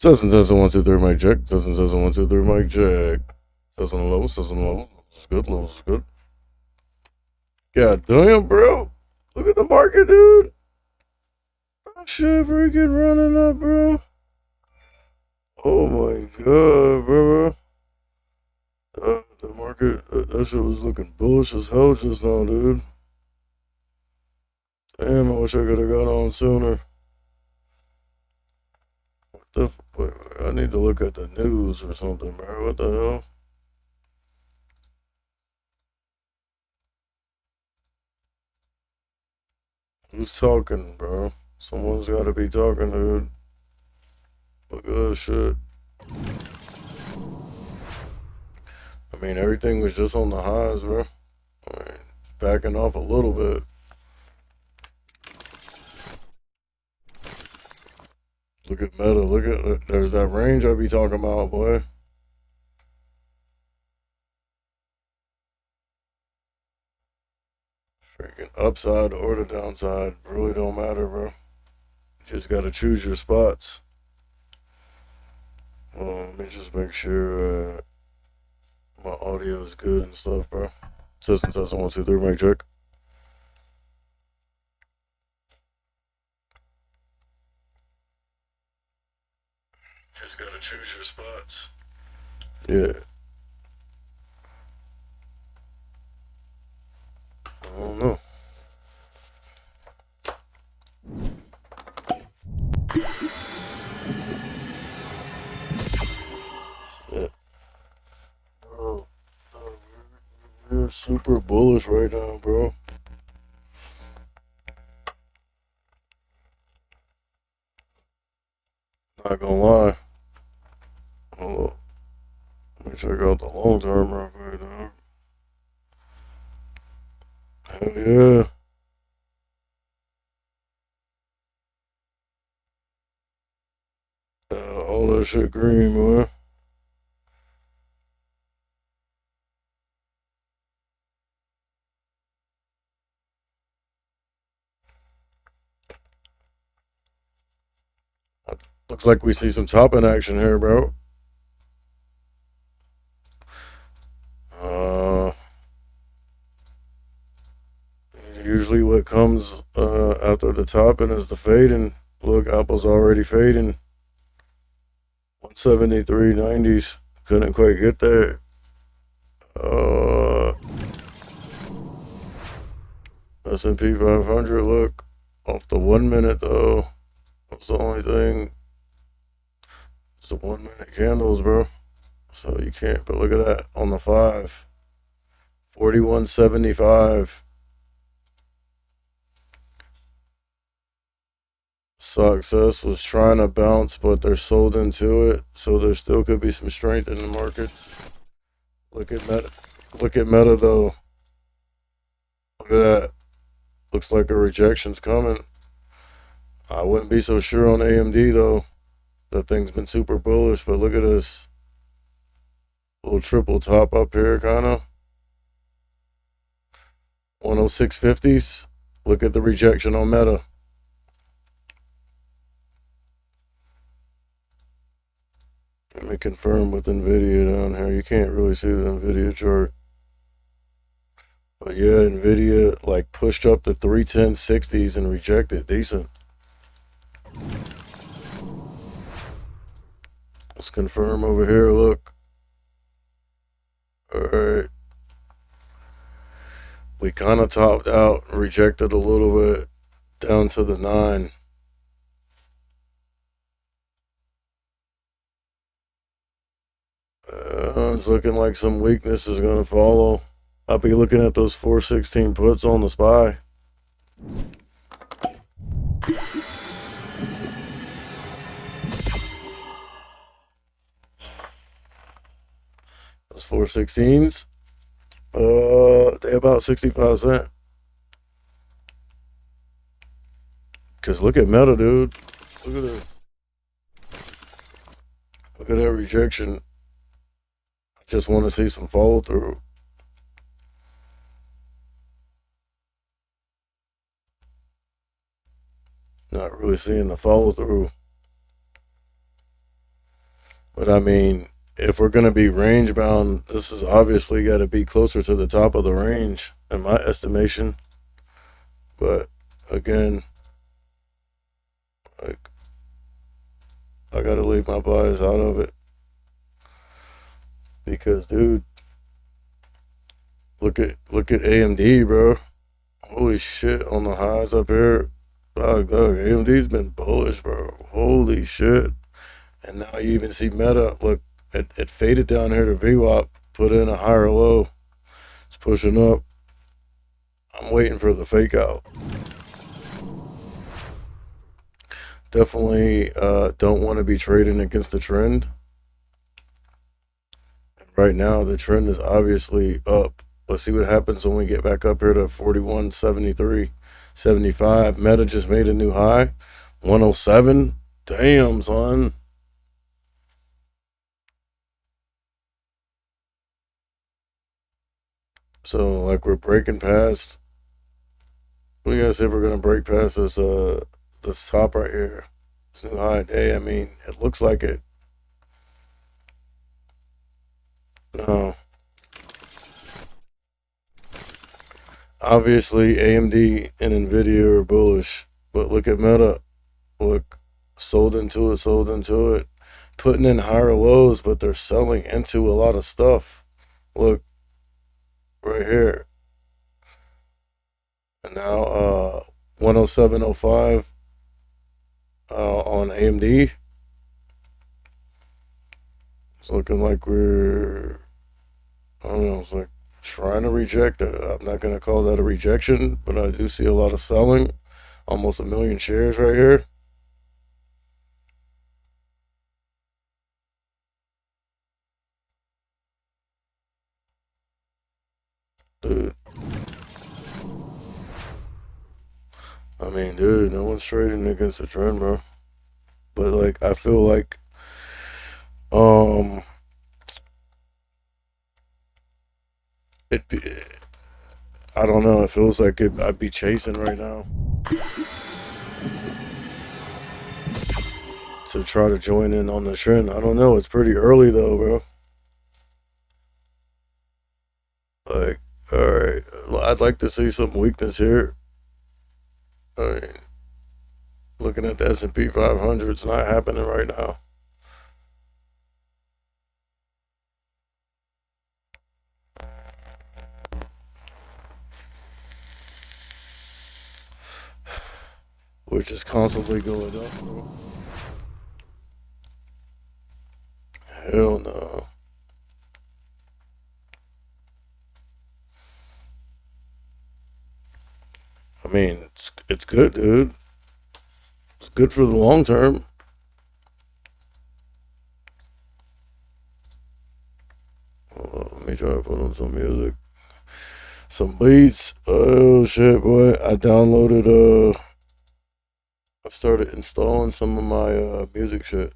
Doesn't 1 2 3 mic check. Doesn't 1 2 3 mic check. Doesn't low. It's good. Low is good. God damn, bro. Look at the market, dude. That shit freaking running up, bro. Oh my god, bro. The market, that shit was looking bullish as hell just now, dude. Damn, I wish I could have got on sooner. Wait, I need to look at the news or something, bro. What the hell? Who's talking, bro? Someone's gotta be talking, dude. Look at that shit. I mean, everything was just on the highs, bro. I mean, backing off a little bit. Look at Meta. Look at, there's that range I be talking about, boy. Freaking upside or the downside. Really don't matter, bro. You just gotta choose your spots. Let me just make sure my audio is good and stuff, bro. System test 1 2 3 mic check. Just gotta choose your spots. Yeah. I don't know. Shit. Bro, we're super bullish right now, bro. Not gonna lie. Hold up. Let me check out the long term real quick, dog. Hell yeah. All that shit green, boy. Looks like we see some top in action here, bro. Usually what comes after the topping is the fading. Look, Apple's already fading. 173.90s. Couldn't quite get there. S&P 500, look. Off the 1 minute, though. That's the only thing. It's the 1 minute candles, bro. So you can't, but look at that on the 5. 41.75. Success was trying to bounce, but they're sold into it, so there still could be some strength in the markets. Look at Meta. Look at Meta though. Look at that. Looks like a rejection's coming. I wouldn't be so sure on AMD though. That thing's been super bullish, but look at this little triple top up here, kind of 106.50s. Look at the rejection on Meta. Let me confirm with NVIDIA down here. You can't really see the NVIDIA chart. But yeah, NVIDIA like pushed up the 310.60s and rejected decent. Let's confirm over here, look. Alright. We kind of topped out, rejected a little bit down to the 9. It's looking like some weakness is going to follow. I'll be looking at those 416 puts on the SPY. Those 416s, they about 65 cents. Because look at Meta, dude. Look at this. Look at that rejection. I just want to see some follow through. Not really seeing the follow through. But I mean, if we're gonna be range bound, this is obviously got to be closer to the top of the range, in my estimation. But again, like, I gotta leave my bias out of it because, dude, look at AMD, bro. Holy shit on the highs up here. Dog, AMD's been bullish, bro. Holy shit. And now you even see Meta. Look, it faded down here to VWAP, put in a higher low. It's pushing up. I'm waiting for the fake out. Definitely don't want to be trading against the trend. Right now, the trend is obviously up. Let's see what happens when we get back up here to 41.73, 75. Meta just made a new high, 107. Damn, son. So, like, we're breaking past. What do you guys say we're gonna break past this top right here? This new high day. I mean, it looks like it. No. Obviously, AMD and Nvidia are bullish, but look at Meta. Look, sold into it, sold into it, putting in higher lows, but they're selling into a lot of stuff. Look, right here. And now 107.05 on AMD. It's looking like we're, I don't know, it's like trying to reject it. I'm not going to call that a rejection, but I do see a lot of selling. Almost 1 million shares right here. Dude. I mean, dude, no one's trading against the trend, bro. But like, I feel like, um, it be, I don't know. It feels like I'd be chasing right now to try to join in on the trend. I don't know. It's pretty early though, bro. Like, all right, I'd like to see some weakness here. I mean, looking at the S&P 500, it's not happening right now. Which is constantly going up, bro. Hell no. I mean, it's good, dude. It's good for the long term. Hold on, let me try to put on some music, some beats. Oh shit, boy! I started installing some of my music shit.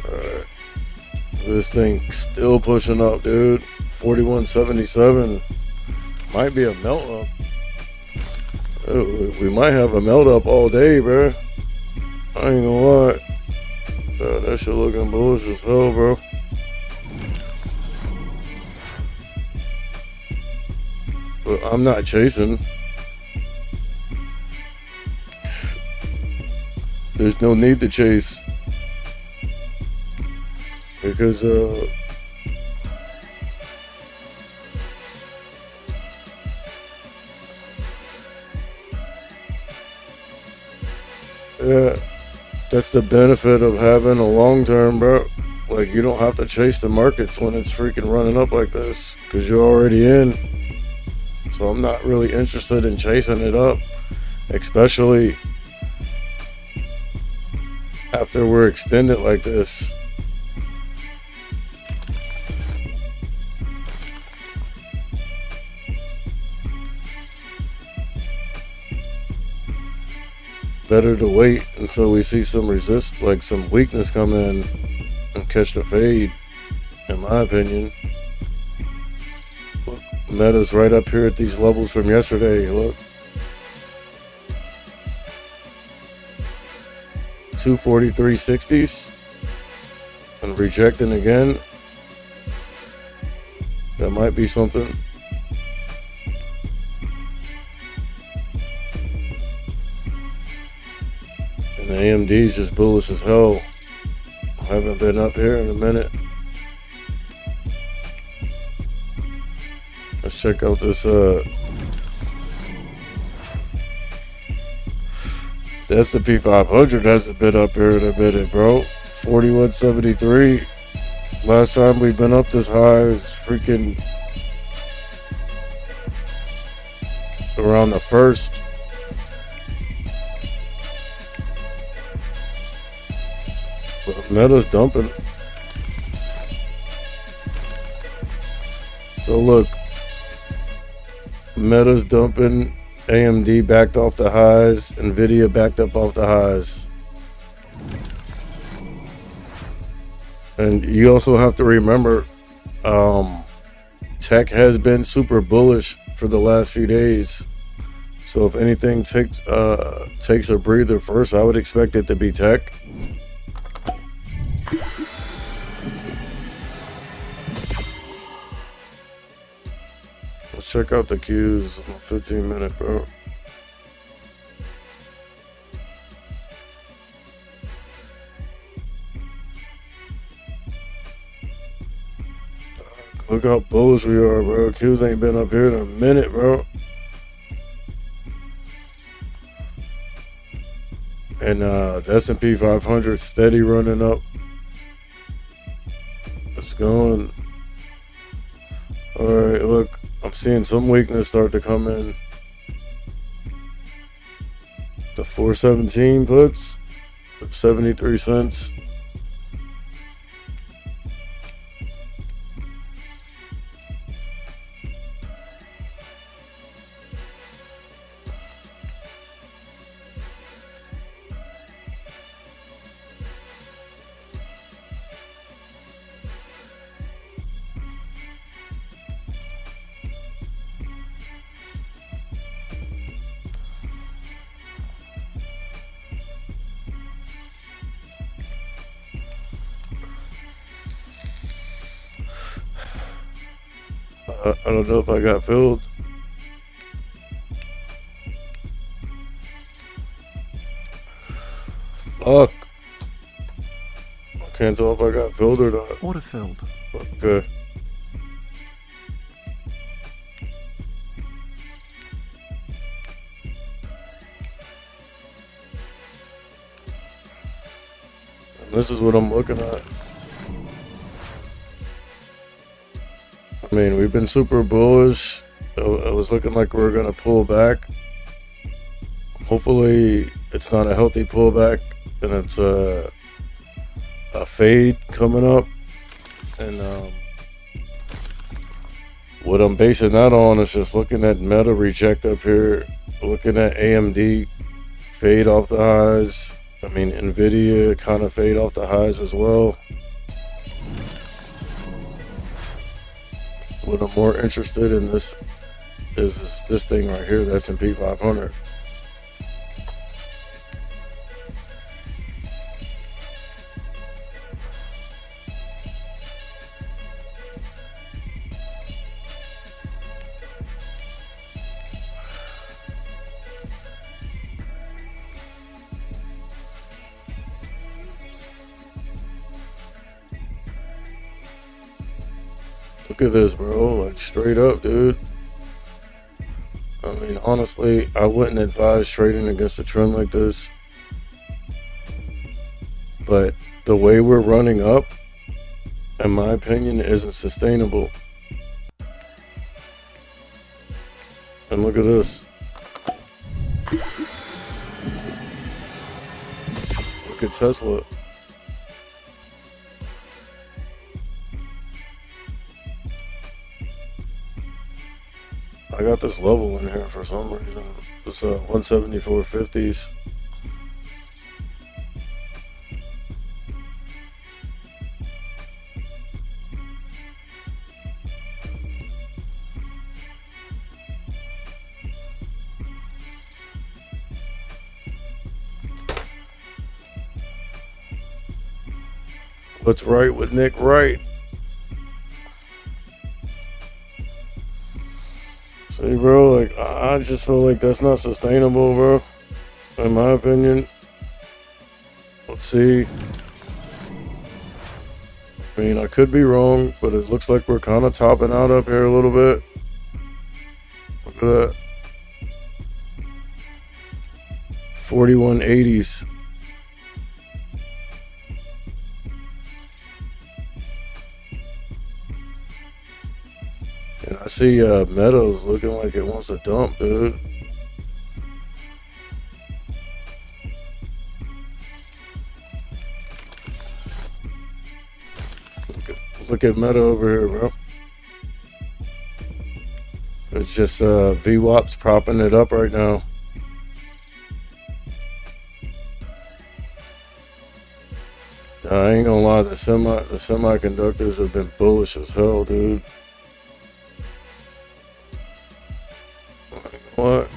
Alright. This thing still pushing up, dude. 41.77. Might be a melt up. Oh, we might have a melt up all day, bro. I ain't gonna lie. That shit looking bullish as hell, bro. But I'm not chasing. There's no need to chase. Because, yeah, that's the benefit of having a long term, bro. Like, you don't have to chase the markets when it's freaking running up like this, because you're already in. So I'm not really interested in chasing it up, especially after we're extended like this. better to wait until we see some like some weakness come in and catch the fade, in my opinion. Look, Meta's right up here at these levels from yesterday. Look, 243.60s and rejecting again. That might be something. And the AMD's just bullish as hell. Haven't been up here in a minute. Let's check out this the S&P 500 hasn't been up here in a minute, bro. 41.73. Last time we've been up this high is freaking around the first. But Meta's dumping. So look, Meta's dumping, AMD backed off the highs, Nvidia backed up off the highs. And you also have to remember, tech has been super bullish for the last few days. So if anything takes a breather first, I would expect it to be tech. Let's check out the Qs on 15-minute, bro. Look how bullish we are, bro. Qs ain't been up here in a minute, bro. And the S&P 500 steady running up. It's going. All right, look, I'm seeing some weakness start to come in. The 417 puts, 73 cents. I don't know if I got filled. Fuck. I can't tell if I got filled or not. Order filled. Okay. And this is what I'm looking at. I mean, we've been super bullish. I was looking like we were going to pull back. Hopefully, it's not a healthy pullback and it's a fade coming up. And what I'm basing that on is just looking at Meta reject up here, looking at AMD fade off the highs. I mean, Nvidia kind of fade off the highs as well. What I'm more interested in this is this thing right here, the S&P 500. Look at this, bro. Like, straight up, dude. I mean, honestly, I wouldn't advise trading against a trend like this. But the way we're running up, in my opinion, isn't sustainable. And look at this. Look at Tesla. I got this level in here for some reason. It's 174.50s. What's right with Nick Wright? See, bro, like, I just feel like that's not sustainable, bro. In my opinion. Let's see. I mean, I could be wrong, but it looks like we're kind of topping out up here a little bit. Look at that. 4180s. And I see Meadows looking like it wants to dump, dude. Look at Meta over here, bro. It's just VWAP's propping it up right now. I ain't gonna lie, the semiconductors have been bullish as hell, dude. What?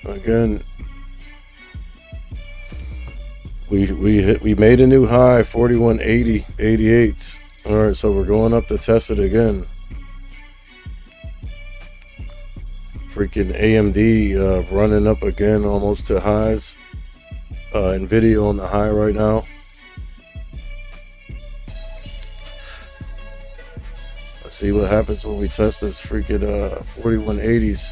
Again, we made a new high, 4180, 88s. All right, so we're going up to test it again. Freaking AMD running up again, almost to highs. Nvidia on the high right now. Let's see what happens when we test this freaking 4180s.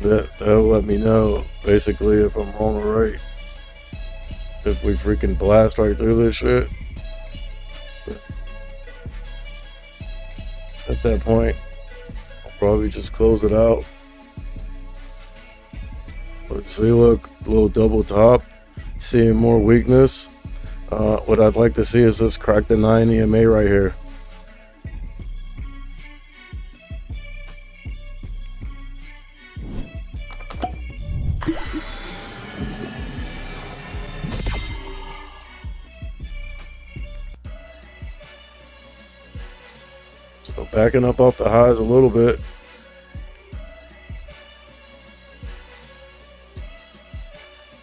That'll let me know basically if I'm wrong or right. If we freaking blast right through this shit. But at that point, I'll probably just close it out. But see, look, little double top, seeing more weakness. What I'd like to see is this crack the 9 EMA right here. So backing up off the highs a little bit.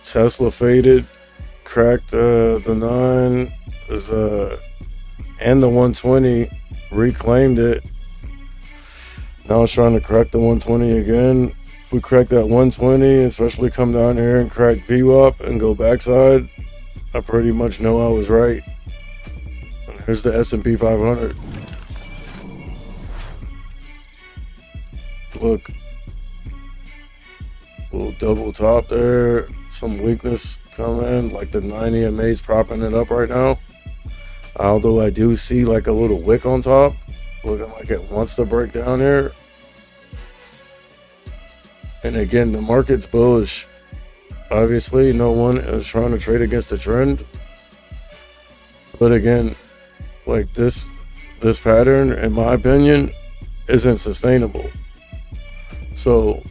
Tesla faded, cracked the 9, and the 120, reclaimed it. Now it's trying to crack the 120 again. If we crack that 120, especially come down here and crack VWAP and go backside, I pretty much know I was right. And here's the S&P 500. Look, little double top there. Some weakness coming, like the 9 EMA's propping it up right now. Although I do see like a little wick on top, looking like it wants to break down here. And again, the market's bullish. Obviously, no one is trying to trade against the trend. But again, like this pattern, in my opinion, isn't sustainable. So,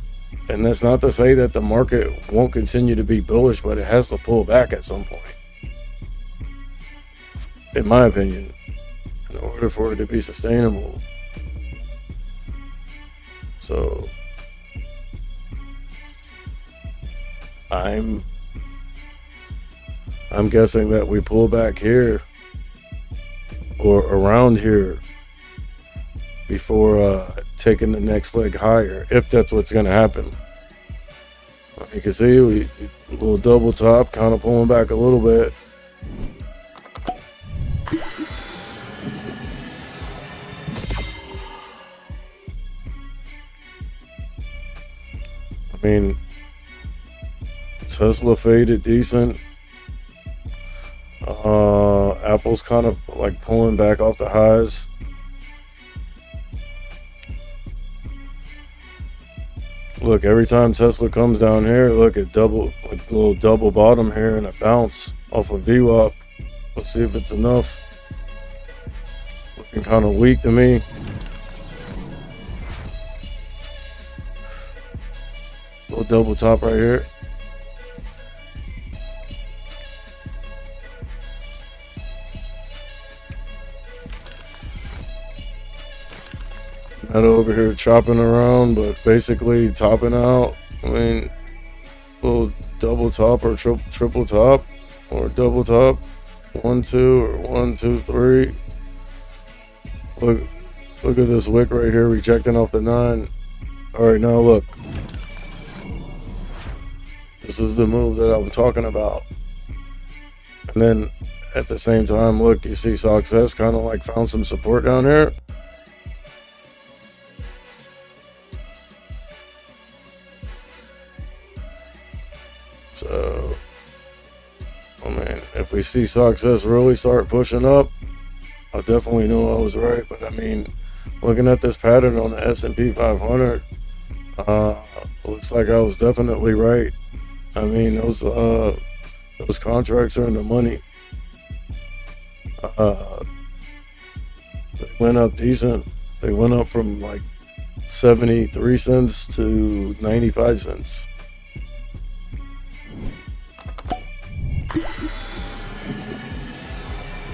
and that's not to say that the market won't continue to be bullish, but it has to pull back at some point. In my opinion, in order for it to be sustainable. So, I'm guessing that we pull back here or around here before taking the next leg higher, if that's what's going to happen. You can see we a little double top, kind of pulling back a little bit. I mean, Tesla faded decent. Apple's kind of like pulling back off the highs. Look, every time Tesla comes down here, look at like a little double bottom here and a bounce off of VWAP. Let's see if it's enough. Looking kind of weak to me. Little double top right here. Not over here chopping around, but basically topping out. I mean, little double top or triple top or double top. 1, 2 or 1, 2, 3. Look at this wick right here rejecting off the 9. All right, now look. This is the move that I'm talking about. And then at the same time, look, you see Success kind of like found some support down here. So, I mean, if we see Success really start pushing up, I definitely know I was right. But I mean, looking at this pattern on the S&P 500, looks like I was definitely right. I mean, those contracts are in the money. They went up decent. They went up from like 73 cents to 95 cents.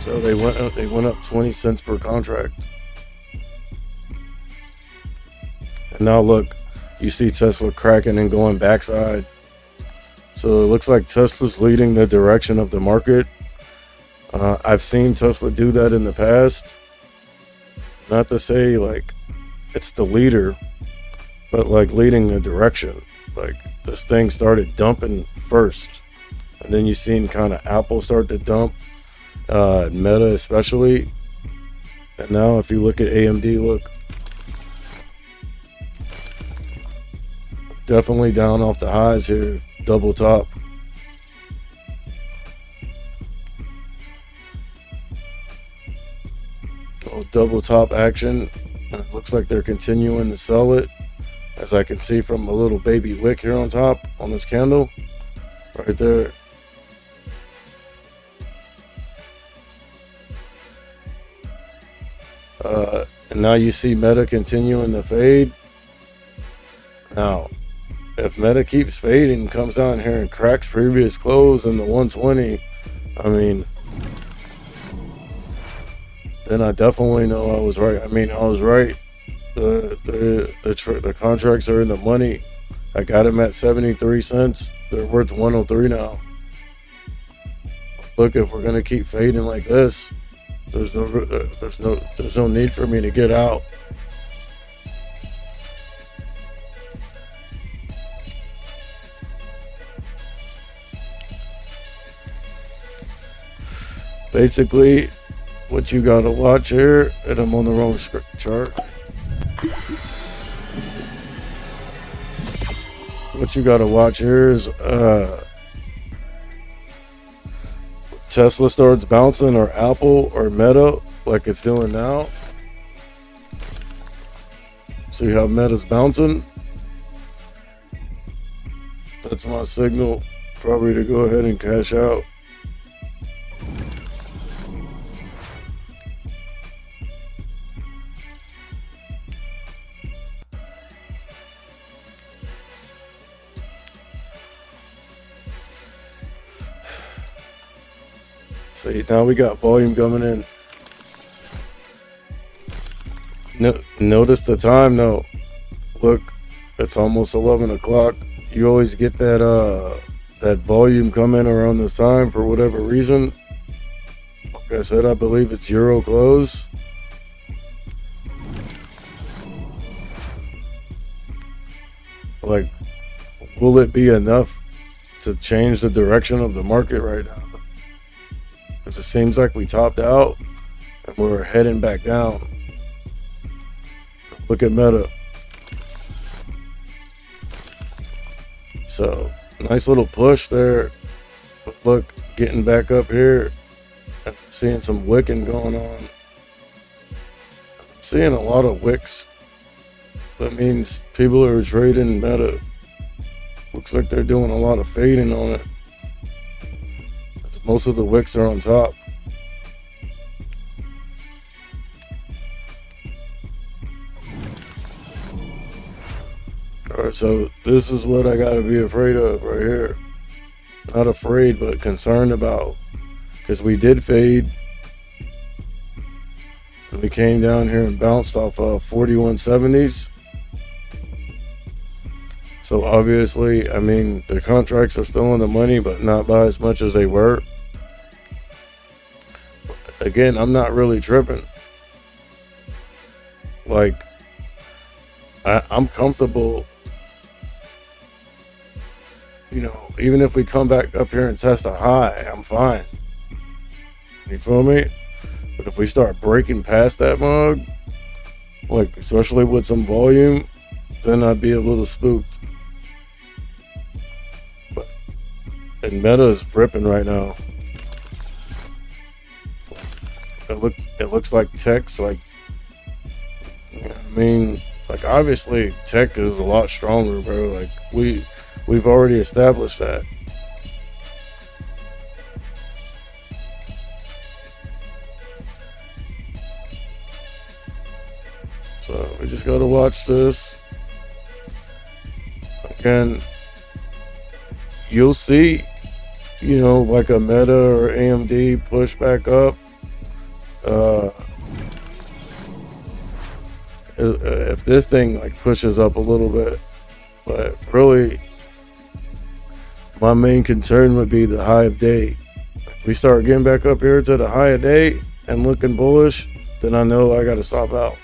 So they went up 20 cents per contract. And now look, you see Tesla cracking and going backside. So it looks like Tesla's leading the direction of the market. I've seen Tesla do that in the past. Not to say like it's the leader, but like leading the direction. Like this thing started dumping first, and then you seen kind of Apple start to dump, Meta especially. And now if you look at AMD, look, definitely down off the highs here, double top. Double top action, and it looks like they're continuing to sell it, as I can see from a little baby wick here on top on this candle right there. And now you see Meta continuing to fade. Now if Meta keeps fading, comes down here and cracks previous close in the 120, I mean, then I definitely know I was right. I mean, I was right. The contracts are in the money. I got them at 73 cents. They're worth 103 now. Look, if we're gonna keep fading like this, there's no need for me to get out. Basically, what you gotta watch here, and I'm on the wrong chart. What you gotta watch here is Tesla starts bouncing, or Apple or Meta, like it's doing now. See how Meta's bouncing? That's my signal, probably to go ahead and cash out. See, now we got volume coming in. Notice the time though. Look, it's almost 11 o'clock. You always get that volume coming around this time for whatever reason. Like I said, I believe it's Euro close. Like, will it be enough to change the direction of the market right now? Because it seems like we topped out and we're heading back down. Look at Meta. So, nice little push there. But look, getting back up here and seeing some wicking going on. I'm seeing a lot of wicks. That means people are trading Meta. Looks like they're doing a lot of fading on it. Most of the wicks are on top. Alright, so this is what I gotta be afraid of right here. Not afraid, but concerned about. Because we did fade. And we came down here and bounced off of 4170s. So So obviously, I mean, the contracts are still in the money, but not by as much as they were. Again, I'm not really tripping. Like, I'm comfortable, you know, even if we come back up here and test a high, I'm fine. You feel me? But if we start breaking past that mug, like especially with some volume, then I'd be a little spooked. But and Meta is ripping right now. It looks like tech's like, I mean, like obviously tech is a lot stronger, bro. Like we've already established that. So we just gotta watch this. Again, you'll see, you know, like a Meta or AMD push back up. If this thing like pushes up a little bit, but really my main concern would be the high of day. If we start getting back up here to the high of day and looking bullish, then I know I got to stop out.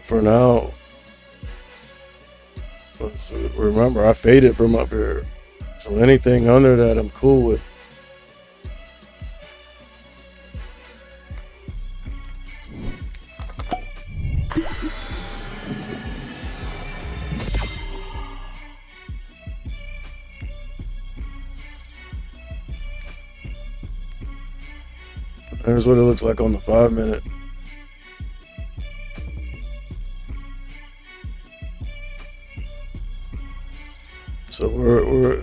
For now, remember I faded from up here, so anything under that I'm cool with. Here's what it looks like on the 5 minute. So we're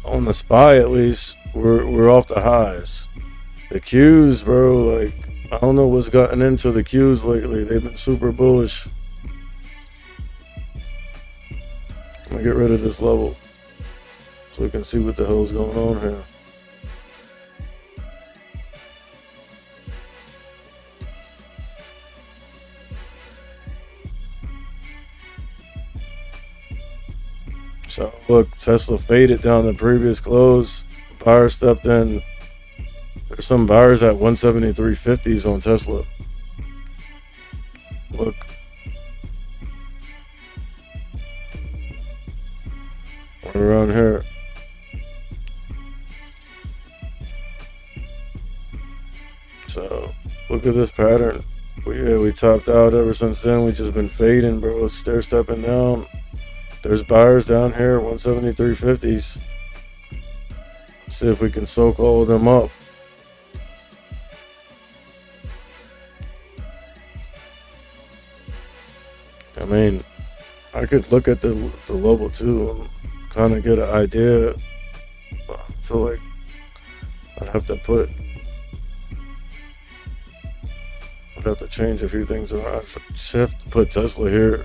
on the SPY at least. We're off the highs. The Qs, bro, like I don't know what's gotten into the Qs lately. They've been super bullish. I'm gonna get rid of this level so we can see what the hell's going on here. So look, Tesla faded down the previous close. Buyer stepped in. There's some buyers at 173.50s on Tesla. Look. Right around here. So look at this pattern. We topped out ever since then. We just been fading, bro. Stair stepping down. There's buyers down here, 173.50s. Let's see if we can soak all of them up. I mean, I could look at the level too and kind of get an idea. But I feel like I'd have to change a few things around. I just have to put Tesla here.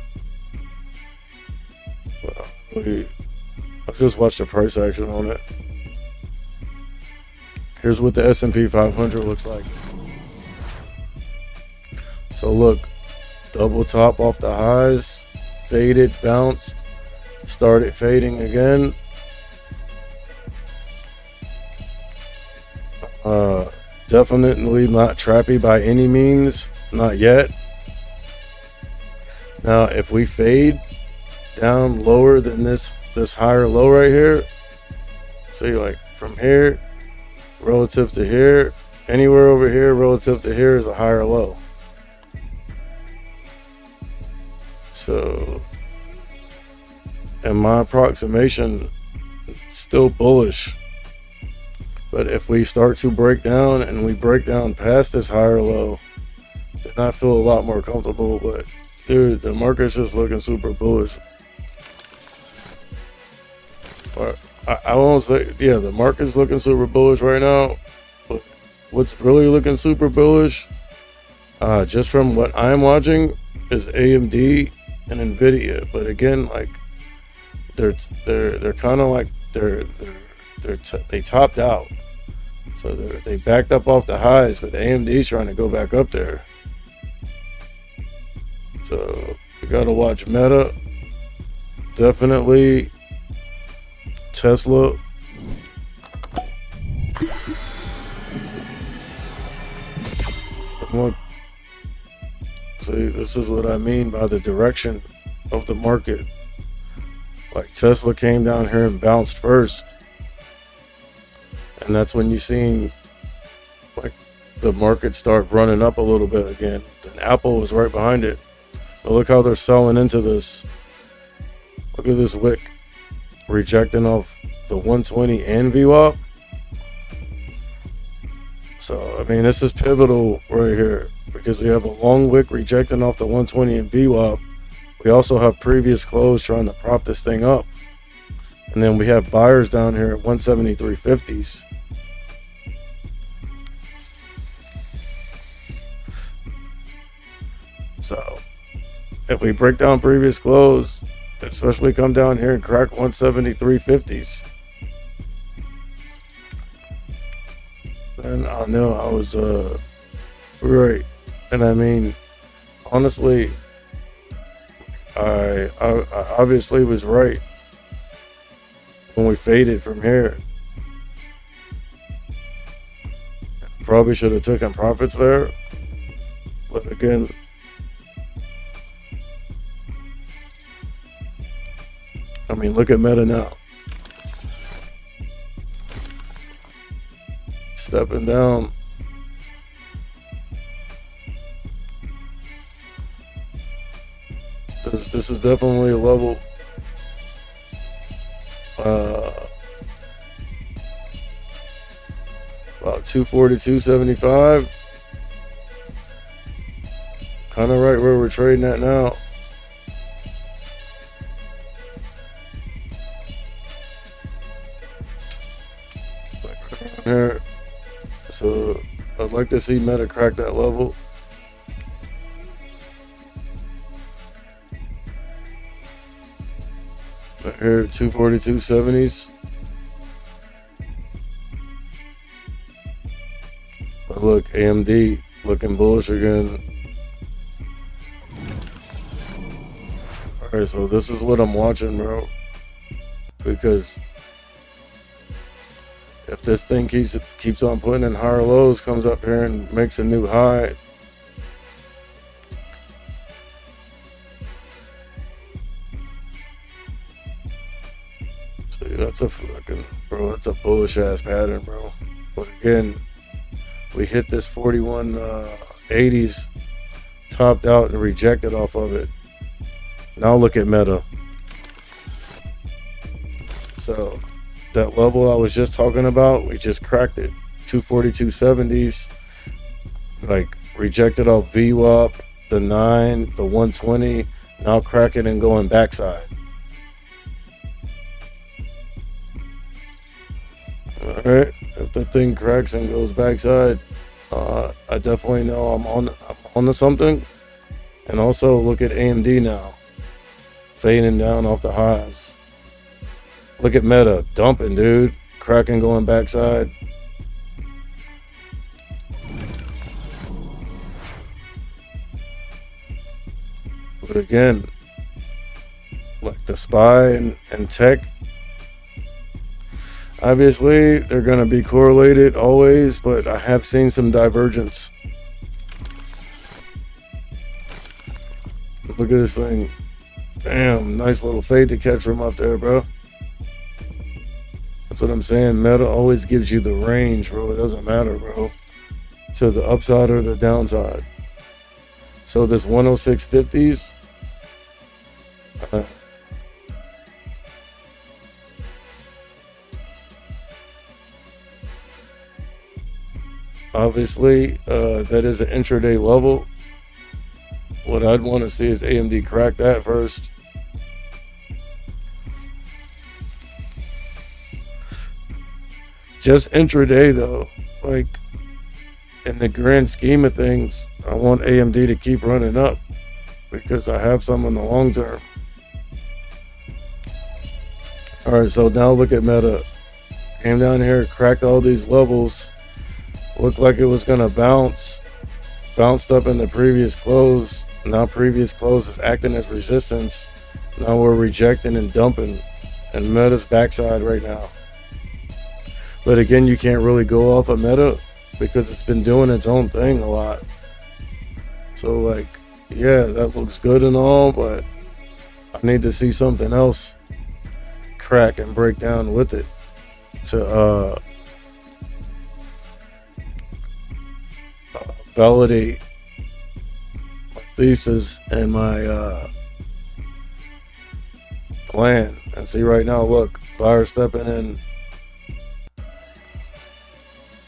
I've just watched the price action on it. Here's what the S&P 500 looks like. So look, double top off the highs, faded, bounced, started fading again. Definitely not trappy by any means, not yet. Now, if we fade down lower than this higher low right here, see, like from here relative to here, anywhere over here relative to here is a higher low. So, and my approximation still bullish, but if we start to break down and we break down past this higher low, then I feel a lot more comfortable. But dude, the market's just looking super bullish. I won't say, yeah, the market's looking super bullish right now, but what's really looking super bullish, just from what I'm watching, is AMD and Nvidia. But again, like they're kind of like they topped out, so they backed up off the highs, but AMD's trying to go back up there. So we gotta watch Meta. Definitely Tesla. Look, see, this is what I mean by the direction of the market. Like Tesla came down here and bounced first, and that's when you seen like the market start running up a little bit again. Then Apple was right behind it. But look how they're selling into this. Look at this wick rejecting off the 120 and VWAP. So, I mean, this is pivotal right here because we have a long wick rejecting off the 120 and VWAP. We also have previous close trying to prop this thing up. And then we have buyers down here at 173.50s. So, if we break down previous close, especially come down here and crack 173.50s, then I know I was right. And I mean, honestly, I obviously was right when we faded from here. Probably should have taken profits there, but again, I mean, look at Meta now. Stepping down. This is definitely a level. About 242.75. Kind of right where we're trading at now. Here. So I'd like to see Meta crack that level. Right here, 242.70s. But look, AMD looking bullish again. Alright, so this is what I'm watching, bro. Because if this thing keeps on putting in higher lows, comes up here and makes a new high, so that's a fucking, bro, that's a bullish ass pattern, bro. But again, we hit this 41.80s, topped out and rejected off of it. Now look at Meta. So that level I was just talking about, we just cracked it. 242.70s, like rejected off VWAP, the 9, the 120, now cracking and going backside. Alright, if the thing cracks and goes backside, I definitely know I'm on to something. And also look at AMD now, fading down off the highs. Look at Meta, dumping, dude. Cracking, going backside. But again, like the SPY and tech, obviously they're going to be correlated always, but I have seen some divergence. Look at this thing. Damn, nice little fade to catch from up there, bro. That's what I'm saying. Meta always gives you the range, bro. It doesn't matter, bro. To the upside or the downside. So this 106.50s. Obviously, that is an intraday level. What I'd want to see is AMD crack that first. Just intraday though, like in the grand scheme of things, I want AMD to keep running up because I have some in the long term. All right, so now look at Meta. Came down here, cracked all these levels. Looked like it was gonna bounce. Bounced up in the previous close. Now previous close is acting as resistance. Now we're rejecting and dumping, and Meta's backside right now. But again, you can't really go off of Meta because it's been doing its own thing a lot. So like, yeah, that looks good and all, but I need to see something else crack and break down with it to validate my thesis and my plan. And see right now, look, buyer stepping in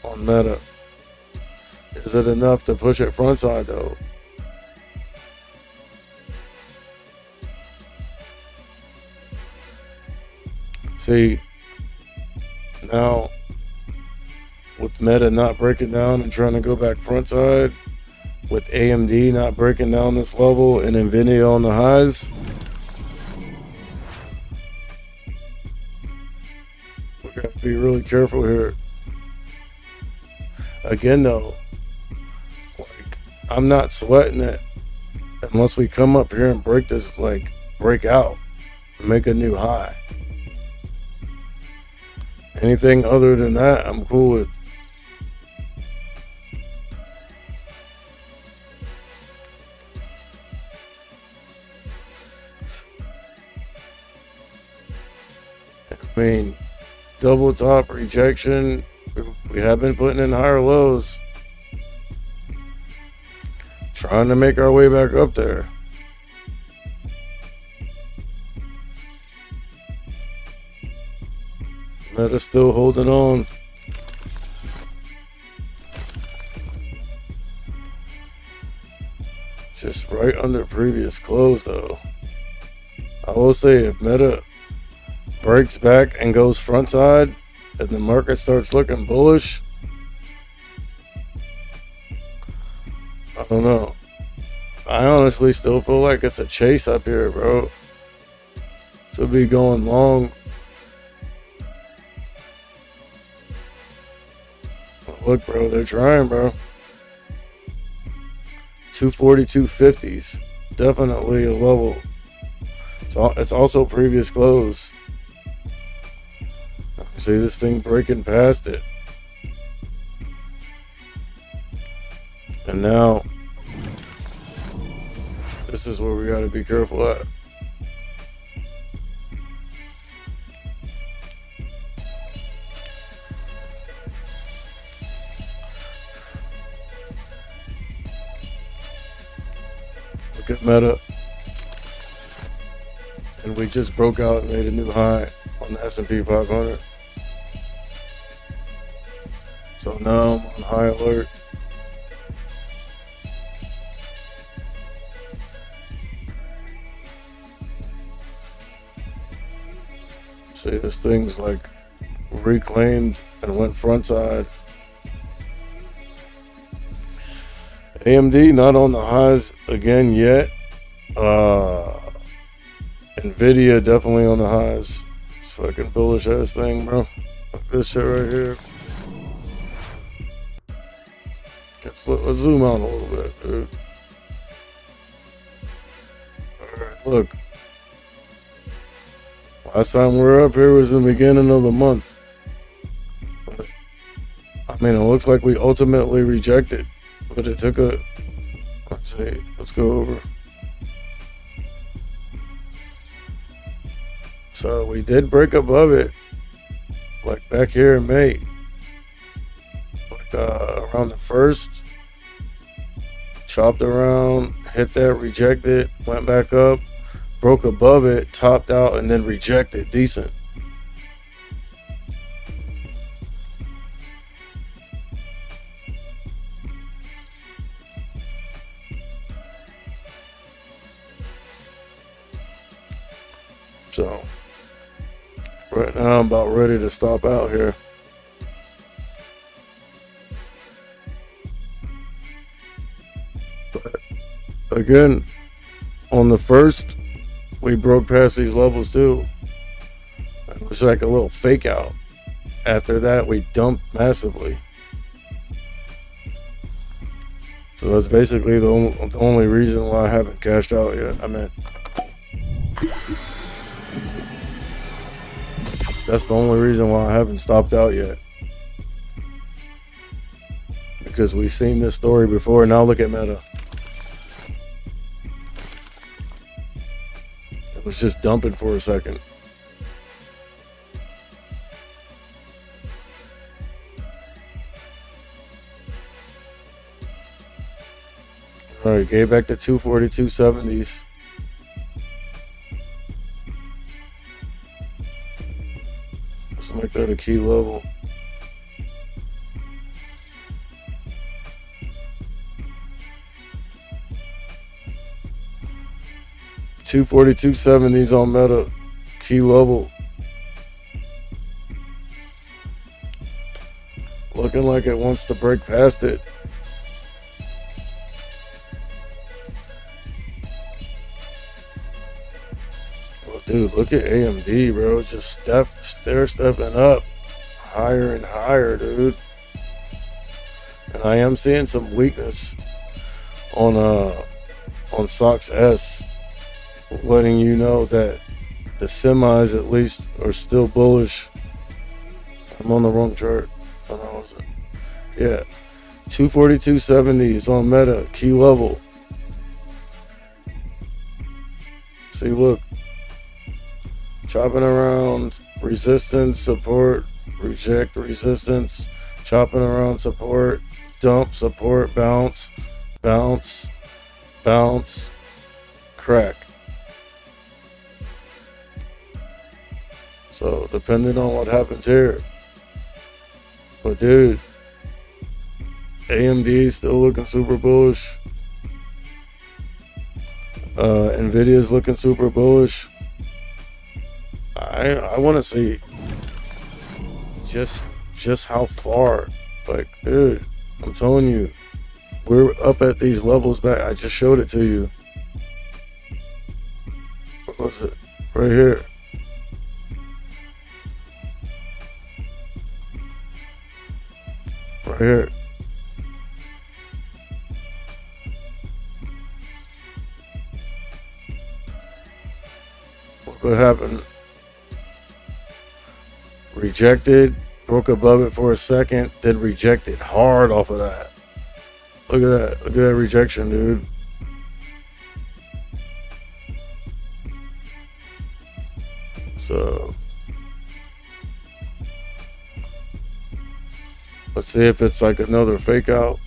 on Meta. Is it enough to push it frontside though? See, now with Meta not breaking down and trying to go back frontside, with AMD not breaking down this level and Nvidia on the highs, we got to be really careful here. Again though, like, I'm not sweating it unless we come up here and break this, like break out, make a new high. Anything other than that, I'm cool with. I mean, double top rejection. We have been putting in higher lows, trying to make our way back up there. Meta still holding on. Just right under previous close though. I will say if Meta breaks back and goes frontside and the market starts looking bullish, I don't know. I honestly still feel like it's a chase up here, bro. To be going long. Look, bro, they're trying, bro. 240, 250s. Definitely a level. It's also previous close. See this thing breaking past it. And now, this is where we got to be careful at. Look at Meta. And we just broke out and made a new high on the S&P 500. So now I'm on high alert. See, this thing's like reclaimed and went frontside. AMD not on the highs again yet. Nvidia definitely on the highs. This fucking bullish ass thing, bro. Look at this shit right here. Let's zoom out a little bit, dude. Alright, look. Last time we were up here was in the beginning of the month. But, I mean, it looks like we ultimately rejected. But it took a... Let's see. Let's go over. So we did break above it. Like back here in May. Like around the 1st. Chopped around. Hit that, rejected. Went back up. Broke above it, topped out, and then rejected. Decent. So, right now I'm about ready to stop out here. But, again, on the 1st, we broke past these levels too. It was like a little fake out. After that, we dumped massively. So that's basically the only reason why I haven't cashed out yet. I mean, that's the only reason why I haven't stopped out yet. Because we've seen this story before. Now look at Meta. It was just dumping for a second. All right, gave back to 242.70s. Let's make that a key level. $242.70s on Meta, key level. Looking like it wants to break past it. Well, dude, look at AMD, bro. Just stepping up higher and higher, dude. And I am seeing some weakness on SOX S, letting you know that the semis at least are still bullish. I'm on the wrong chart. Yeah, 242.70s on Meta, key level. See, look, chopping around resistance, support, reject, resistance, chopping around support, dump, support, bounce, bounce, bounce, crack. So depending on what happens here. But dude, AMD is still looking super bullish. Nvidia's looking super bullish. I want to see just how far. Like, dude, I'm telling you, we're up at these levels back. I just showed it to you. What was it? Right here. Right here. Look what happened. Rejected, broke above it for a second, then rejected hard off of that. Look at that. Look at that rejection, dude. So let's see if it's like another fake out.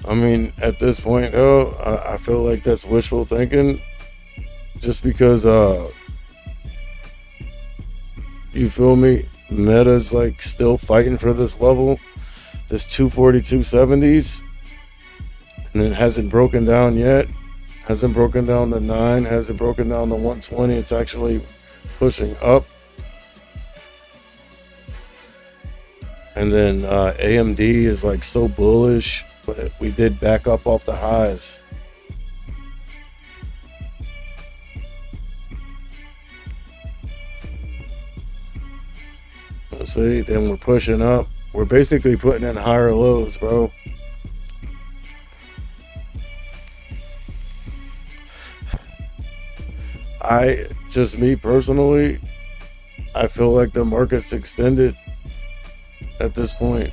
I mean, at this point, though, I feel like that's wishful thinking. Just because, you feel me? Meta's like still fighting for this level, this 242.70s, and it hasn't broken down yet. Hasn't broken down the 9, hasn't broken down the 120. It's actually pushing up. And then AMD is like so bullish, but we did back up off the highs. Let's see, then we're pushing up. We're basically putting in higher lows, bro. Me personally, I feel like the market's extended at this point.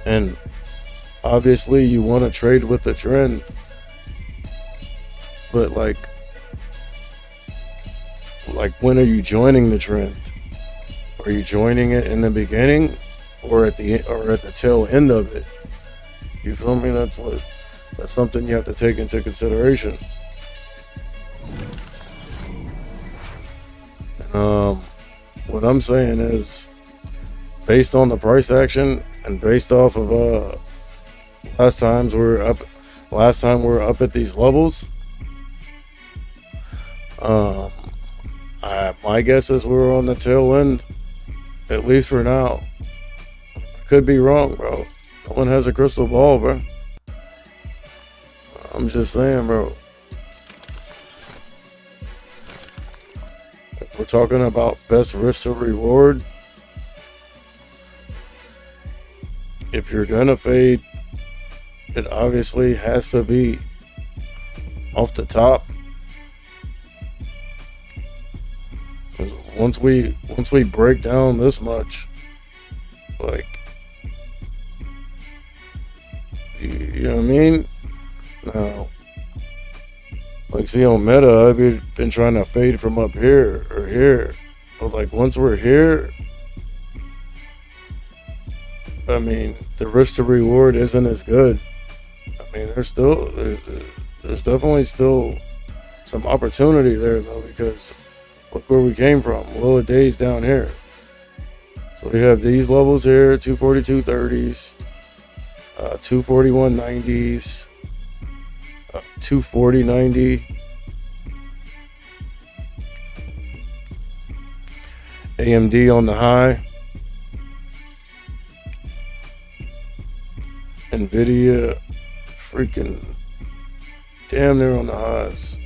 And obviously you want to trade with the trend, but like when are you joining the trend? Are you joining it in the beginning or at the tail end of it? You feel me? That's something you have to take into consideration. What I'm saying is, based on the price action and based off of last time we're up at these levels, my guess is we're on the tail end, at least for now. Could be wrong, bro. No one has a crystal ball, bro. I'm just saying, bro. If we're talking about best risk to reward, if you're gonna fade, it obviously has to be off the top. Once we break down this much, like, you know what I mean? Now, like, see on Meta, I've been trying to fade from up here or here, but like once we're here, I mean, the risk to reward isn't as good. I mean, there's definitely still some opportunity there though, because look where we came from, low of days down here. So we have these levels here, 242.30s, 241.90s, 240.90. AMD on the high. Nvidia freaking damn near on the highs.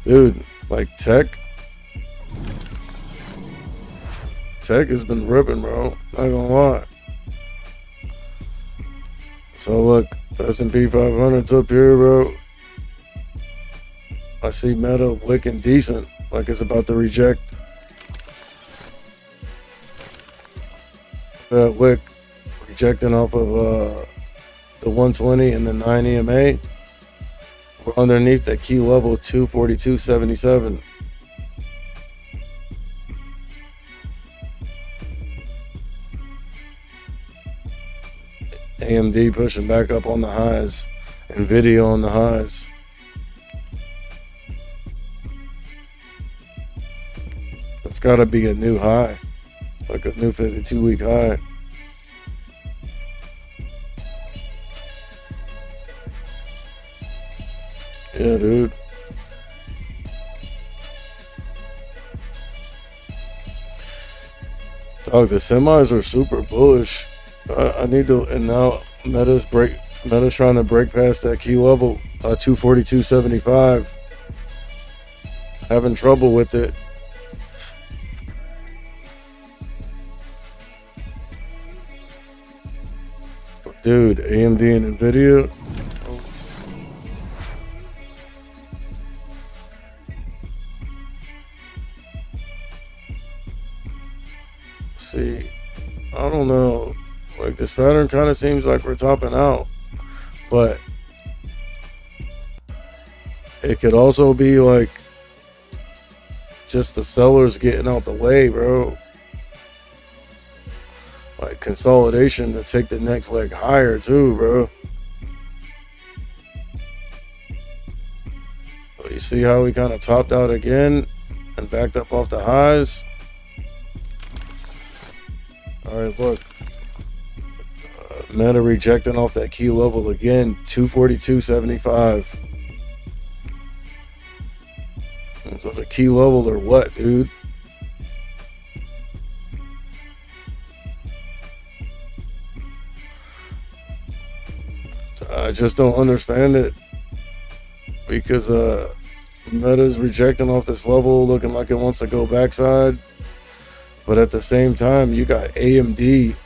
Dude, like tech has been ripping, bro. Not gonna lie. So look, the S&P 500's up here, bro. I see Meta looking decent, like it's about to reject. Wick rejecting off of the 120 and the 9 EMA. We're underneath that key level 242.77. AMD pushing back up on the highs. Nvidia on the highs. It's got to be a new high, like a new 52-week high. Yeah, dude. Dog, the semis are super bullish. I need to, and now Meta's trying to break past that key level, 242.75. Having trouble with it. Dude, AMD and Nvidia. See, I don't know. Like, this pattern kind of seems like we're topping out, but it could also be like just the sellers getting out the way, bro. Like consolidation to take the next leg higher too, bro. But you see how we kind of topped out again and backed up off the highs. All right, look. Meta rejecting off that key level again, 242.75. So the key level or what, dude? I just don't understand it, because Meta's rejecting off this level, looking like it wants to go backside, but at the same time, you got AMD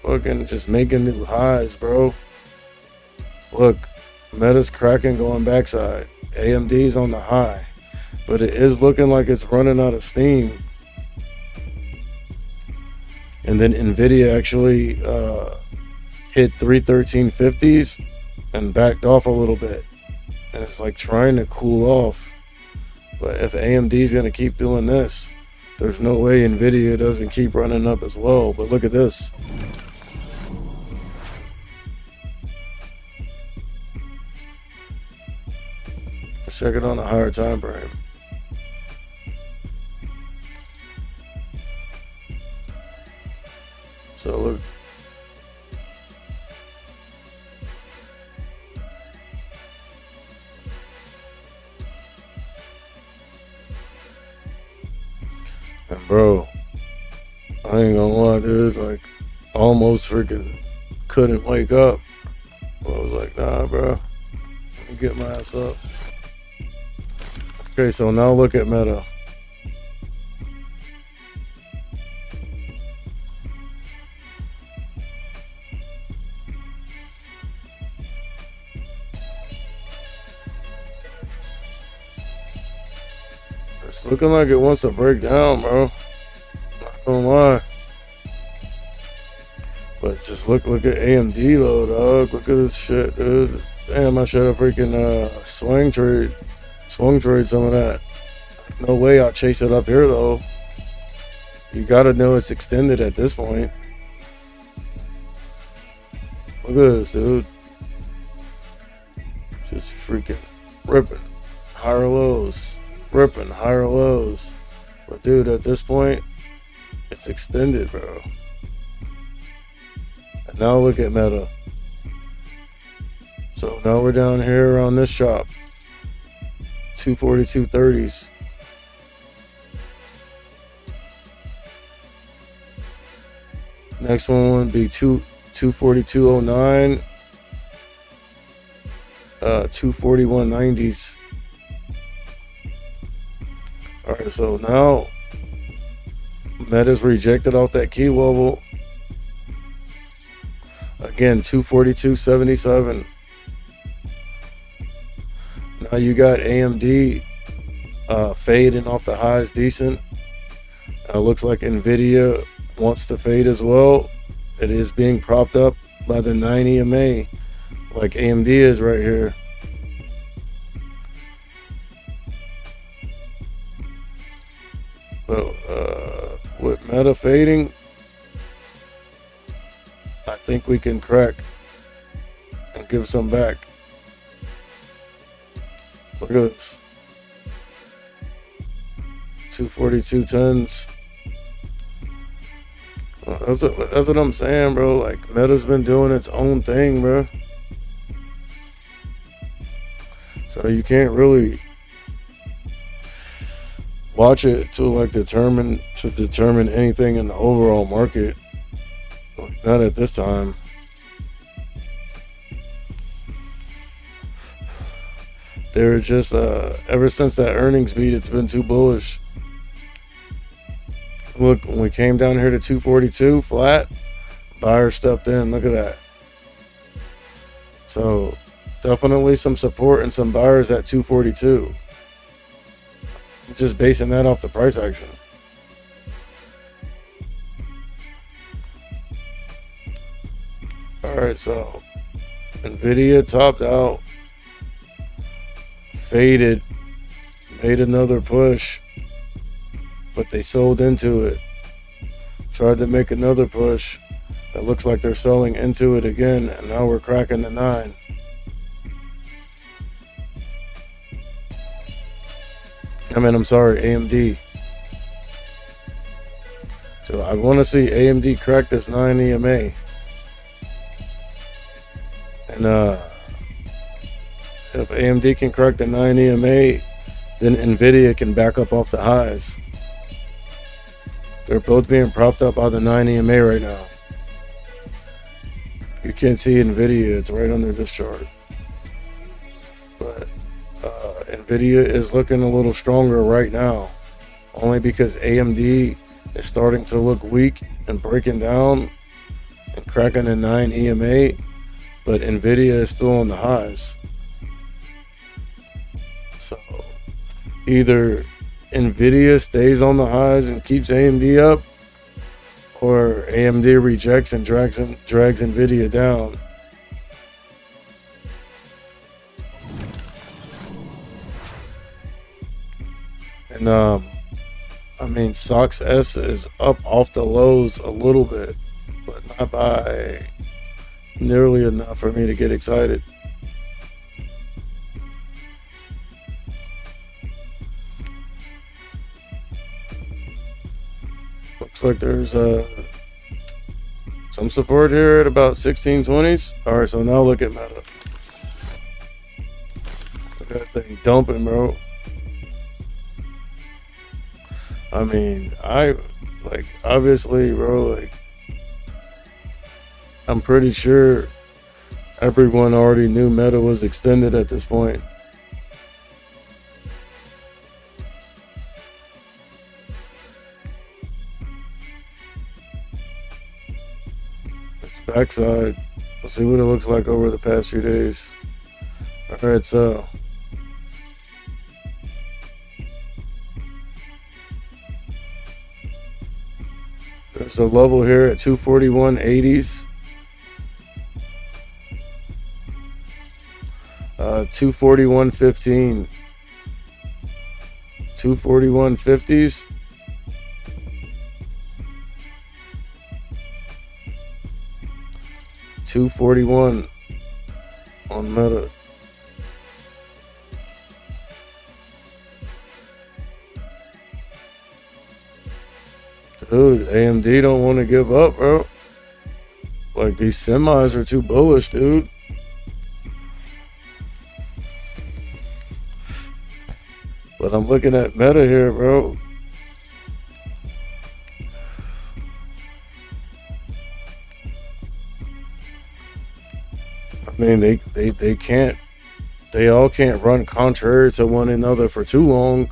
fucking just making new highs, bro. Look, Meta's cracking, going backside. AMD's on the high, but it is looking like it's running out of steam. And then Nvidia actually hit 313.50s and backed off a little bit, and it's like trying to cool off. But if AMD's gonna keep doing this, there's no way Nvidia doesn't keep running up as well. But look at this. Let's check it on a higher time frame. So look. And bro, I ain't gonna lie, dude, like, almost freaking couldn't wake up. I was like, nah, bro, let me get my ass up. Okay, so now look at Meta. It's looking like it wants to break down, bro. Not gonna lie. But just look at AMD though, dog. Look at this shit, dude. Damn, I should have freaking swung trade some of that. No way I'll chase it up here though. You gotta know it's extended at this point. Look at this, dude. Just freaking ripping higher lows, ripping higher lows. But dude, at this point, it's extended, bro. And now look at Meta. So now we're down here on this chop, 242.30s. Next one would be 242.09, 241.90s. All right, so now Meta's rejected off that key level. Again, 242.77. Now you got AMD fading off the highs decent. Looks like Nvidia wants to fade as well. It is being propped up by the 9 EMA, like AMD is right here. But with Meta fading, I think we can crack and give some back. Look at this. 242.10s. That's what I'm saying, bro. Like, Meta's been doing its own thing, bro. So you can't really watch it to determine anything in the overall market. Not at this time. They're just ever since that earnings beat, it's been too bullish. Look, when we came down here to 242 flat, buyer stepped in. Look at that. So definitely some support and some buyers at 242. I'm just basing that off the price action. All right, so Nvidia topped out, faded, made another push, but they sold into it. Tried to make another push. It looks like they're selling into it again, and now we're cracking the 9. I'm sorry, AMD. So I want to see AMD crack this 9 EMA. And if AMD can crack the 9 EMA, then Nvidia can back up off the highs. They're both being propped up by the 9 EMA right now. You can't see Nvidia, it's right under this chart. But Nvidia is looking a little stronger right now, only because AMD is starting to look weak and breaking down and cracking the 9 EMA, but Nvidia is still on the highs. So either Nvidia stays on the highs and keeps AMD up, or AMD rejects and drags Nvidia down. And SOX S is up off the lows a little bit, but not by nearly enough for me to get excited. Looks like there's some support here at about 1620s. All right, so now look at Meta. Look at that thing dumping, bro. Obviously, bro, I'm pretty sure everyone already knew Meta was extended at this point. It's backside. Let's see what it looks like over the past few days. All right, so There's a level here at 241.80s. 241.15. 241.50s. $241 on Meta. Dude, AMD don't want to give up, bro. Like, these semis are too bullish, dude. But I'm looking at Meta here, bro. I mean, they can't, they all can't run contrary to one another for too long.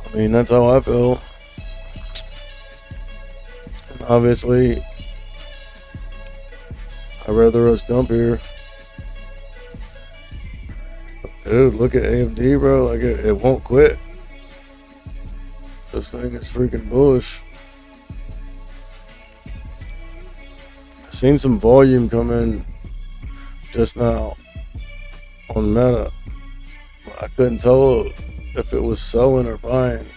I mean, that's how I feel. And obviously, I'd rather us dump here. But dude, look at AMD, bro. Like, it won't quit. This thing is freaking bullish. I seen some volume come in just now on Meta. I couldn't tell if it was selling or buying,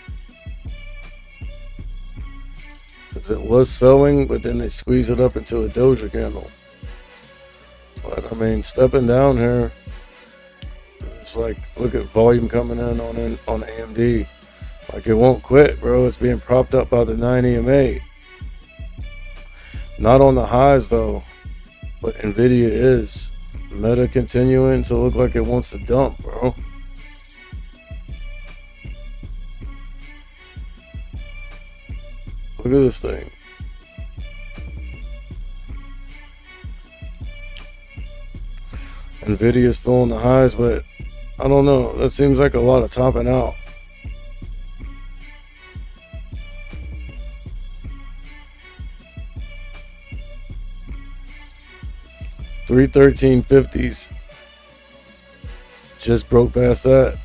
because it was selling, but then they squeezed it up into a doja candle. But I mean, stepping down here, it's like, look at volume coming in on AMD. Like, it won't quit, bro. It's being propped up by the 9 EMA. Not on the highs though, but Nvidia is. Meta continuing to look like it wants to dump, bro. Look at this thing. Nvidia's still on the highs, but I don't know. That seems like a lot of topping out. $313.50s. Just broke past that.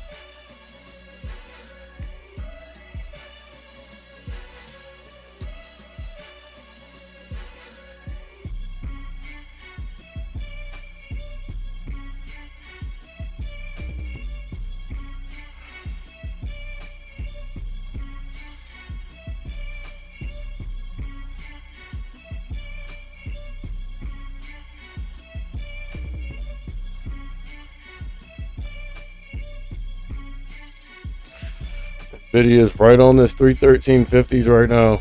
Nvidia is right on this 313.50s right now.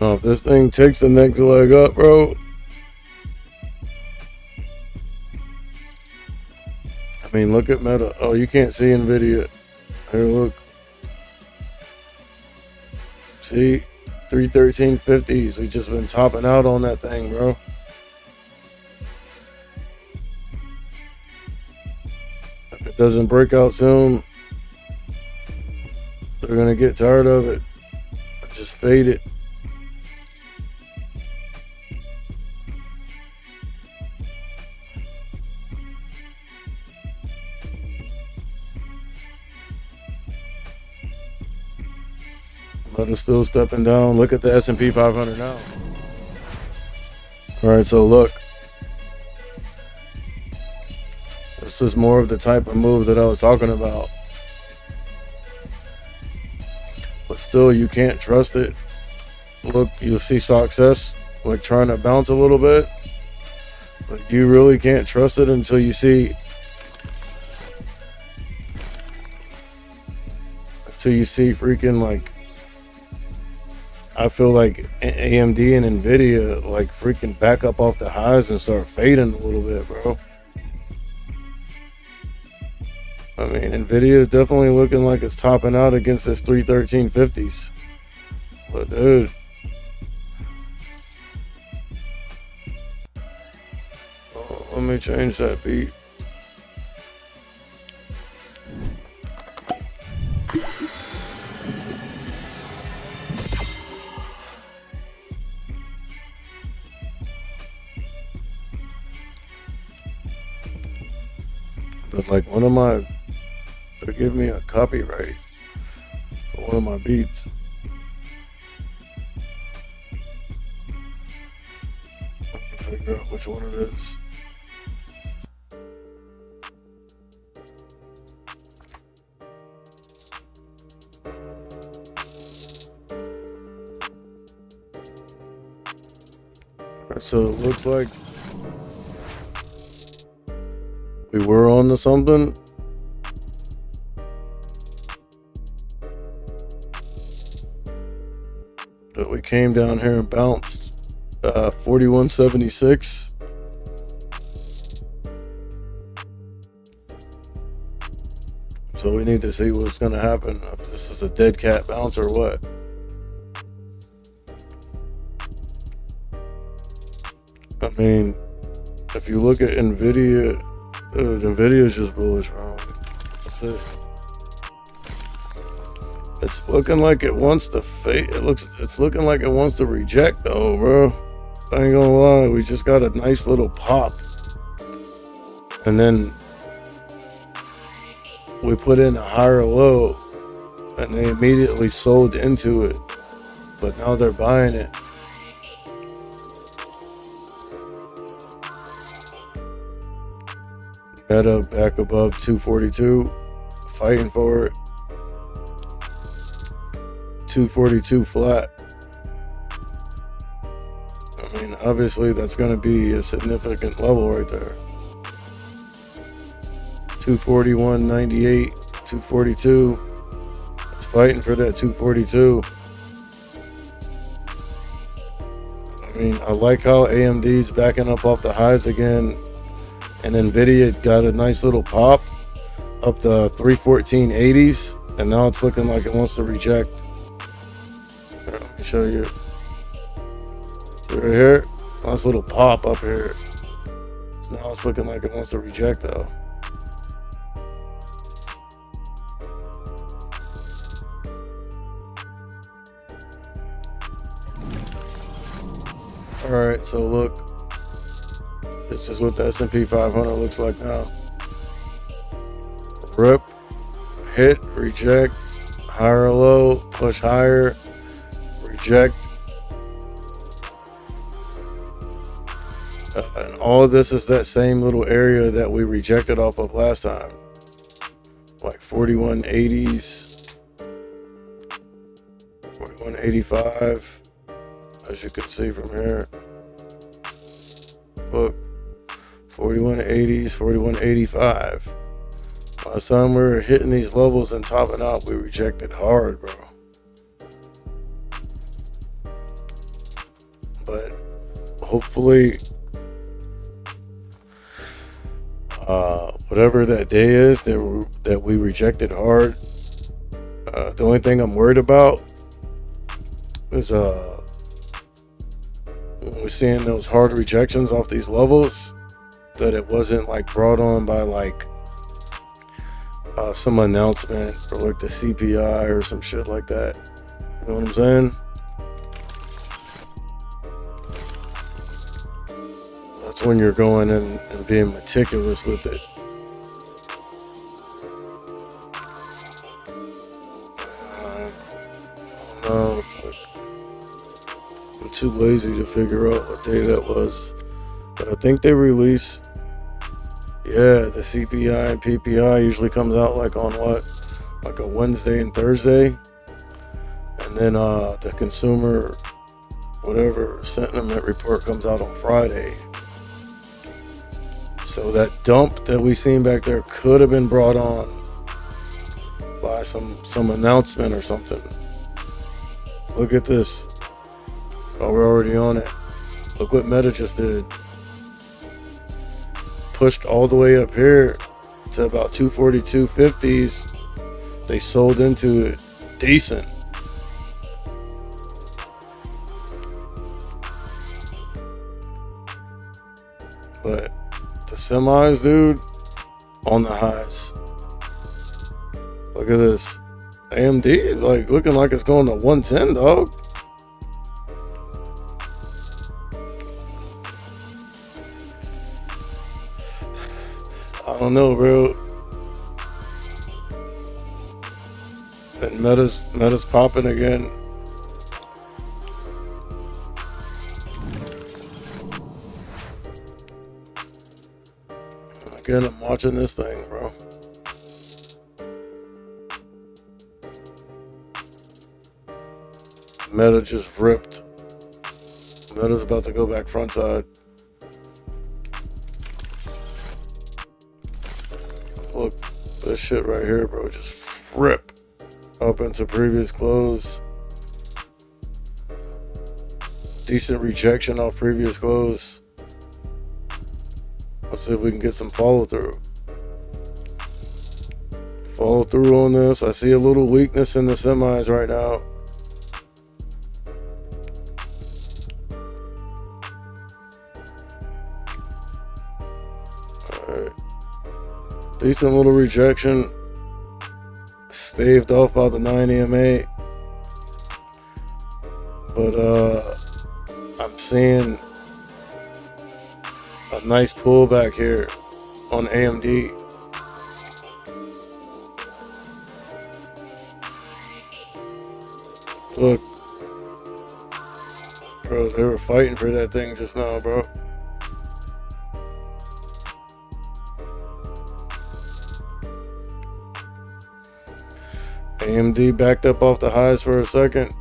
Now, if this thing takes the next leg up, bro, I mean, look at Meta. Oh, you can't see Nvidia. Here, look. See, 313.50s. We've just been topping out on that thing, bro. If it doesn't break out soon, they're gonna get tired of it. Just fade it. But it's still stepping down. Look at the S&P 500 now. All right, so look. This is more of the type of move that I was talking about. But still, you can't trust it. Look, you'll see success, like trying to bounce a little bit. But you really can't trust it until you see freaking, like, I feel like AMD and Nvidia like freaking back up off the highs and start fading a little bit, bro. I mean, Nvidia is definitely looking like it's topping out against this 313.50s. But dude, let me change that beat. But like they give me a copyright for one of my beats. I can figure out which one it is. Alright, so it looks like we were on to something. But we came down here and bounced 4176. So we need to see what's going to happen. If this is a dead cat bounce or what. I mean, if you look at Nvidia, Nvidia's just bullish, bro. That's it. It's looking like it wants to fade. It's looking like it wants to reject though, bro. I ain't gonna lie, we just got a nice little pop. And then we put in a higher low and they immediately sold into it. But now they're buying it. Meta back above 242, fighting for it. 242 flat. I mean, obviously that's going to be a significant level right there. 241.98, 242. It's fighting for that 242. I mean, I like how AMD's backing up off the highs again. And Nvidia got a nice little pop up to 314.80s, and now it's looking like it wants to reject. Here, let me show you. Right here, nice little pop up here. So now it's looking like it wants to reject though. All right, so look. This is what the S&P 500 looks like now. Rip, hit, reject, higher low, push higher, reject. And all of this is that same little area that we rejected off of last time. Like 41.80s, 41.85, as you can see from here. Look. 41.80s, 41.85. Last time we were hitting these levels and topping out, we rejected hard, bro. But hopefully, whatever that day is that we rejected hard, the only thing I'm worried about is when we're seeing those hard rejections off these levels, that it wasn't like brought on by like some announcement or like the CPI or some shit like that. You know what I'm saying? That's when you're going in and being meticulous with it. I don't know. I'm too lazy to figure out what day that was. But I think they release, the CPI and PPI usually comes out like on what? Like a Wednesday and Thursday. And then the consumer, whatever, sentiment report comes out on Friday. So that dump that we seen back there could have been brought on by some announcement or something. Look at this. Oh, we're already on it. Look what Meta just did. Pushed all the way up here to about 242.50s. They sold into it decent. But the semis, dude, on the highs. Look at this. AMD, like, looking like it's going to 110, dog. I don't know, bro. And Meta's popping again. Again, I'm watching this thing, bro. Meta just ripped. Meta's about to go back front side. Look, this shit right here, bro, just rip up into previous close. Decent rejection off previous close. Let's see if we can get some follow through. Follow through on this. I see a little weakness in the semis right now. Alright. Decent little rejection. Staved off by the 9 EMA. But I'm seeing a nice pullback here on AMD. Look, bro, they were fighting for that thing just now, bro. AMD backed up off the highs for a second.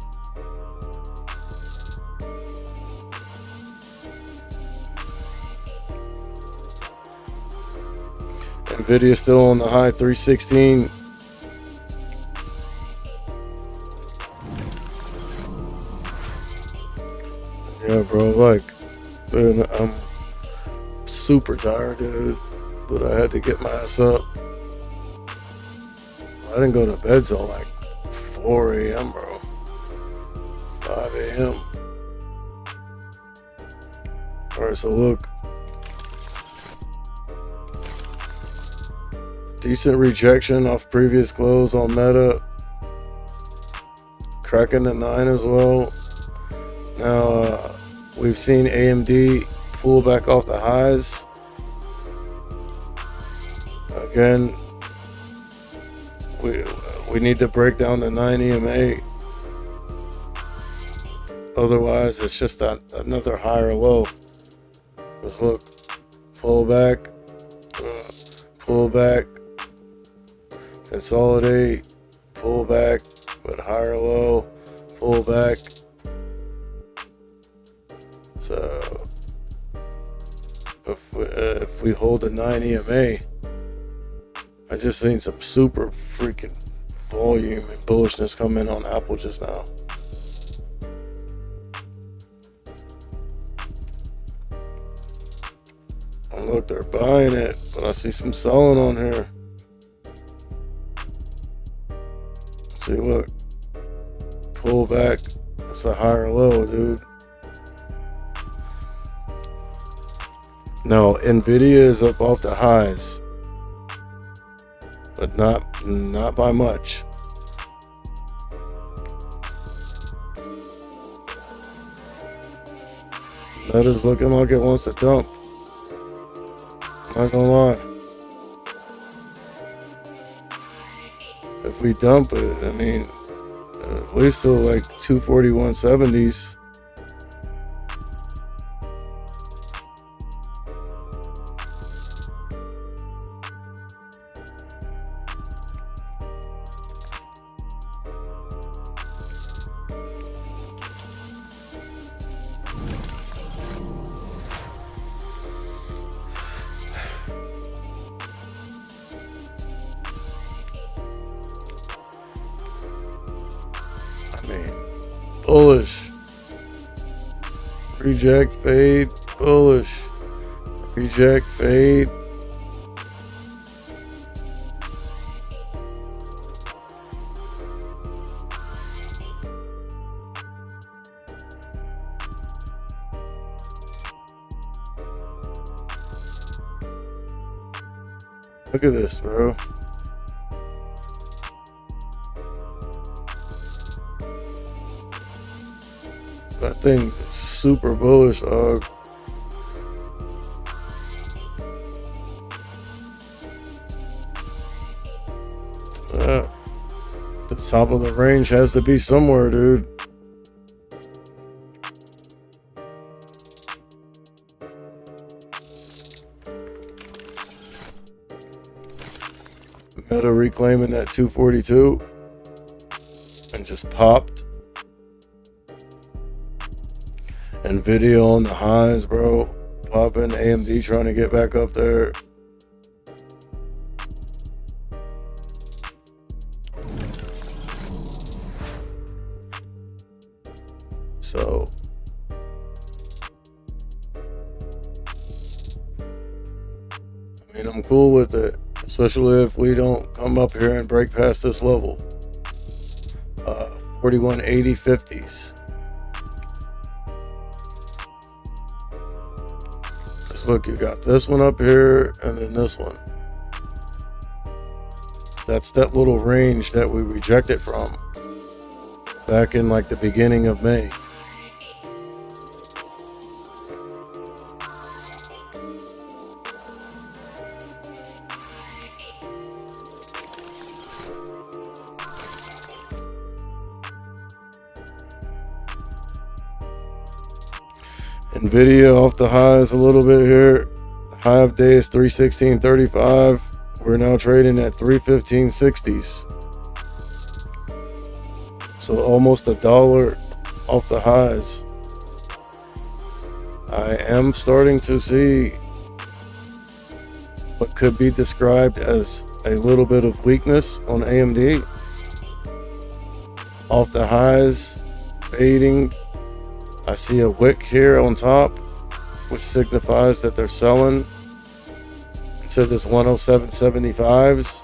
Nvidia still on the high 316. Yeah, bro, like, man, I'm super tired, dude, but I had to get my ass up. I didn't go to bed till like 4 a.m., bro. 5 a.m. Alright, so look. Decent rejection off previous close on Meta. Cracking the 9 as well. Now, we've seen AMD pull back off the highs. Again, we need to break down the 9 EMA. Otherwise, it's just another higher low. Just look, pull back, consolidate, pull back, but higher low, pull back. So if we hold the 9 EMA, I just seen some super freaking volume and bullishness come in on Apple just now. And look, they're buying it, but I see some selling on here. See, look, pull back. It's a higher low, dude. Now, Nvidia is up off the highs, but not by much. Meta's looking like it wants to dump. Not gonna lie. If we dump it, I mean, at least till like 241.70s. Bullish, reject, fade, bullish, reject, fade. Look at this, bro. That thing is super bullish, dog. Top of the range has to be somewhere, dude. Meta reclaiming that 242 and just popped. Nvidia on the highs, bro. Popping. AMD trying to get back up there. So I mean, I'm cool with it, especially if we don't come up here and break past this level. 4180 50s. Just look, you got this one up here and then this one. That's that little range that we rejected from back in like the beginning of May. Nvidia off the highs a little bit here. High of day is 316.35. We're now trading at 315.60s. So almost $1 off the highs. I am starting to see what could be described as a little bit of weakness on AMD. Off the highs, fading. I see a wick here on top, which signifies that they're selling into this 107.75s.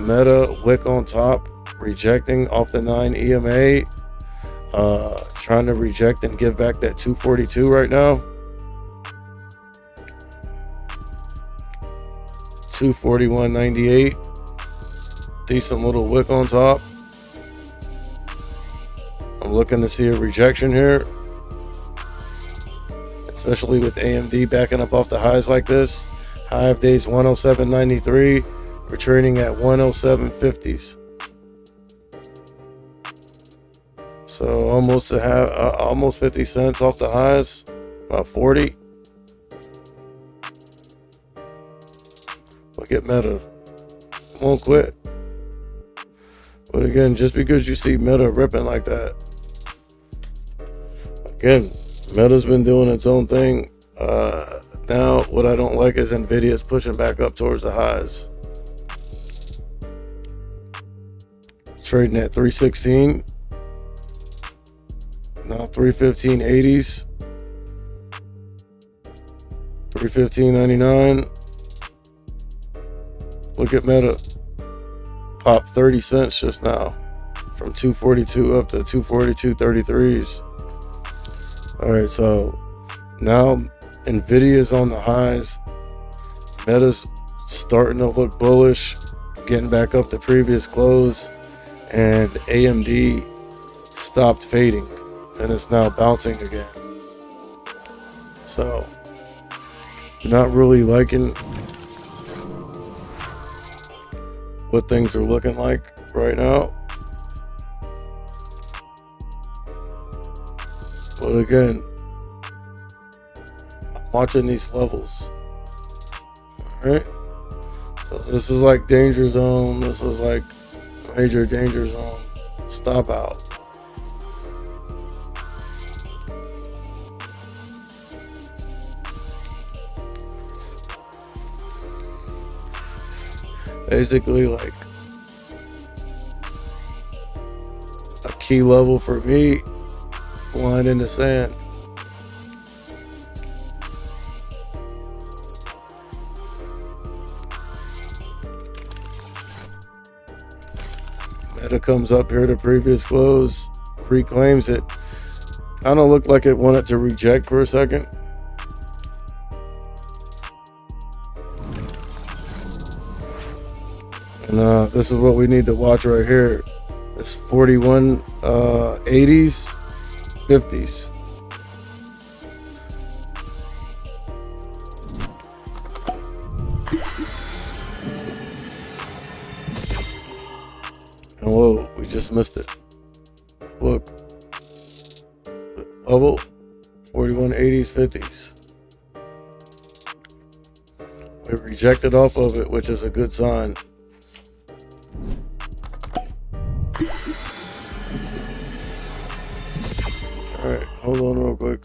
Meta wick on top, rejecting off the 9 EMA. Trying to reject and give back that 242 right now. 241.98. Decent little wick on top. I'm looking to see a rejection here, especially with AMD backing up off the highs like this. High of days 107.93. We're trading at 107.50s. So almost 50 cents off the highs, about 40. Look at Meta, won't quit. But again, just because you see Meta ripping like that, again, Meta's been doing its own thing. Now, what I don't like is Nvidia's pushing back up towards the highs. Trading at 316. Now 315.80s. 315.99. Look at Meta. Popped 30 cents just now. From 242 up to 242.33s. Alright, so now Nvidia's on the highs. Meta's starting to look bullish, getting back up to previous close, and AMD stopped fading and it's now bouncing again. So, not really liking what things are looking like right now. But again, I'm watching these levels. Alright? So this is like danger zone. This is like major danger zone. Stop out. Basically, like a key level for me, line in the sand. Meta comes up here to previous close, reclaims it. Kind of looked like it wanted to reject for a second. And this is what we need to watch right here. It's 41.80s, 50s. And whoa, we just missed it. Look. Level 4180s, 50s. We rejected off of it, which is a good sign. Alright, hold on real quick.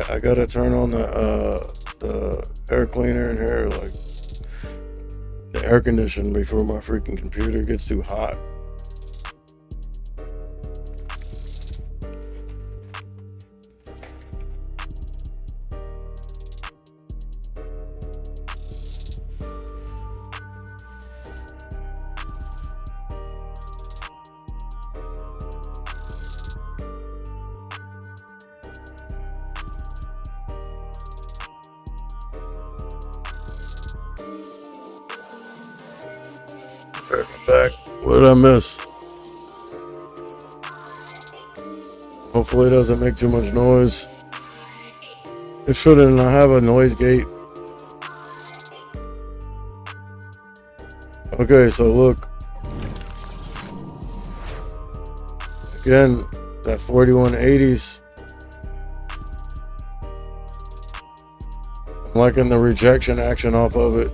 I gotta turn on the air cleaner in here, like the air conditioner, before my freaking computer gets too hot. Back. What did I miss? Hopefully it doesn't make too much noise. It shouldn't. I have a noise gate. Okay, so look. Again, that 4180s. I'm liking the rejection action off of it.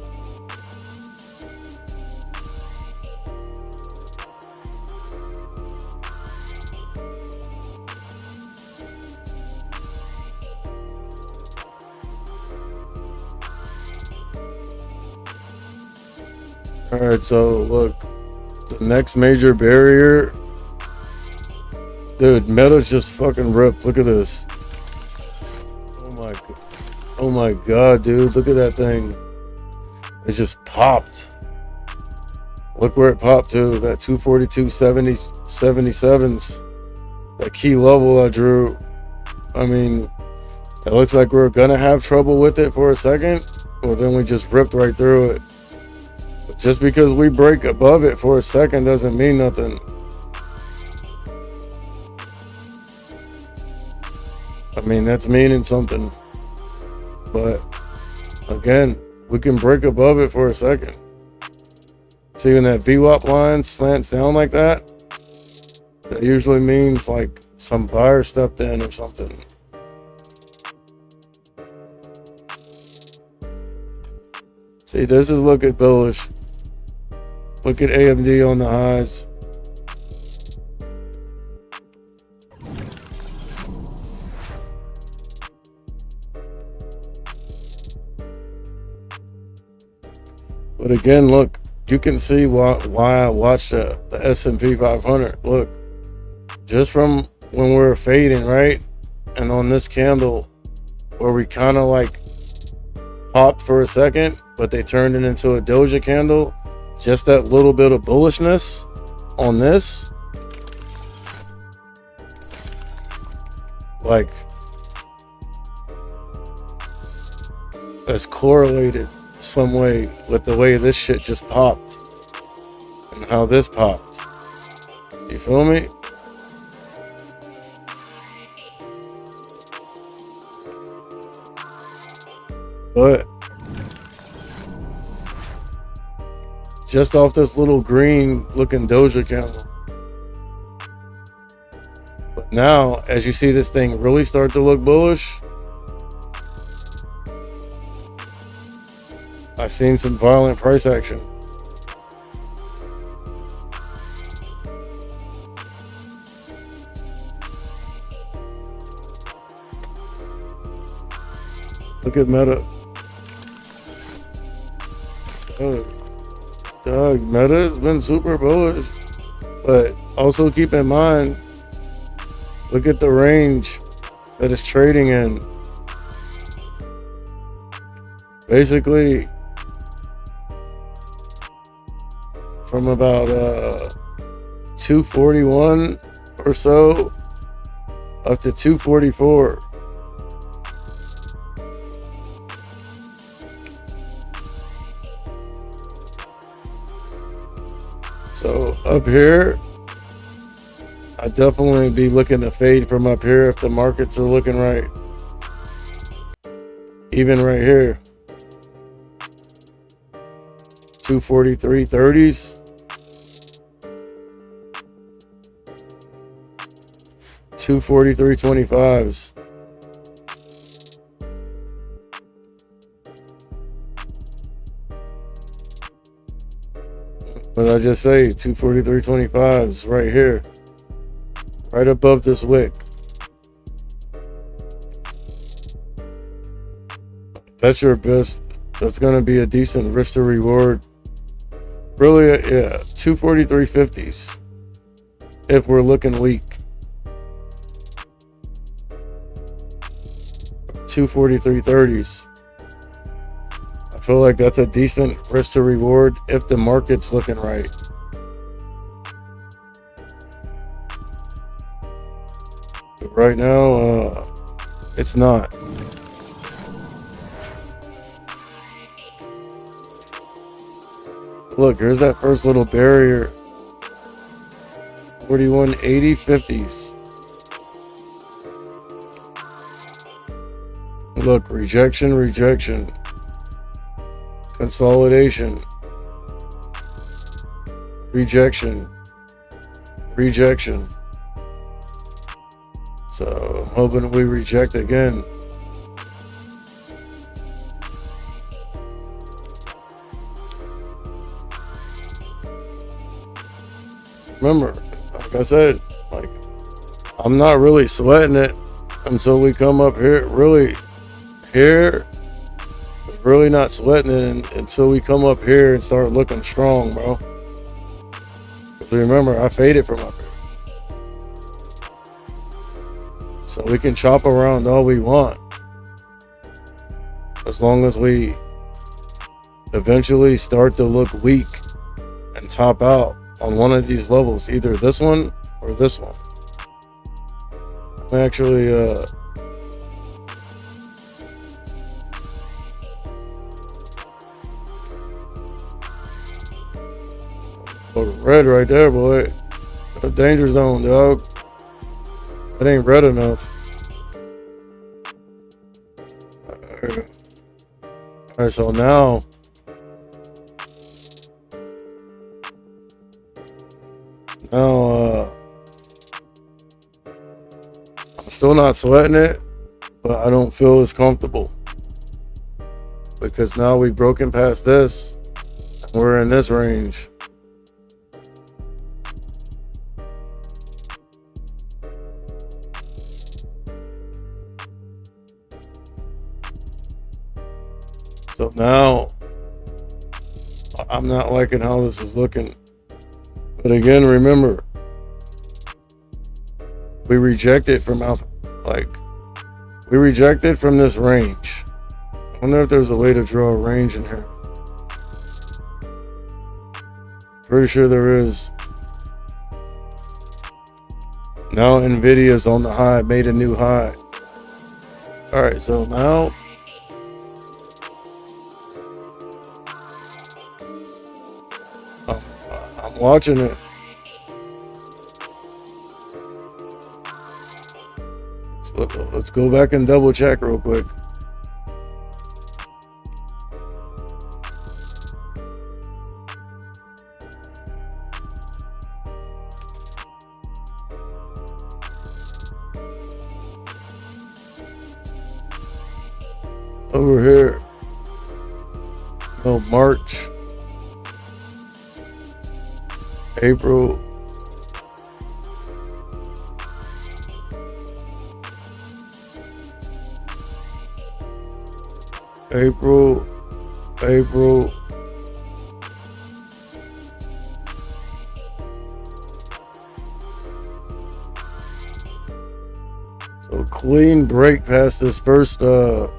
Alright, so look, the next major barrier, dude, Meta's just fucking ripped. Look at this. Oh my god, dude, look at that thing. It just popped. Look where it popped to, that 242.77s, that key level I drew. I mean, it looks like we're gonna have trouble with it for a second. Well, then we just ripped right through it. Just because we break above it for a second doesn't mean nothing. I mean, that's meaning something. But again, we can break above it for a second. See, when that VWAP line slants down like that, that usually means like some buyer stepped in or something. See, this is look at Bullish. Look at AMD on the highs. But again, look, you can see why I watched the S&P 500. Look, just from when we're fading, right? And on this candle, where we kind of like popped for a second, but they turned it into a doja candle. Just that little bit of bullishness on this, like, that's correlated some way with the way this shit just popped and how this popped. You feel me? But just off this little green looking doja candle. But now, as you see this thing really start to look bullish, I've seen some violent price action. Look at Meta. Dog, Meta has been super bullish, but also keep in mind, look at the range that it's trading in. Basically, from about 241 or so up to 244. So up here, I definitely be looking to fade from up here if the markets are looking right. Even right here, 243.30s. 243.25s. What did I just say? 243.25s right here. Right above this wick. That's your best. That's going to be a decent risk to reward. Really, yeah, 243.50s if we're looking weak. 243.30s. I feel like that's a decent risk to reward if the market's looking right. But right now, it's not. Look, here's that first little barrier. 41.80 50s. Look, rejection, rejection. Consolidation. Rejection. Rejection. So I'm hoping we reject again. Remember, like I said, like, I'm not really sweating it until we come up here. Really not sweating it until we come up here and start looking strong, bro. Because remember, I faded from up here. So we can chop around all we want. As long as we eventually start to look weak and top out on one of these levels, either this one or this one. I'm actually red right there, boy. That danger zone, dog. That ain't red enough. Alright, so now I'm still not sweating it, but I don't feel as comfortable because now we've broken past this and we're in this range. So now I'm not liking how this is looking. But again, remember, we rejected from we rejected from this range. I wonder if there's a way to draw a range in here. Pretty sure there is. Now Nvidia's on the high, made a new high. Alright, so now I'm watching it. Let's go back and double check real quick. Over here. Oh, March. April. April. So clean break past this first on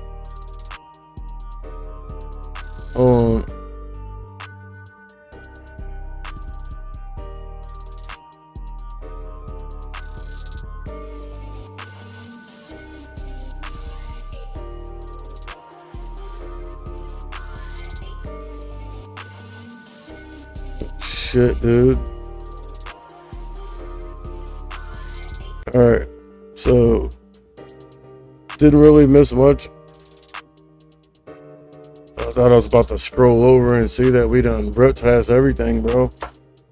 shit, dude. Alright, so didn't really miss much. I thought I was about to scroll over and see that we done ripped past everything, bro.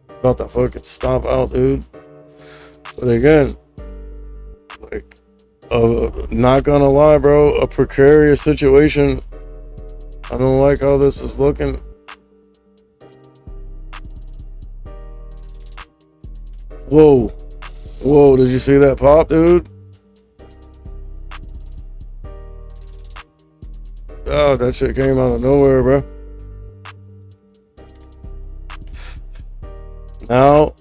About to fucking stop out, dude. But again, Like, not gonna lie, bro, a precarious situation. I don't like how this is looking. Whoa. Whoa, did you see that pop, dude? Oh, that shit came out of nowhere, bro. Now,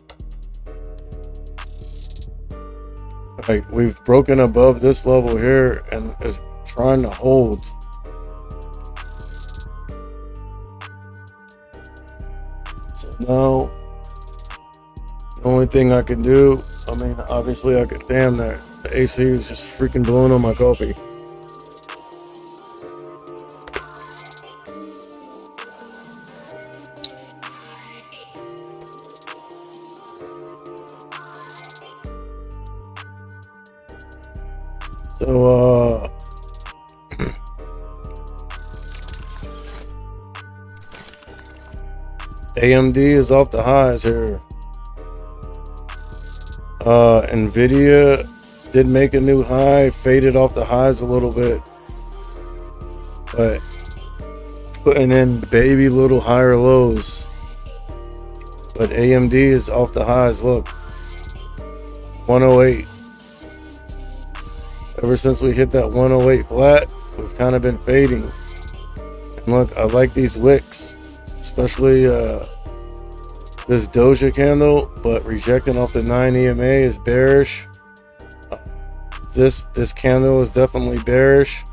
like, we've broken above this level here and it's trying to hold. So now, the only thing I can do, I mean, obviously I could, damn, that the AC is just freaking blowing on my coffee. So, AMD is off the highs here. Nvidia did make a new high, faded off the highs a little bit, but putting in baby little higher lows. But AMD is off the highs. Look, 108. Ever since we hit that 108 flat, we've kind of been fading. And look, I like these wicks, especially this doja candle, but rejecting off the 9 EMA is bearish. This candle is definitely bearish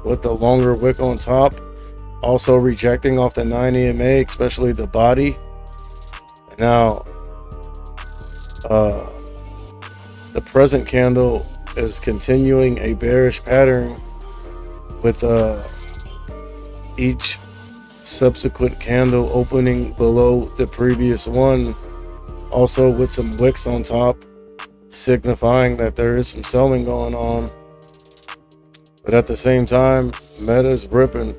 with the longer wick on top, also rejecting off the 9 EMA, especially the body. Now, the present candle is continuing a bearish pattern with each subsequent candle opening below the previous one, also with some wicks on top, signifying that there is some selling going on. But at the same time, Meta's ripping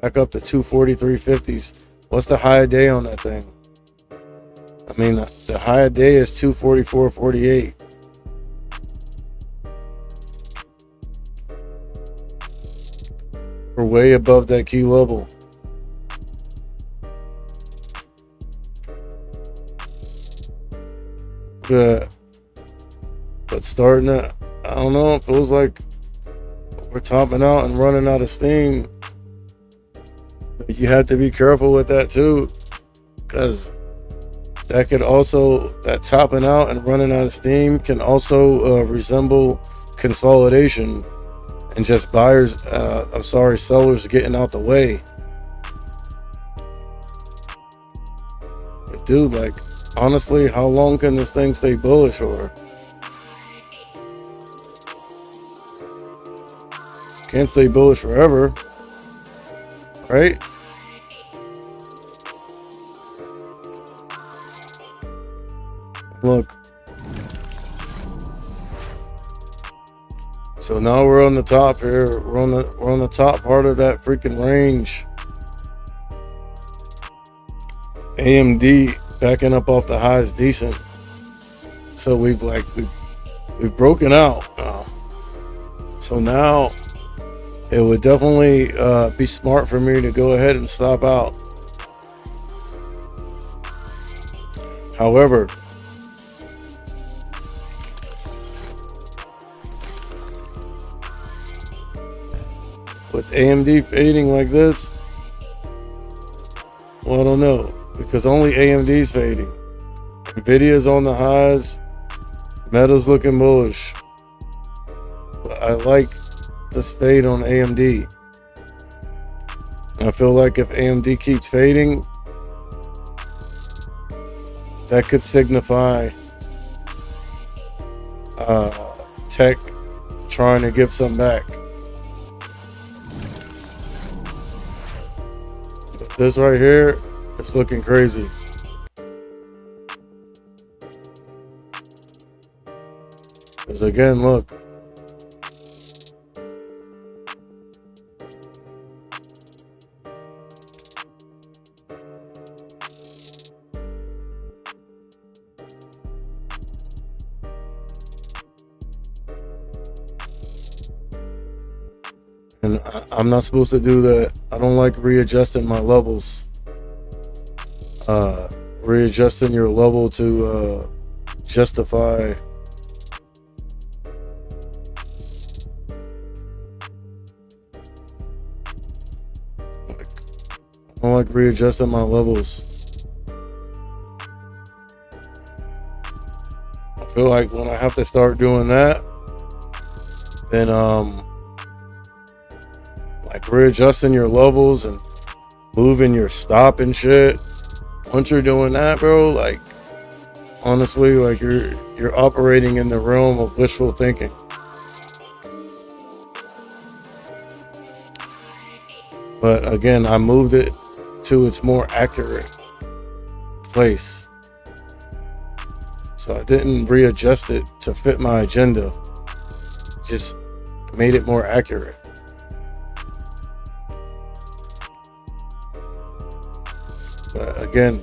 back up to 243.50s. What's the high day on that thing? I mean, the high day is 244.48. We're way above that key level. But starting to, I don't know, it feels like we're topping out and running out of steam. But you have to be careful with that too, because that could also, that topping out and running out of steam can also resemble consolidation and just buyers, sellers getting out the way. But dude, like, honestly, how long can this thing stay bullish for? Can't stay bullish forever, right? Look. So now we're on the top here. We're on the top part of that freaking range. AMD backing up off the highs decent. So we've broken out. So now it would definitely be smart for me to go ahead and stop out. However, with AMD fading like this, well, I don't know, because only AMD's fading. Nvidia's on the highs, Meta's looking bullish. But I like this fade on AMD. I feel like if AMD keeps fading, that could signify tech trying to give some back. But this right here is looking crazy. Because again, look. And I'm not supposed to do that. I don't like readjusting my levels. Readjusting your level to justify I don't like readjusting my levels. I feel like when I have to start doing that, then like readjusting your levels and moving your stop and shit. Once you're doing that, bro, like honestly, like you're operating in the realm of wishful thinking. But again, I moved it to its more accurate place. So I didn't readjust it to fit my agenda. Just made it more accurate. But again,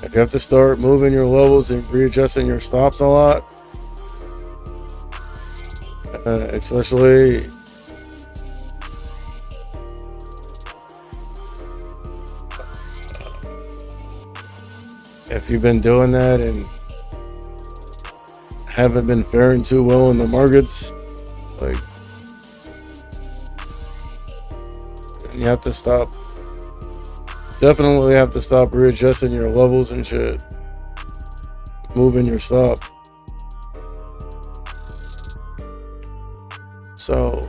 if you have to start moving your levels and readjusting your stops a lot, especially if you've been doing that and haven't been faring too well in the markets, like, you have to stop. Definitely have to stop readjusting your levels and shit. Moving your stop. So,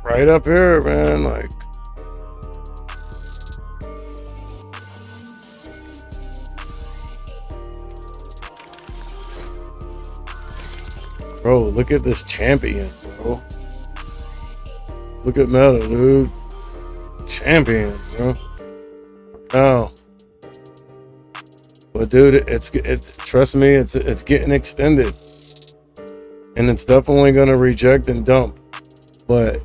right up here, man, like, bro, look at this champion, bro. Look at Meta, dude. Champion, bro. Now, but dude, it's trust me, it's getting extended, and it's definitely gonna reject and dump. But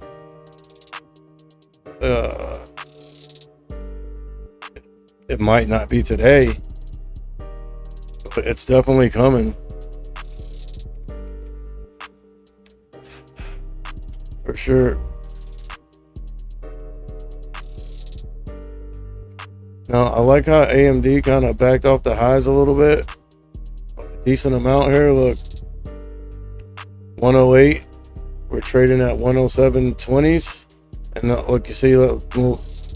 it might not be today, but it's definitely coming for sure. Now, I like how AMD kind of backed off the highs a little bit. Decent amount here, look. 108. We're trading at 107.20s. And look, you see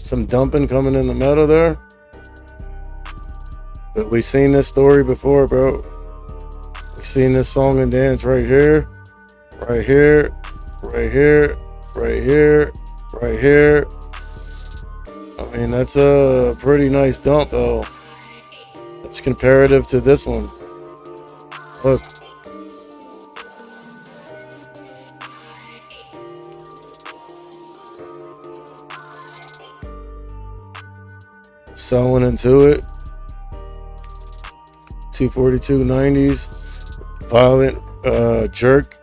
some dumping coming in the middle there. But we've seen this story before, bro. We've seen this song and dance right here. Right here. Right here. Right here. Right here. I mean, that's a pretty nice dump, though. It's comparative to this one. Look. Selling into it. 242.90s. Violent jerk.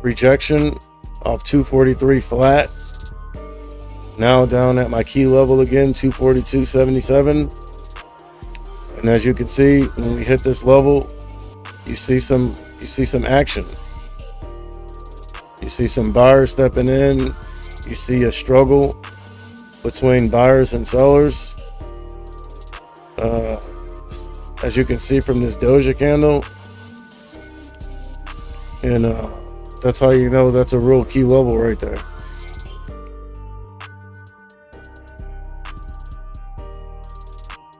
Rejection off 243 flat. Now down at my key level again, 242.77. And as you can see, when we hit this level, you see some action. You see some buyers stepping in. You see a struggle between buyers and sellers. As you can see from this Doja candle. And that's how you know that's a real key level right there.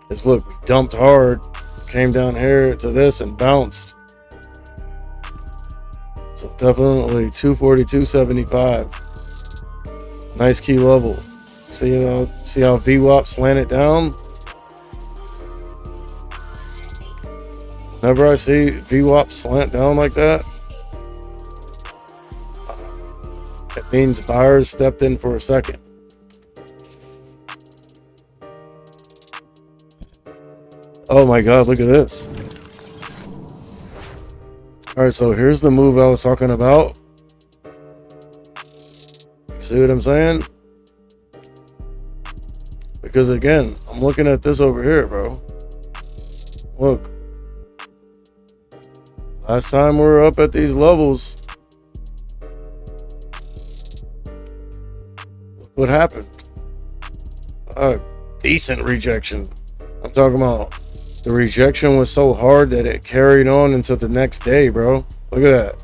Just look, we dumped hard, came down here to this and bounced. So definitely 242.75. Nice key level. See, see how VWAP slanted down? Whenever I see VWAP slant down like that, it means buyers stepped in for a second. Oh my God, look at this. All right, so here's the move I was talking about. See what I'm saying? Because again, I'm looking at this over here, bro. Look. Last time we were up at these levels, What happened? Decent rejection. I'm talking about the rejection was so hard that it carried on until the next day, bro. Look at that.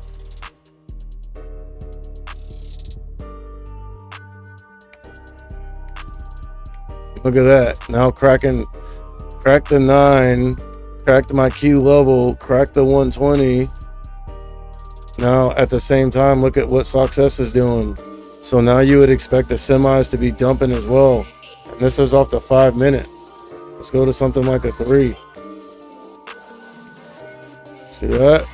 Look at that. Now cracked the 9, cracked my key level, cracked the 120. Now at the same time, look at what Success is doing. So now you would expect the semis to be dumping as well. And this is off the 5 minute. Let's go to something like a 3. See that?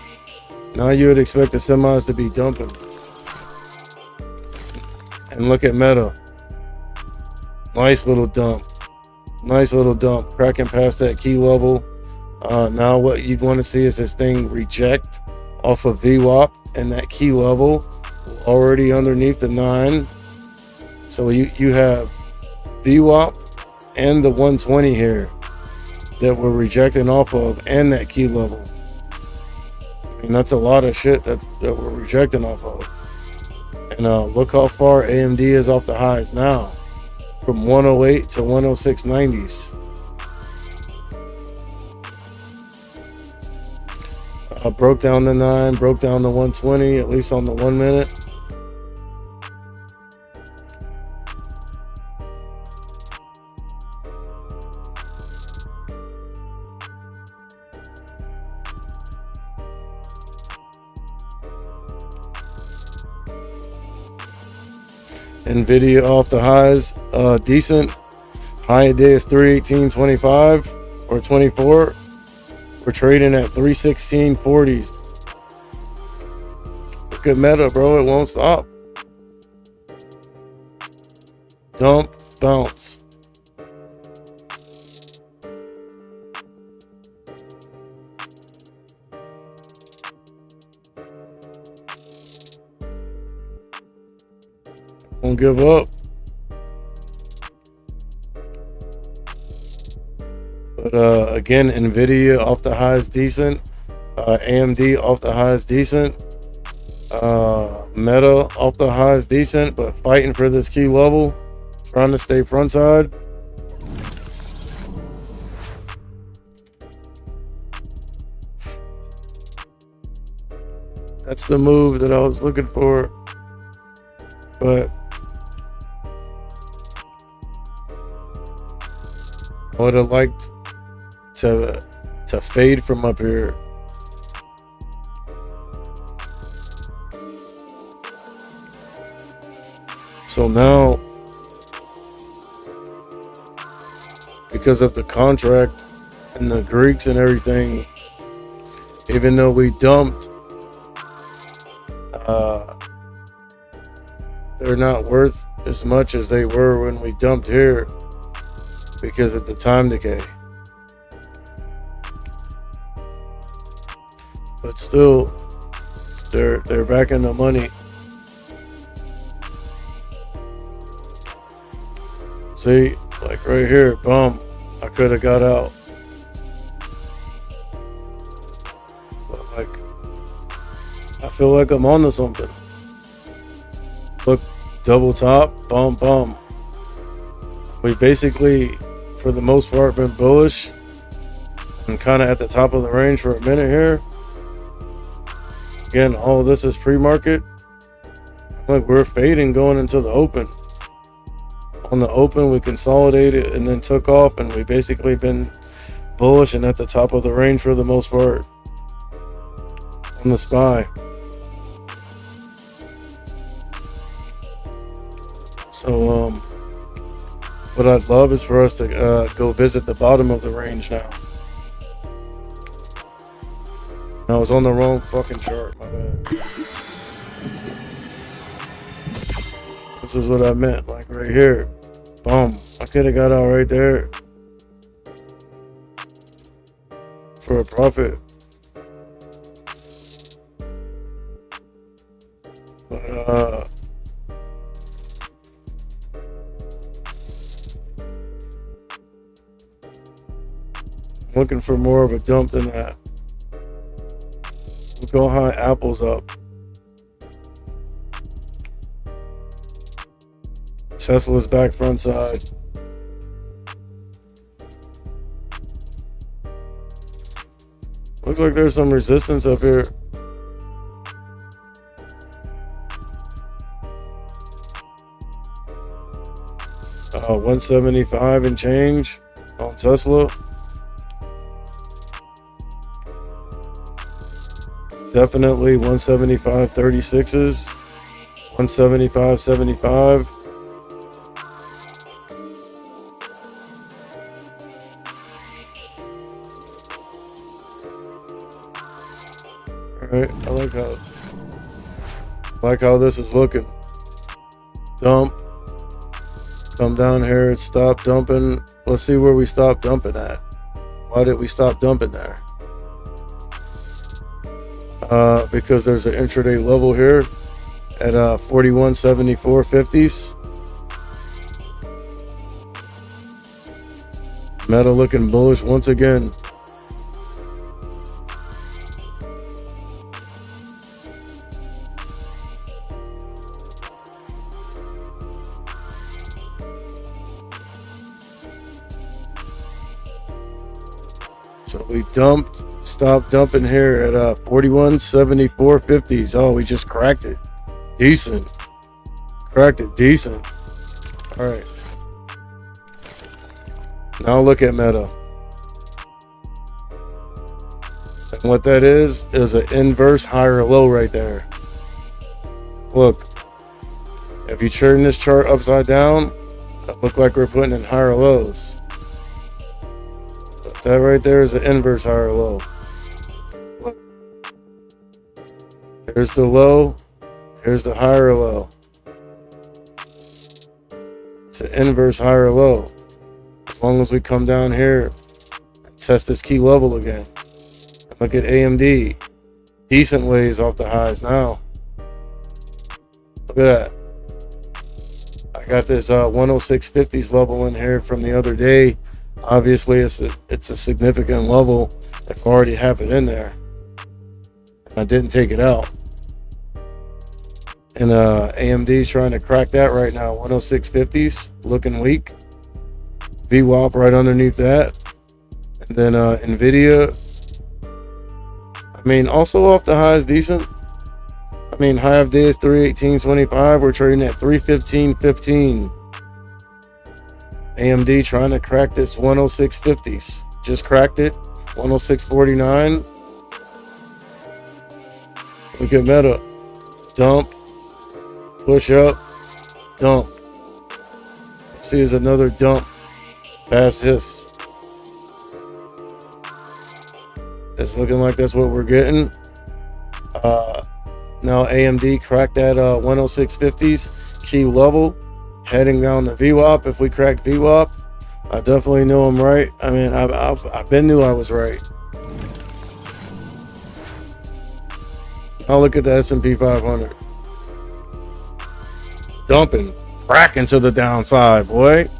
Now you would expect the semis to be dumping. And look at Meta. Nice little dump. Nice little dump. Cracking past that key level. Now what you'd want to see is this thing reject off of VWAP and that key level already underneath the 9. So you have VWAP and the 120 here that we're rejecting off of, and that key level. I mean, that's a lot of shit that we're rejecting off of. And look how far AMD is off the highs now, from 108 to 106.90s. Broke down the 9, broke down the 120, at least on the 1 minute. Nvidia off the highs, decent. High day is 318.25 or 24. We're trading at 316.40s. Look at Meta, bro. It won't stop. Dump, bounce. Won't give up. But again, Nvidia off the highs decent. AMD off the highs decent. Meta off the highs decent, but fighting for this key level, trying to stay front side. That's the move that I was looking for, but I would have liked to fade from up here. So now, because of the contract and the Greeks and everything, even though we dumped, they're not worth as much as they were when we dumped here because of the time decay. But still, they're back in the money. See, like right here, boom, I could have got out. But like, I feel like I'm onto something. Look, double top, bum, bum. We basically, for the most part, been bullish and kind of at the top of the range for a minute here. Again, all of this is pre-market. Look, we're fading going into the open. On the open, we consolidated and then took off, and we basically been bullish and at the top of the range for the most part on the SPY. So what I'd love is for us to go visit the bottom of the range now. I was on the wrong fucking chart, my bad. This is what I meant, like right here. Boom. I could have got out right there for a profit. But I'm looking for more of a dump than that. Look how high Apple's up. Tesla's back front side. Looks like there's some resistance up here. Uh, 175 and change on Tesla. Definitely 175.36s. 175.75. Alright, I like how this is looking. Dump. Come down here, stop dumping. Let's see where we stopped dumping at. Why did we stop dumping there? Because there's an intraday level here at 41.74.50s. Meta looking bullish once again. So we stopped dumping here at 41.74.50s. Oh, we just cracked it. Decent. Cracked it decent. All right. Now look at Meta. And what that is an inverse higher low right there. Look. If you turn this chart upside down, it look like we're putting in higher lows. That right there is an inverse higher low. Here's the low. Here's the higher low. It's an inverse higher low. As long as we come down here and test this key level again. And look at AMD. Decent ways off the highs now. Look at that. I got this 106.50s level in here from the other day. Obviously, it's a significant level. I've already have it in there. I didn't take it out. And AMD's trying to crack that right now. 106.50s, looking weak. VWAP right underneath that. And then NVIDIA. I mean, also off the highs, decent. I mean, high of day is 318.25. We're trading at 315.15. AMD trying to crack this 106.50s. Just cracked it. 106.49. Look at Meta. Dump. Push up. Dump. See, there's another dump past this. It's looking like that's what we're getting. Now AMD cracked that 106.50s key level. Heading down the VWAP. If we crack VWAP, I definitely know I'm right. I mean, I've been knew I was right. Now look at the S&P 500. Dumping, cracking to the downside, boy.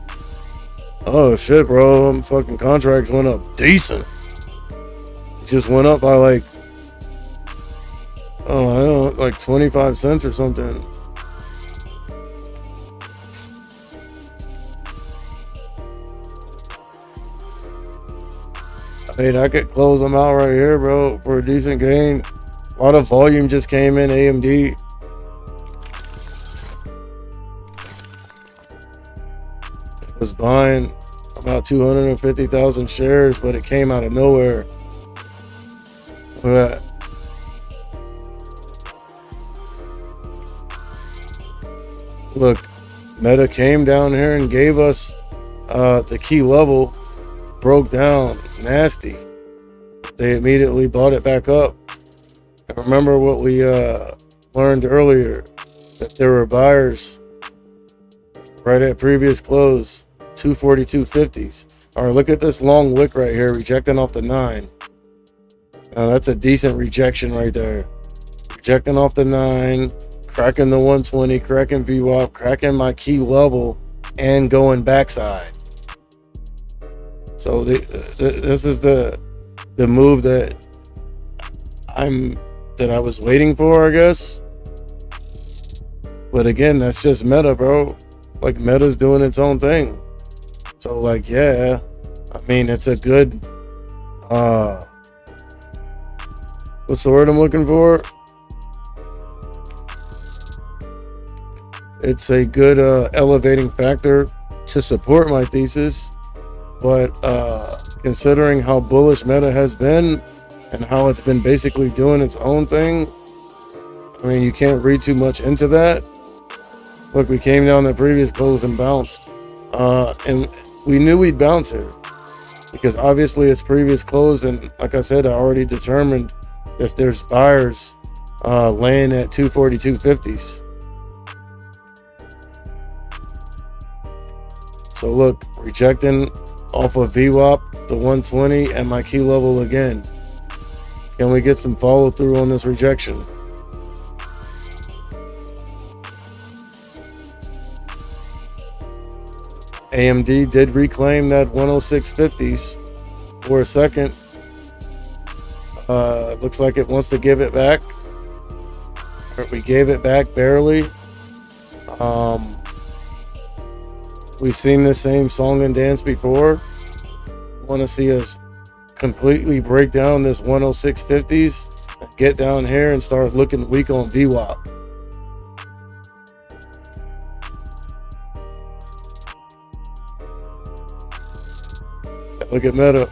Oh shit, bro. Them fucking contracts went up decent. It just went up by like, oh, I don't know, like 25 cents or something. I mean, I could close them out right here, bro, for a decent gain. A lot of volume just came in AMD. It was buying about 250,000 shares, but it came out of nowhere. Look at that. Look, Meta came down here and gave us the key level. Broke down nasty. They immediately bought it back up. And remember what we learned earlier, that there were buyers right at previous close, 242.50s. All right, look at this long wick right here, rejecting off the 9. Now that's a decent rejection right there. Rejecting off the 9, cracking the 120, cracking VWAP, cracking my key level, and going backside. So this is the move that I was waiting for, I guess. But again, that's just Meta, bro. like Meta's doing its own thing. So like, yeah, I mean, it's a good, what's the word I'm looking for? It's a good elevating factor to support my thesis. But considering how bullish Meta has been and how it's been basically doing its own thing, I mean, you can't read too much into that. Look, we came down the previous close and bounced. And we knew we'd bounce here because obviously it's previous close. And like I said, I already determined that there's buyers laying at 242.50s. So look, rejecting off of VWAP, the 120, and my key level again. Can we get some follow through on this rejection? AMD did reclaim that 106.50s for a second. Looks like it wants to give it back. We gave it back barely. We've seen the same song and dance before. Want to see us completely break down this 106.50s, get down here and start looking weak on VWAP. Look at Meta.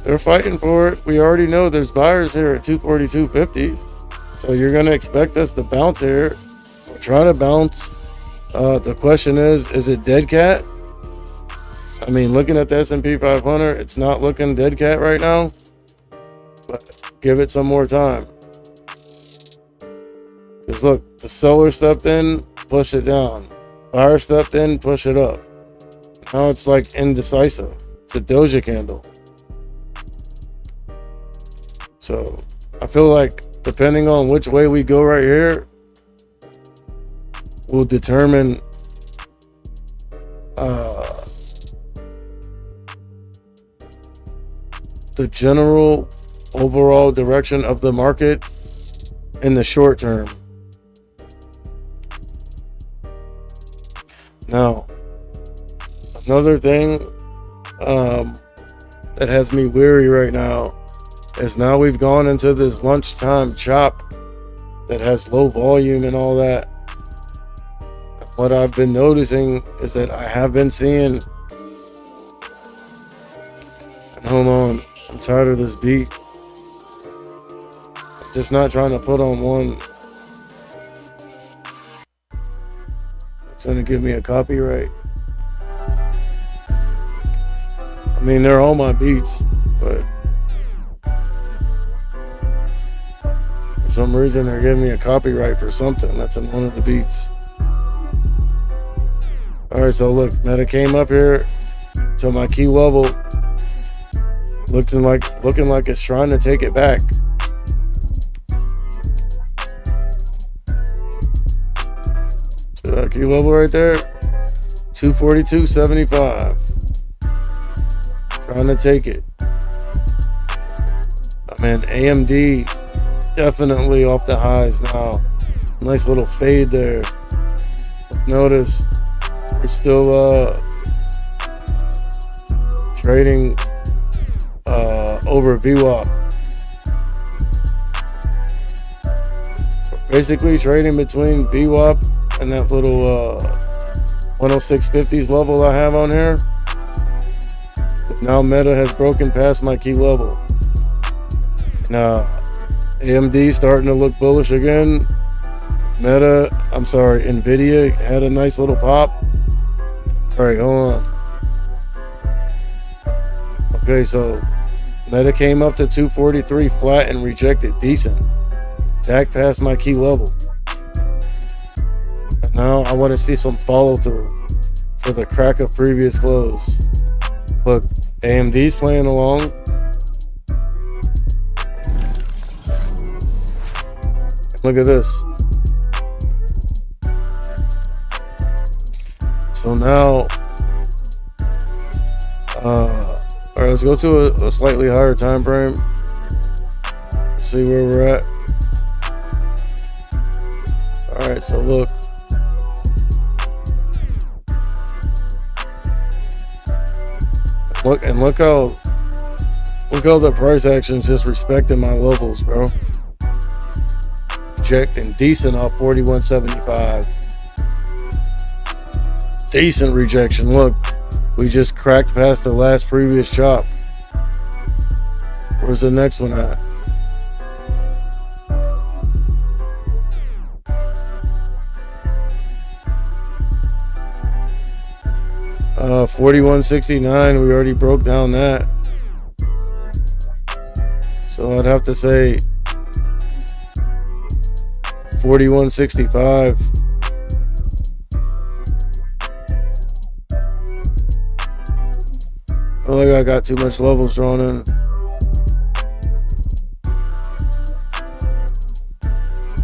They're fighting for it. We already know there's buyers here at 242.50. So you're going to expect us to bounce here. We're trying to bounce. The question is it dead cat? I mean, looking at the S&P 500, it's not looking dead cat right now. But give it some more time. Because look, the seller stepped in, push it down. Buyer stepped in, push it up. Now it's like indecisive. It's a doja candle. So I feel like depending on which way we go right here will determine the general overall direction of the market in the short term. Now, another thing that has me weary right now is now we've gone into this lunchtime chop that has low volume and all that. What I've been noticing is that I have been seeing, and hold on, I'm tired of this beat. I'm just not trying to put on one. It's gonna give me a copyright. I mean, they're all my beats, but for some reason they're giving me a copyright for something that's in one of the beats. Alright, so look, Meta came up here to my key level. Looking like it's trying to take it back. So that key level right there, 242.75. Trying to take it. I mean, AMD definitely off the highs now. Nice little fade there. Notice we're still trading over VWAP. Basically trading between VWAP and that little 106.50s level I have on here. But now Meta has broken past my key level. Now AMD starting to look bullish again. Nvidia had a nice little pop. Alright, hold on. Okay, so Meta came up to 243 flat and rejected decent. Back past my key level. And now I want to see some follow through for the crack of previous close. Look, AMD's playing along. Look at this. So now, all right, let's go to a slightly higher time frame. See where we're at. All right, so look, Look how the price action is just respecting my levels, bro. Rejecting decent off 41.75. Decent rejection. Look, we just cracked past the last previous chop. Where's the next one at? Uh, 41.69. We already broke down that. So I'd have to say 41.65. I think I got too much levels drawn in.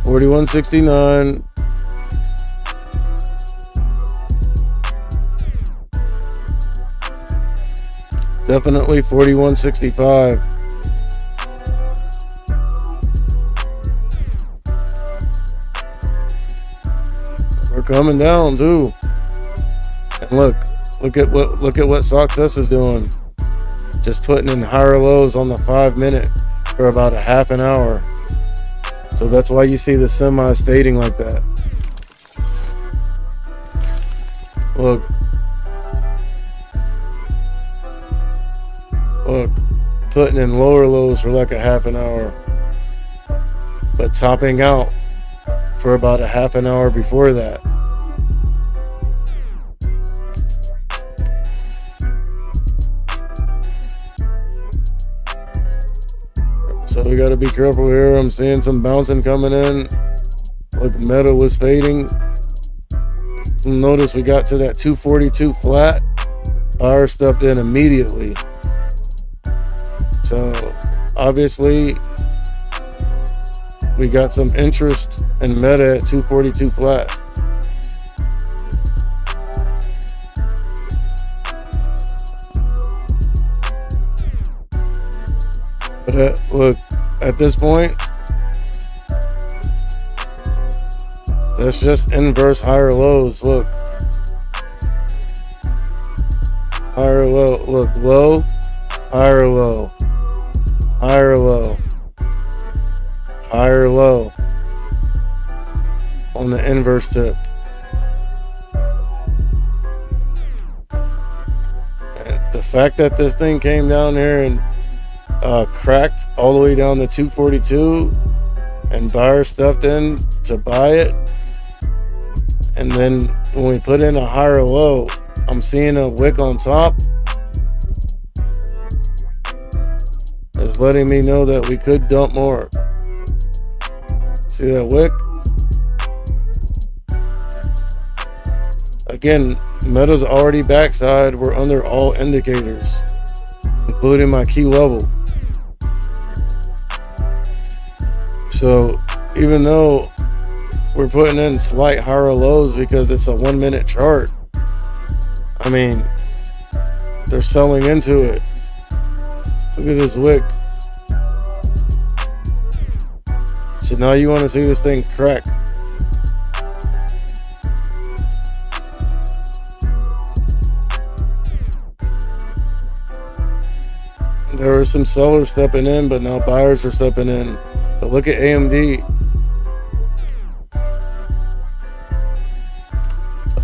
41.69. Definitely 41.65. We're coming down too. And look at what Success is doing. Just putting in higher lows on the 5 minute for about a half an hour. So that's why you see the semis fading like that. Look, putting in lower lows for like a half an hour, but topping out for about a half an hour before that. So we got to be careful here. I'm seeing some bouncing coming in. Look, Meta was fading. Notice we got to that 242 flat. Buyer stepped in immediately. So obviously we got some interest in Meta at 242 flat. But look, at this point, that's just inverse higher lows. Look, higher low. Look, low, higher low, higher low, higher low on the inverse tip. And the fact that this thing came down here and cracked all the way down to 242 and buyer stepped in to buy it, and then when we put in a higher low, I'm seeing a wick on top. It's letting me know that we could dump more. See that wick? Again, Meta's already backside. We're under all indicators, including my key level. So even though we're putting in slight higher lows because it's a 1 minute chart, I mean, they're selling into it. Look at this wick. So now you want to see this thing crack. There were some sellers stepping in, but now buyers are stepping in. But look at AMD.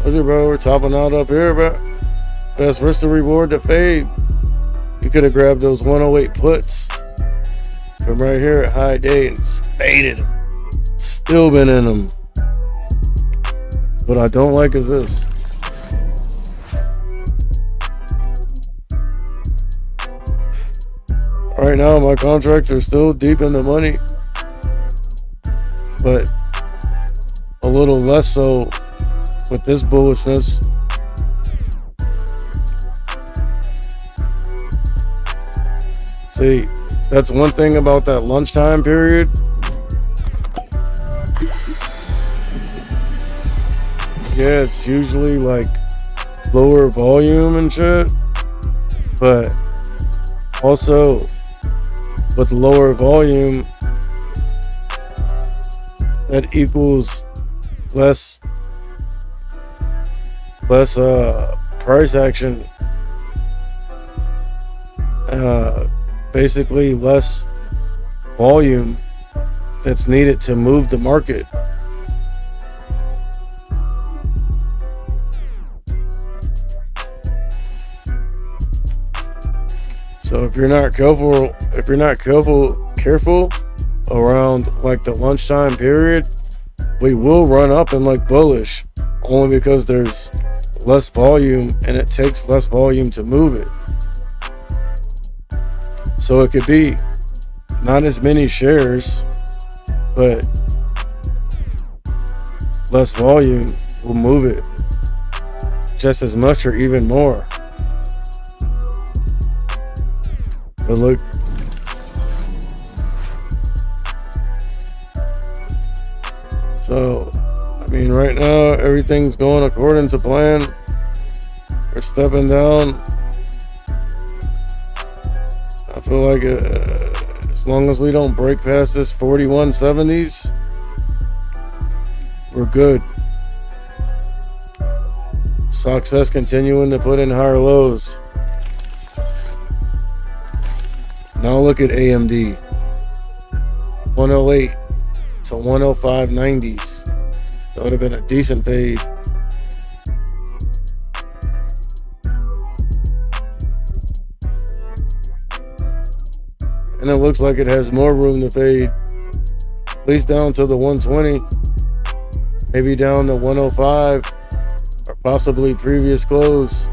Told you, bro, we're topping out up here, bro. Best risk to reward to fade. You could have grabbed those 108 puts from right here at high day and just faded them. Still been in them. What I don't like is this. Right now, my contracts are still deep in the money, but a little less so with this bullishness. See, that's one thing about that lunchtime period. Yeah, it's usually like lower volume and shit, but also with lower volume, that equals less price action. basically less volume that's needed to move the market. So if you're not careful around like the lunchtime period, we will run up and like bullish, only because there's less volume and it takes less volume to move it. So it could be not as many shares, but less volume will move it just as much or even more. But look, so I mean, right now everything's going according to plan. We're stepping down. I feel like as long as we don't break past this 4170s, we're good. Success continuing to put in higher lows. Now look at AMD. 108 to 105.90s. That would have been a decent fade. And it looks like it has more room to fade. At least down to the 120. Maybe down to 105. Or possibly previous close.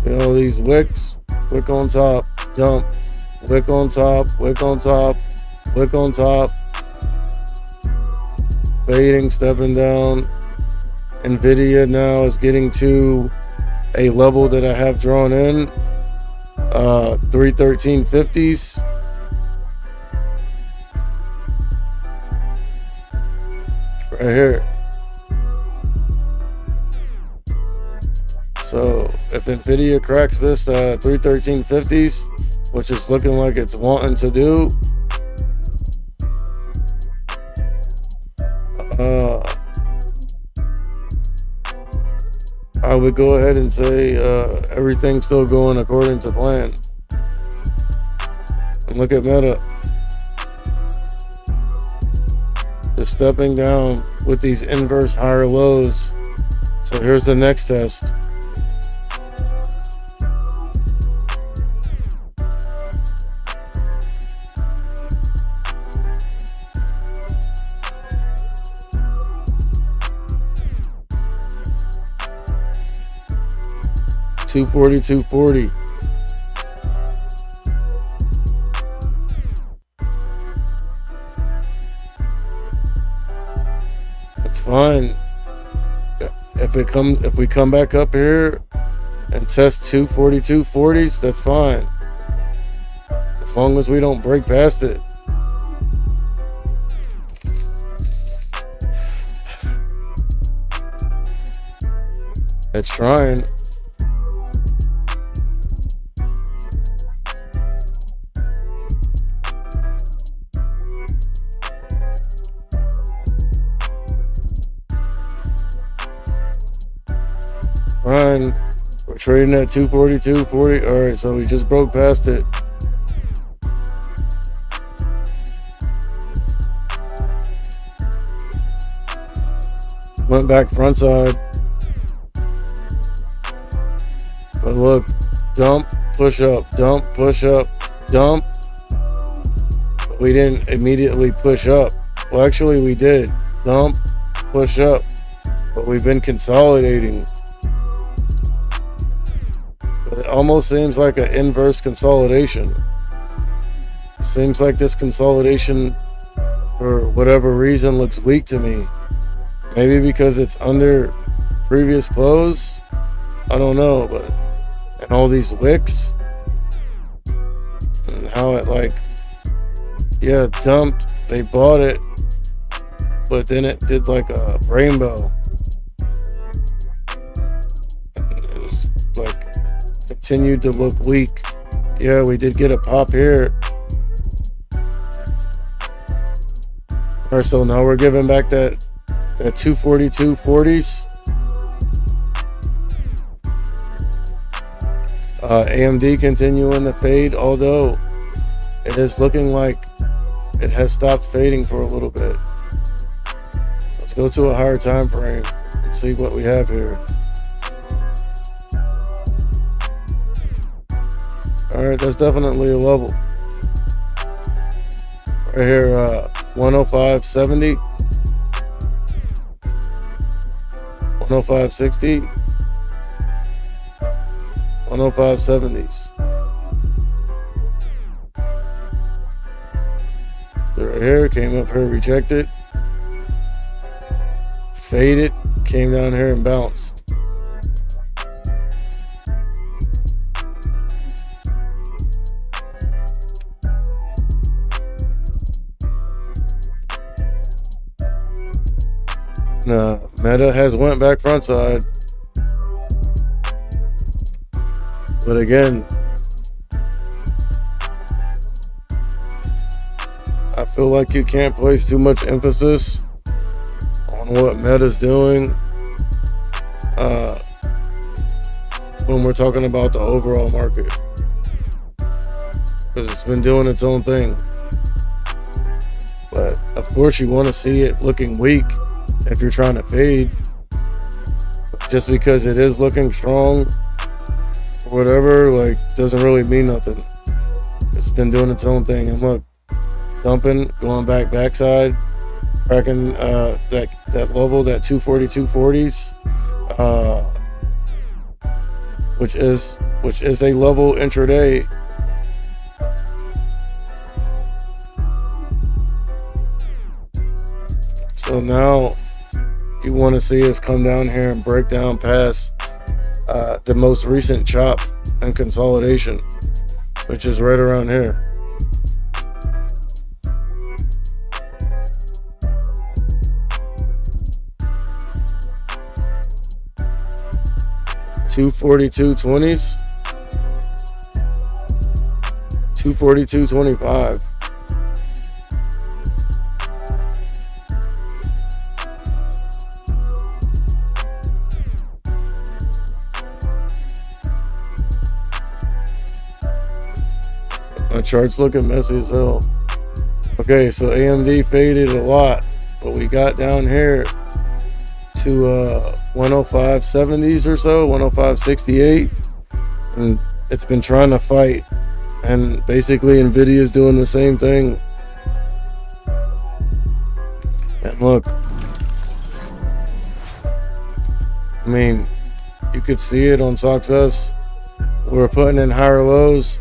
You know, these wicks, wick on top, dump, wick on top, wick on top, wick on top, fading, stepping down. Nvidia now is getting to a level that I have drawn in, 313.50s. Right here. So if Nvidia cracks this 313.50s, which is looking like it's wanting to do, I would go ahead and say everything's still going according to plan. And look at Meta, just stepping down with these inverse higher lows. So here's the next test. $240. It's fine. If we come back up here and test 242.40s, that's fine. As long as we don't break past it. It's trying. Fine. We're trading at 242.40. All right, so we just broke past it. Went back front side. But look, dump, push up, dump, push up, dump. But we didn't immediately push up. Well, actually we did. Dump, push up. But we've been consolidating. It almost seems like an inverse consolidation. It seems like this consolidation, for whatever reason, looks weak to me. Maybe because it's under previous close. I don't know, but and all these wicks and how it dumped. They bought it, but then it did like a rainbow. continued to look weak. Yeah, we did get a pop here. All right, so now we're giving back that 242.40s. AMD continuing to fade, although it is looking like it has stopped fading for a little bit. Let's go to a higher time frame and see what we have here. All right, that's definitely a level. Right here, 105.70, 105.60, 105.70s. Right here, came up here, rejected, faded, came down here and bounced. Meta has went back front side, but again, I feel like you can't place too much emphasis on what Meta's doing when we're talking about the overall market, because it's been doing its own thing. But of course you want to see it looking weak if you're trying to fade. Just because it is looking strong or whatever, like, doesn't really mean nothing. It's been doing its own thing. And look, dumping, going backside, cracking that level, that 242.40s, which is a level intraday. So now you want to see us come down here and break down past the most recent chop and consolidation, which is right around here. $242.20s, $242.25. My chart's looking messy as hell. Okay, so AMD faded a lot, but we got down here to 105.70s or so, 105.68, and it's been trying to fight, and basically Nvidia's doing the same thing. And look, I mean, you could see it on Success. We were putting in higher lows.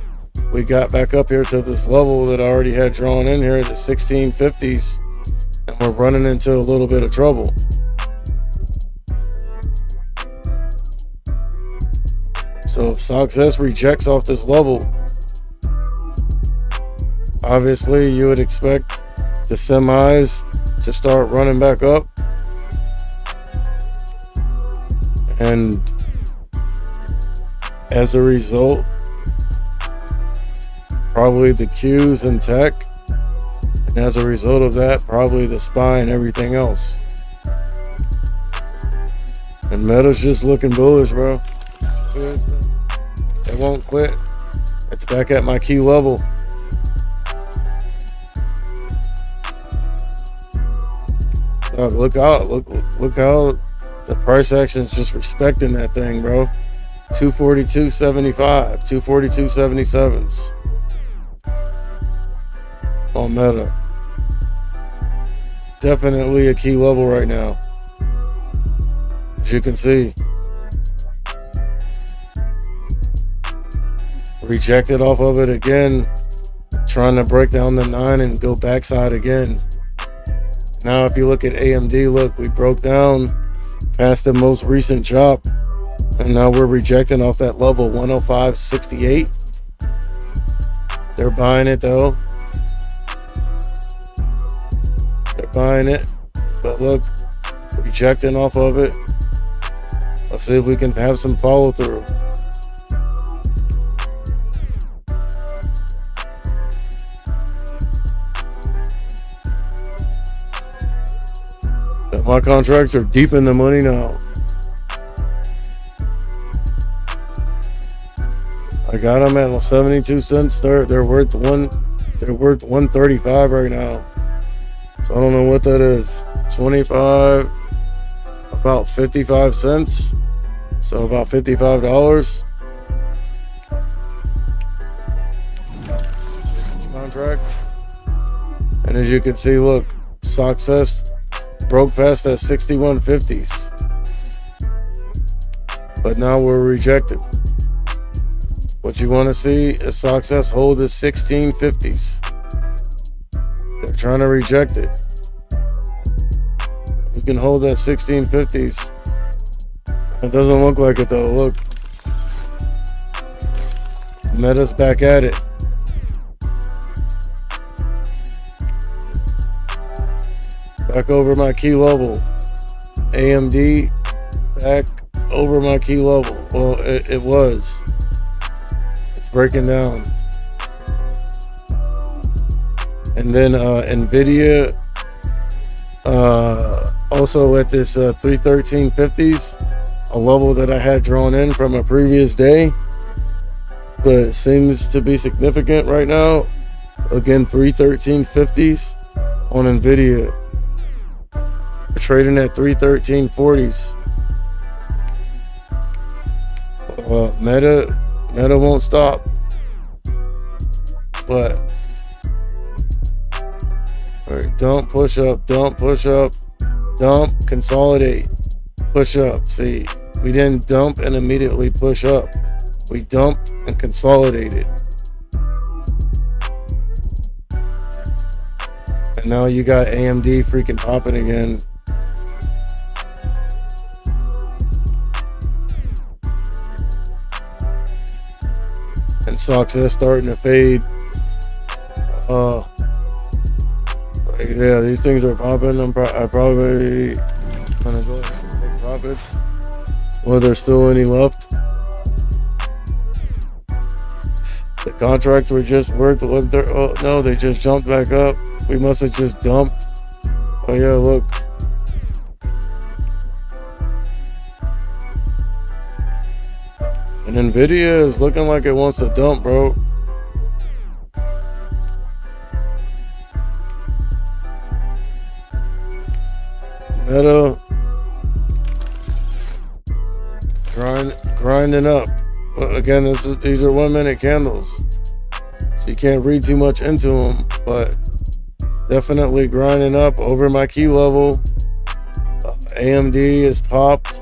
We got back up here to this level that I already had drawn in here at the 1650s, and we're running into a little bit of trouble. So if Success rejects off this level, obviously you would expect the semis to start running back up, and as a result, probably the Qs and tech, and as a result of that, probably the SPY and everything else. And Meta's just looking bullish, bro. It won't quit. It's back at my key level. Dog, look out! Look how the price action's just respecting that thing, bro. 242.75, 242.77s. On Meta. Definitely a key level right now, as you can see. Rejected off of it again, trying to break down the 9 and go backside again. Now if you look at AMD, look, we broke down past the most recent chop, and now we're rejecting off that level, 105.68. They're buying it though. Buying it, but look, rejecting off of it. Let's see if we can have some follow through. My contracts are deep in the money now. I got them at 72 cents. They're worth 135 right now. So I don't know what that is. 25, about 55 cents. So about $55. Contract. And as you can see, look, Success broke past that 6150s. But now we're rejected. What you want to see is Success hold the 1650s. They're trying to reject it. We can hold that 1650s. It doesn't look like it though. Look. Meta's back at it. Back over my key level. AMD back over my key level. Well, it was. It's breaking down. And then Nvidia also at this 313.50s, a level that I had drawn in from a previous day, but it seems to be significant right now. Again, 313.50s on Nvidia. We're trading at 313.40s. Meta won't stop, but all right, dump, push up, dump, push up, dump, consolidate, push up. See, we didn't dump and immediately push up. We dumped and consolidated. And now you got AMD freaking popping again. And Success starting to fade. Yeah, these things are popping. I probably gonna go ahead and take profits. Well, there's still any left. The contracts were just worth what they're. Oh no, they just jumped back up. We must have just dumped. Oh yeah, look. And Nvidia is looking like it wants to dump, bro. Meta grinding up. But again, these are 1 minute candles, so you can't read too much into them. But definitely grinding up over my key level. AMD is popped.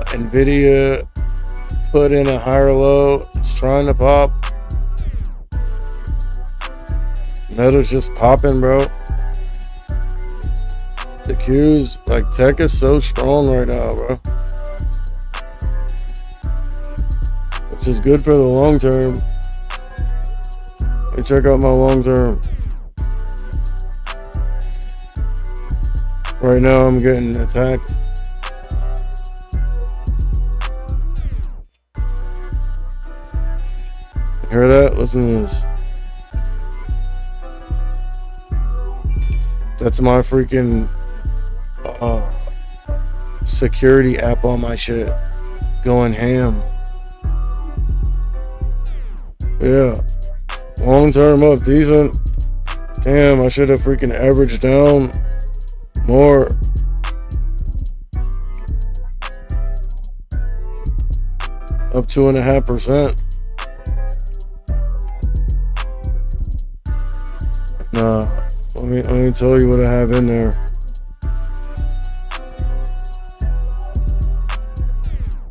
Nvidia put in a higher low. It's trying to pop. Meta's just popping, bro. The Qs, like, tech is so strong right now, bro. Which is good for the long term. Let me check out my long term. Right now I'm getting attacked. Hear that? Listen to this. That's my freaking security app on my shit. Going ham. Yeah. Long term up decent. Damn, I should have freaking averaged down more. Up 2.5%. Nah, let me tell you what I have in there.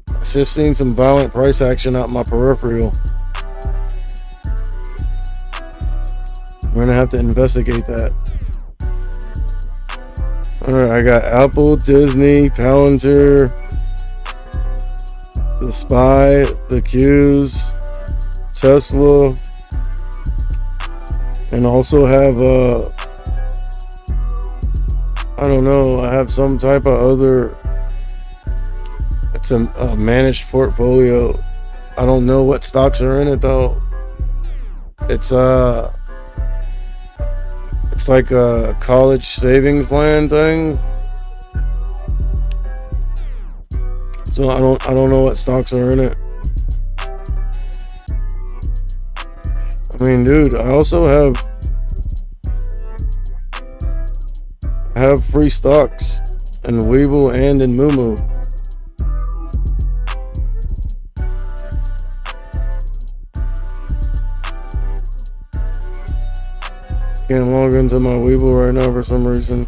I just seen some violent price action out my peripheral. We're gonna have to investigate that. Alright, I got Apple, Disney, Palantir, the SPY, the Qs, Tesla, and also have I don't know, I have some type of other, it's a managed portfolio. I don't know what stocks are in it though. It's Looks like a college savings plan thing. So I don't know what stocks are in it. I mean, dude, I also have free stocks in Webull and in Moomoo. Can't log into my Webull right now for some reason.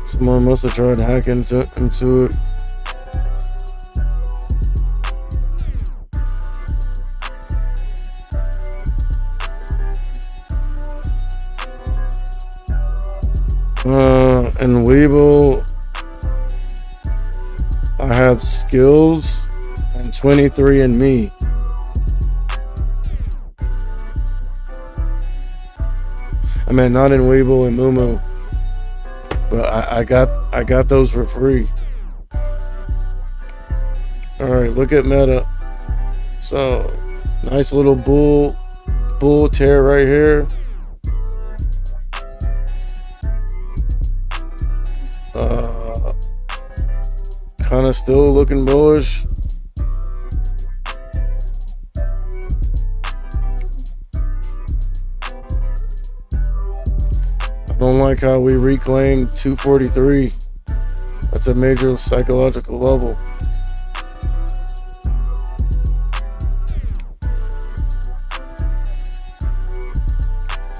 Someone must have tried hacking into it. In Webull, I have skills and 23andMe. I mean, not in Webull and Moomoo, but I got those for free. All right, look at Meta. So nice little bull tear right here. Kind of still looking bullish. I don't like how we reclaimed 243. That's a major psychological level.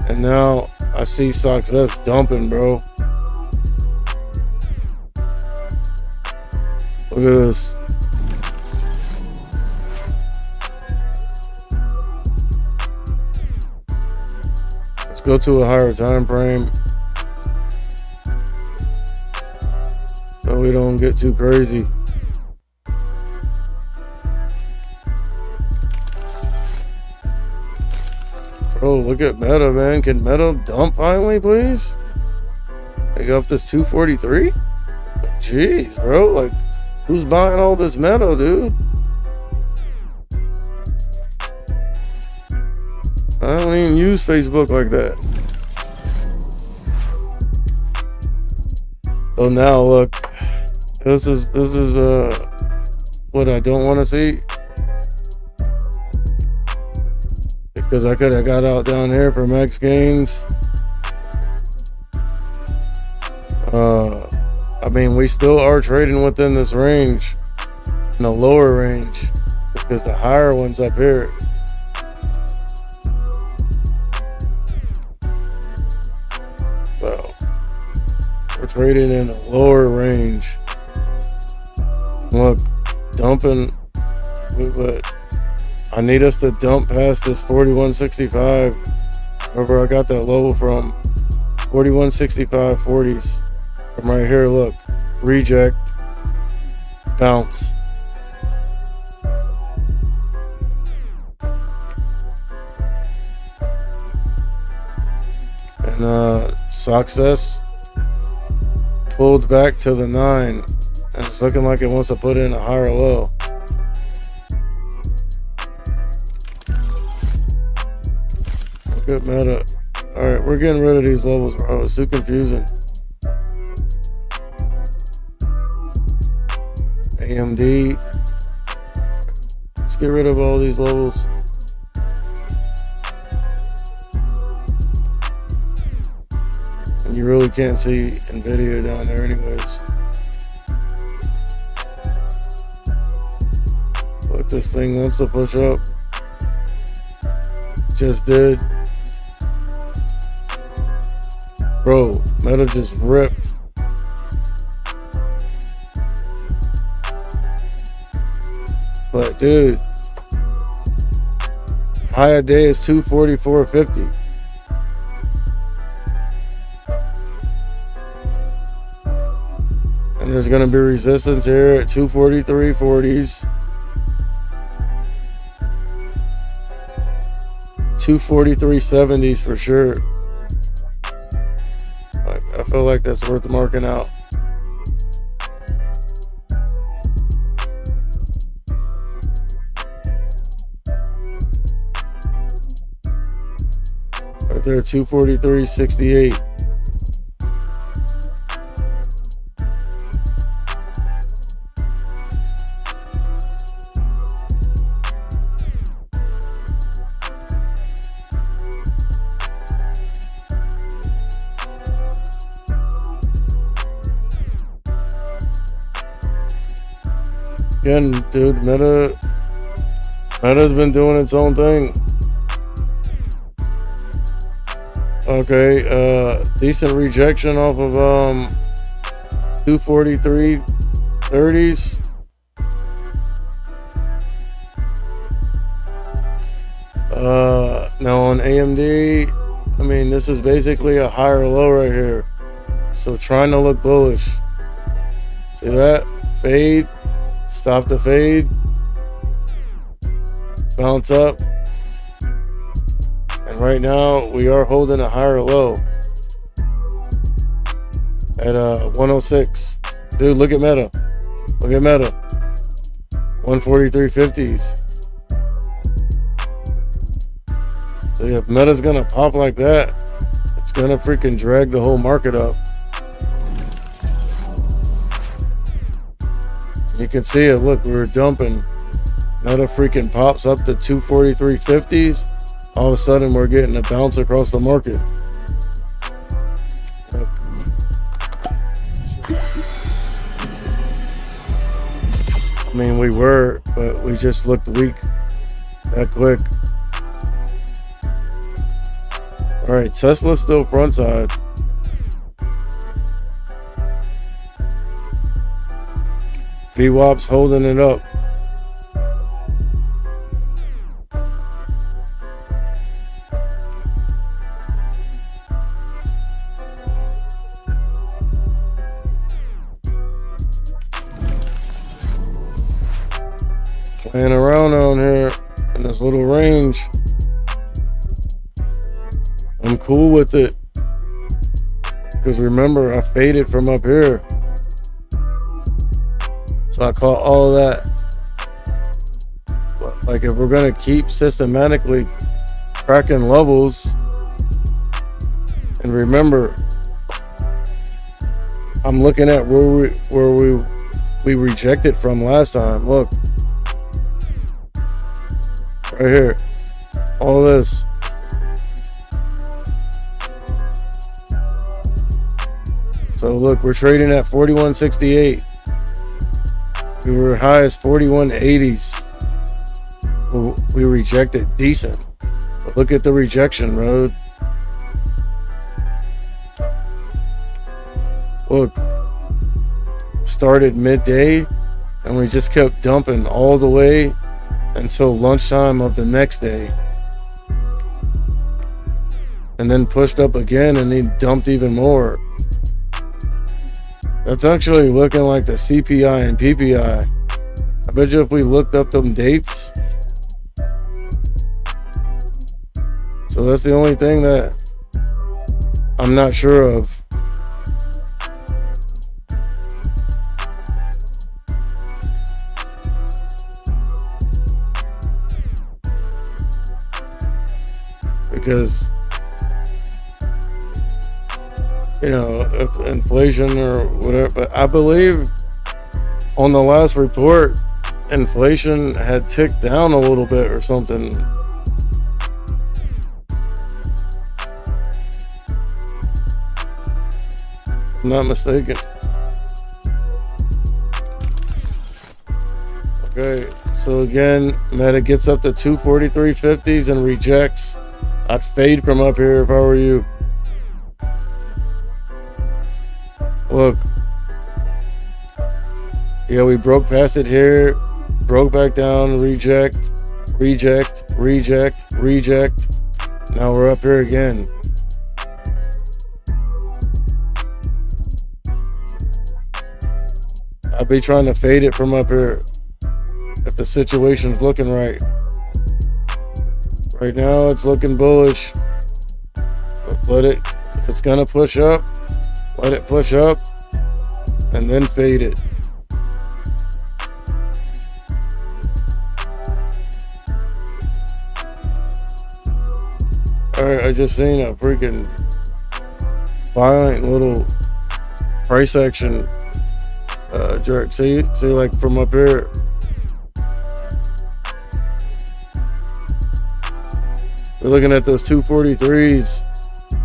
And now I see Success dumping, bro. Look at this. Let's go to a higher time frame so we don't get too crazy. Bro, look at Meta, man. Can Meta dump finally, please? They go up this 243? Jeez, bro. Like, who's buying all this Meta, dude? I don't even use Facebook like that. So now look, this is what I don't want to see, because I could have got out down here for max gains. I mean, we still are trading within this range, in the lower range, because the higher one's up here. So we're trading in a lower range. Look, dumping, but I need us to dump past this 4165. Wherever I got that level from, 4165 40s. From right here, look, reject, bounce. And Success pulled back to the 9, and it's looking like it wants to put in a higher low. Good Meta. All right, we're getting rid of these levels, bro. It's too confusing. AMD. Let's get rid of all these levels. And you really can't see NVIDIA down there anyways. Look, this thing wants to push up. Just did. Bro, Meta just ripped. But dude, high a day is 244.50. And there's going to be resistance here at 243.40s. 243.70s for sure. I feel like that's worth marking out. Right there, 243.68. Again, dude, Meta's been doing its own thing. Okay, decent rejection off of 243.30s. Now on AMD, I mean, this is basically a higher low right here. So trying to look bullish. See that? Fade. Stop the fade. Bounce up. And right now, we are holding a higher low at 106. Dude, look at Meta. Look at Meta. 143.50s. So if Meta's gonna pop like that, it's gonna freaking drag the whole market up. You can see it. Look, we were dumping. Meta freaking pops up to 243.50s. All of a sudden, we're getting a bounce across the market. Look. I mean, we were, but we just looked weak that quick. All right, Tesla's still front side. VWAP's holding it up. Playing around on here in this little range. I'm cool with it. Because remember, I faded from up here. So I caught all of that. But like if we're going to keep systematically cracking levels. And remember, I'm looking at where we rejected from last time. Look. Right here. All this. So look, we're trading at 41.68. We were high as 41.80s. We rejected decent. But look at the rejection, road. Look. Started midday and we just kept dumping all the way until lunchtime of the next day. And then pushed up again and he dumped even more. That's actually looking like the CPI and PPI. I bet you if we looked up them dates. So that's the only thing that I'm not sure of. Because, you know, if inflation or whatever, but I believe on the last report, inflation had ticked down a little bit or something. If I'm not mistaken. Okay, so again, Meta gets up to 243.50s and rejects. I'd fade from up here if I were you. Look. Yeah, we broke past it here. Broke back down. Reject. Reject. Reject. Reject. Now we're up here again. I'd be trying to fade it from up here if the situation's looking right. Right now it's looking bullish. But let it, if it's gonna push up, let it push up and then fade it. Alright, I just seen a freaking violent little price action jerk. See like from up here. We're looking at those 243s.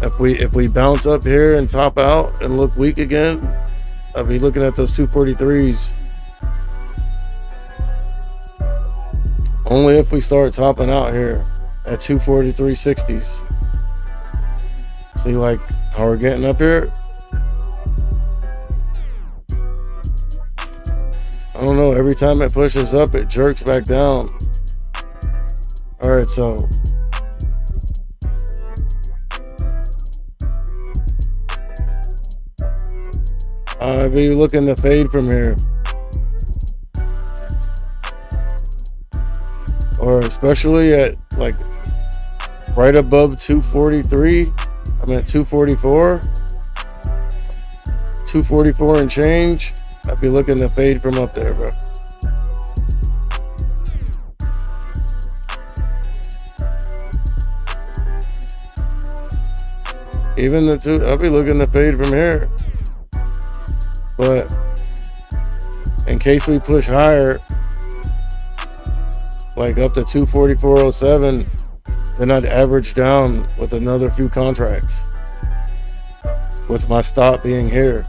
If we bounce up here and top out and look weak again, I'll be looking at those 243s. Only if we start topping out here at 243.60s. See like how we're getting up here? I don't know, every time it pushes up, it jerks back down. Alright, so I'll be looking to fade from here. Or especially at like right above 243. I'm at 244. 244 and change. I'd be looking to fade from up there, bro. Even the two, I'll be looking to fade from here. But in case we push higher, like up to 244.07, then I'd average down with another few contracts, with my stop being here.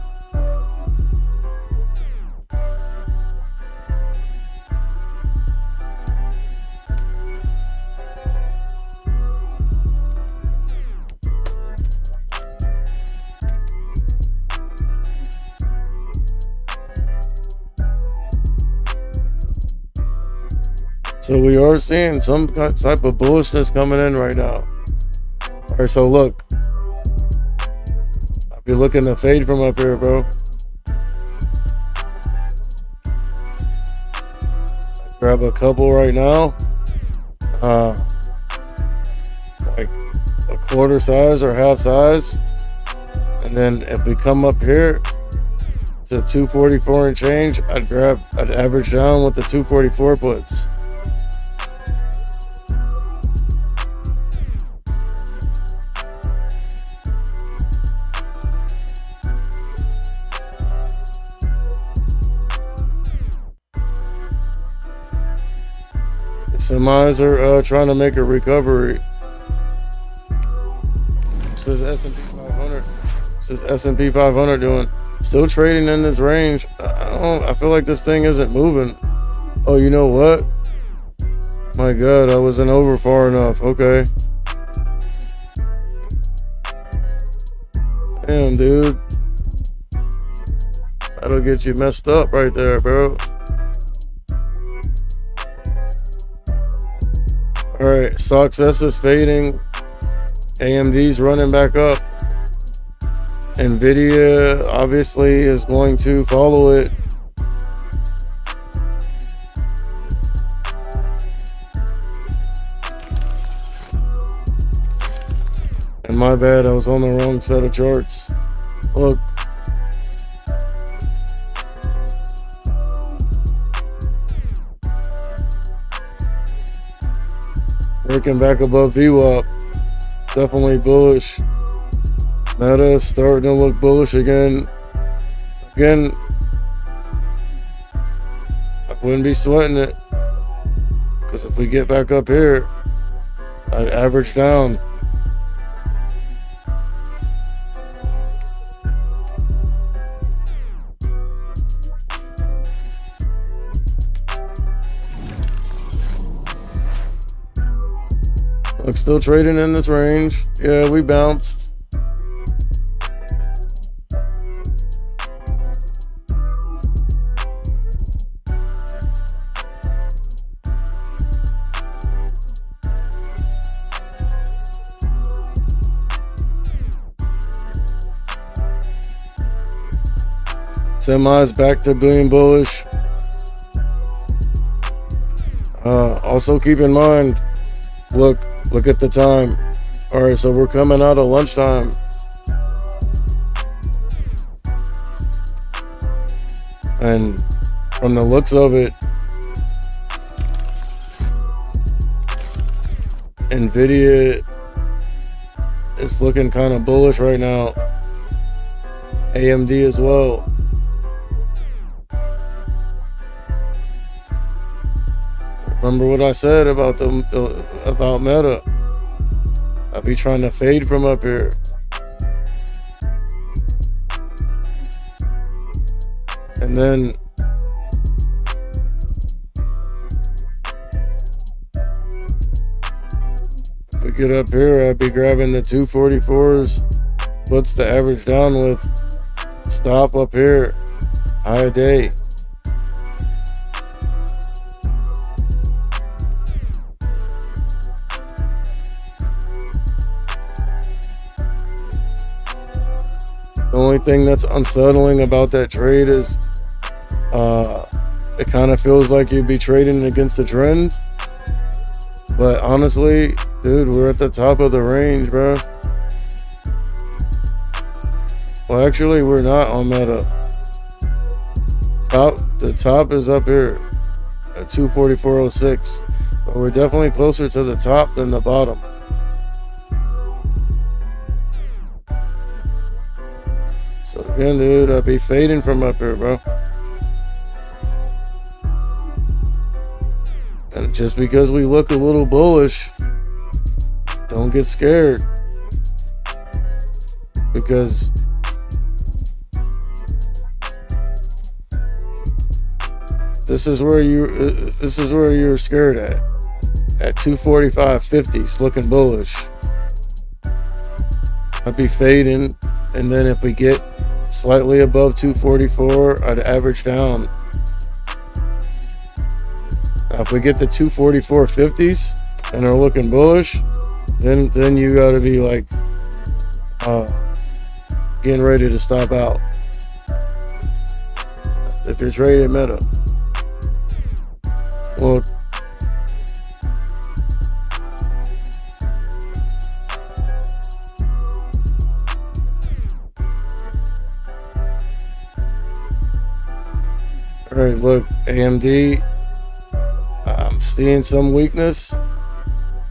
So we are seeing some type of bullishness coming in right now. All right, so look, I'll be looking to fade from up here, bro. Grab a couple right now, like a quarter size or half size, and then if we come up here to 244 and change, I'd average down with the 244 puts. Semis are trying to make a recovery. This is S&P 500. This is S&P 500 doing. Still trading in this range. I feel like this thing isn't moving. Oh, you know what? My God, I wasn't over far enough. Okay. Damn, dude. That'll get you messed up right there, bro. All right, Success is fading. AMD's running back up. Nvidia obviously is going to follow it. And my bad, I was on the wrong set of charts. Look. Working back above VWAP. Definitely bullish. Meta starting to look bullish again. Again, I wouldn't be sweating it. Because if we get back up here, I'd average down. Look, still trading in this range. Yeah, we bounced. Semis back to being bullish. Also keep in mind, look at the time. All right, so we're coming out of lunchtime. And from the looks of it, Nvidia it's looking kind of bullish right now. AMD as well. Remember what I said about about Meta? I be trying to fade from up here. And then if we get up here, I'd be grabbing the 244s. What's the average down with? Stop up here. High day. The only thing that's unsettling about that trade is it kind of feels like you'd be trading against the trend. But honestly, dude, we're at the top of the range, bro. Well, actually, we're not on Meta. The top is up here at 244.06. But we're definitely closer to the top than the bottom. So again, dude, I'd be fading from up here, bro. And just because we look a little bullish, don't get scared. Because this is where you're scared at 245.50. It's looking bullish. I'd be fading, and then if we get slightly above 244, I'd average down. Now, if we get the 244.50s and are looking bullish, then you got to be like getting ready to stop out. If you're trading Meta, well, all right, look, AMD, I'm seeing some weakness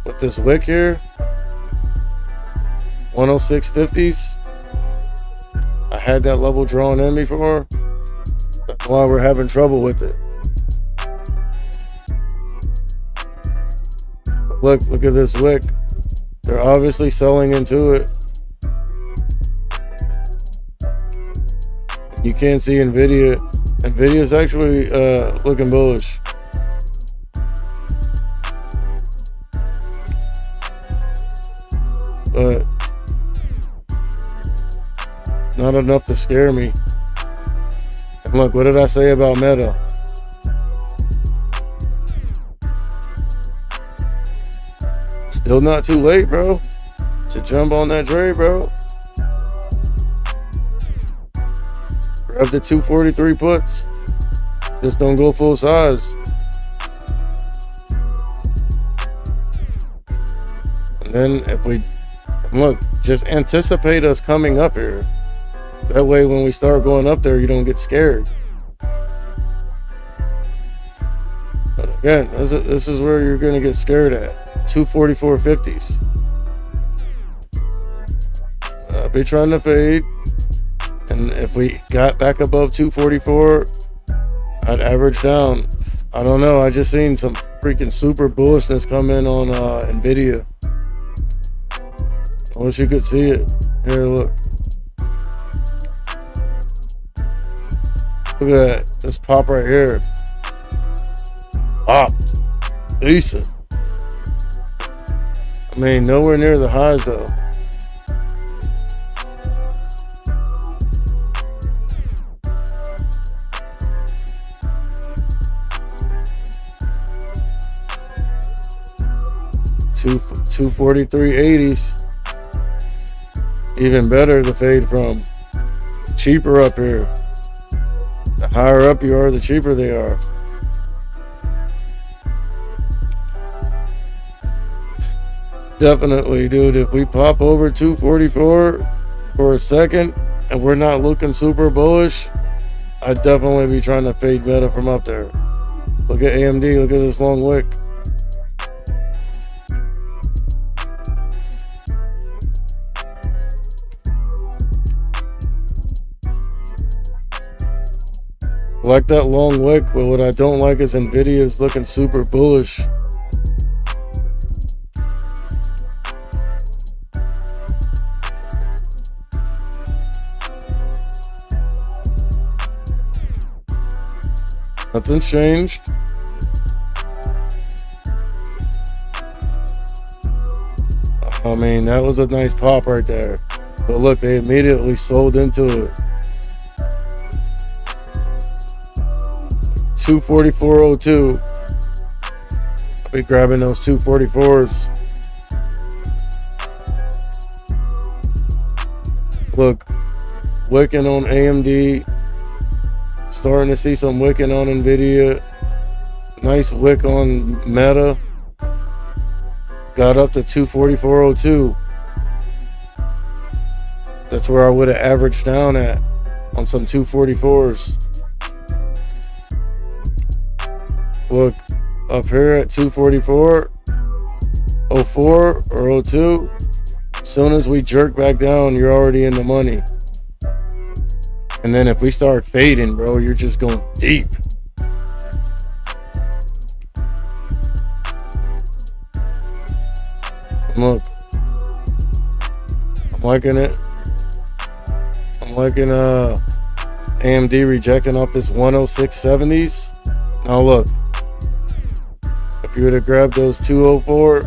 with this wick here. 106.50s. I had that level drawn in before. That's why we're having trouble with it. But look at this wick. They're obviously selling into it. You can't see Nvidia. Nvidia's actually looking bullish. But not enough to scare me. And look, what did I say about Meta? Still not too late, bro, to jump on that trade, bro. Grab the 243 puts. Just don't go full size. And then if we look, just anticipate us coming up here. That way when we start going up there, you don't get scared. But again, this is where you're going to get scared at. 244.50s. I'll be trying to fade. And if we got back above 244, I'd average down. I don't know. I just seen some freaking super bullishness come in on Nvidia. I wish you could see it. Here, look. Look at that. This pop right here. Popped. Decent. I mean, nowhere near the highs, though. $243.80s. Even better to fade from. Cheaper up here. The higher up you are, the cheaper they are. Definitely, dude. If we pop over 244 for a second and we're not looking super bullish, I'd definitely be trying to fade Meta from up there. Look at AMD. Look at this long wick. I like that long wick, but what I don't like is Nvidia is looking super bullish. Nothing's changed. I mean, that was a nice pop right there. But look, they immediately sold into it. 244.02. I'll be grabbing those 244s. Look, wicking on AMD. Starting to see some wicking on Nvidia. Nice wick on Meta. Got up to 244.02. That's where I would have averaged down at on some 244s. Look, up here at 244.04 or 02. As soon as we jerk back down, you're already in the money. And then if we start fading, bro, you're just going deep. And look, I'm liking it. I'm liking AMD rejecting off this 106.70s. Now look, if you would have grabbed those 204,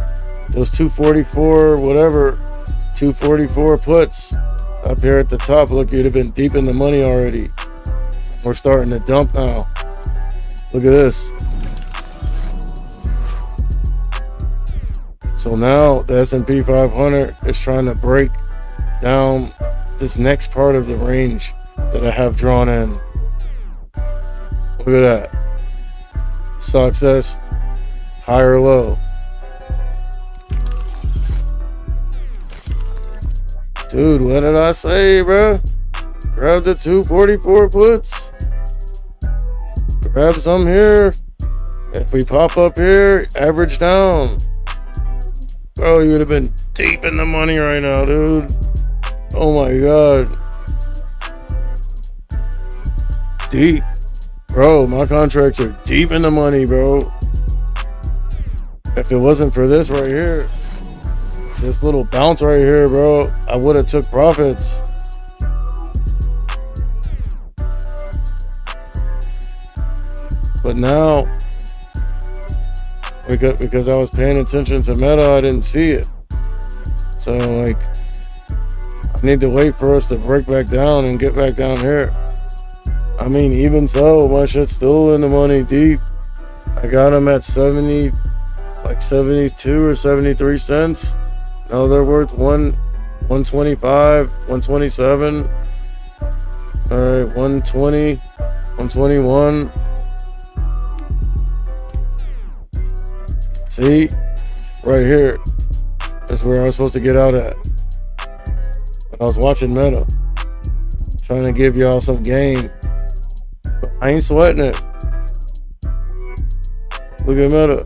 those 244, whatever, 244 puts up here at the top, look, you'd have been deep in the money already. We're starting to dump now. Look at this. So now the S&P 500 is trying to break down this next part of the range that I have drawn in. Look at that. Success, high or low. Dude, what did I say, bro? Grab the 244 puts. Grab some here. If we pop up here, average down. Bro, you would have been deep in the money right now, dude. Oh my God. Deep. Bro, my contracts are deep in the money, bro. If it wasn't for this right here, this little bounce right here, bro, I would have took profits. But now, because I was paying attention to Meta, I didn't see it. So, like, I need to wait for us to break back down and get back down here. I mean, even so, my shit's still in the money deep. I got them at 70, like 72 or 73 cents. Now they're worth 125, 127. All right, 120, 121. See, right here. That's where I was supposed to get out at. But I was watching Meta, trying to give y'all some game. But I ain't sweating it. Look at Meta.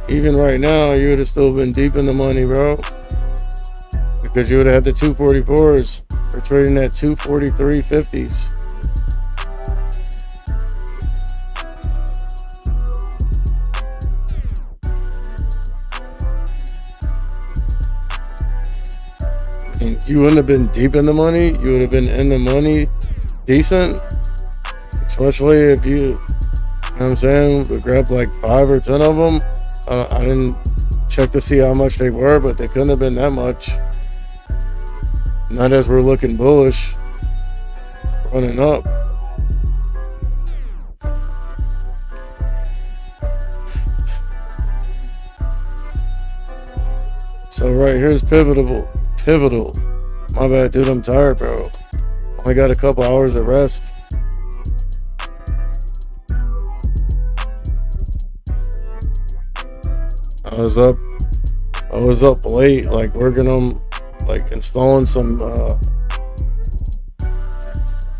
Even right now, you would have still been deep in the money, bro. Because you would have had the 244s. We're trading at 243.50s. You wouldn't have been deep in the money. You would have been in the money decent. Especially if you know what I'm saying, we grabbed like 5 or 10 of them. I didn't check to see how much they were, but they couldn't have been that much. Not as we're looking bullish, running up. So right here's pivotal. My bad, dude, I'm tired, bro. Only got a couple hours of rest. I was up late, like working on, like installing some of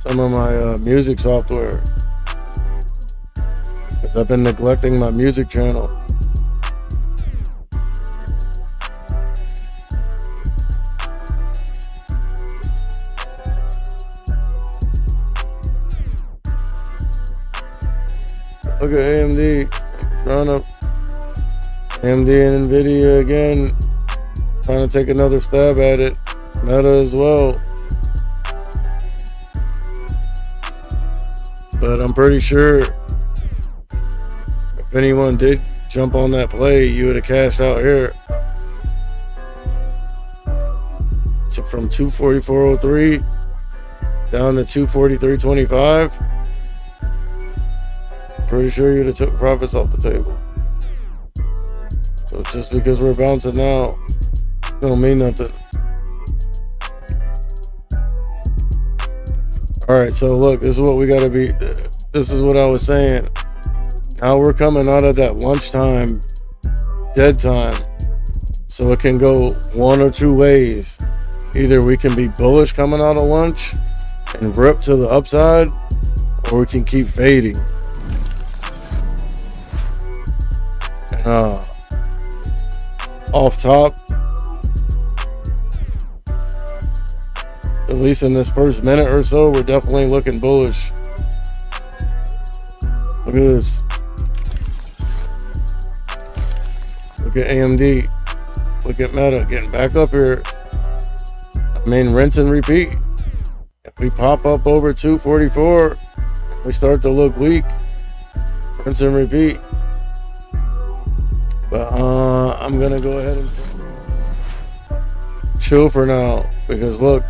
my music software. Because I've been neglecting my music channel. Look at AMD trying to AMD and Nvidia again, trying to take another stab at it. Meta as well. But I'm pretty sure if anyone did jump on that play, you would have cashed out here. So from 244.03 down to 243.25. Pretty sure you'd have took profits off the table. So just because we're bouncing now don't mean nothing. Alright, so look, this is what we gotta be. This is what I was saying. Now we're coming out of that lunchtime, dead time. So it can go one or two ways. Either we can be bullish coming out of lunch and rip to the upside, or we can keep fading. And, off top, at least in this first minute or so, we're definitely looking bullish. Look at this. Look at AMD. Look at Meta getting back up here. I mean, rinse and repeat. If we pop up over 244, we start to look weak. Rinse and repeat. But I'm gonna go ahead and chill for now, because look,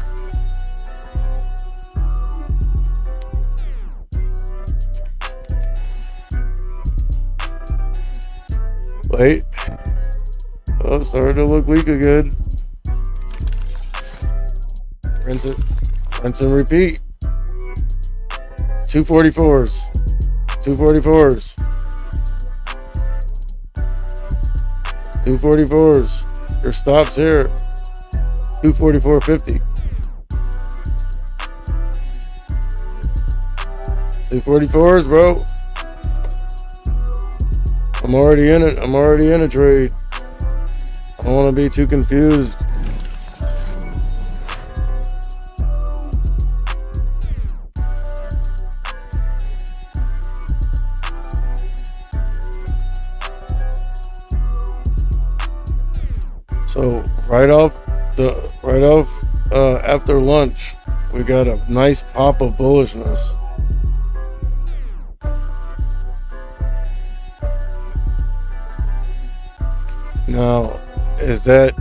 wait, oh, started to look weak again. Rinse and repeat. 244s, 244s, 244s. Your stops here. 244.50. 244s, bro. I'm already in it. I'm already in a trade. I don't want to be too confused. So right off after lunch, we got a nice pop of bullishness. Now, is that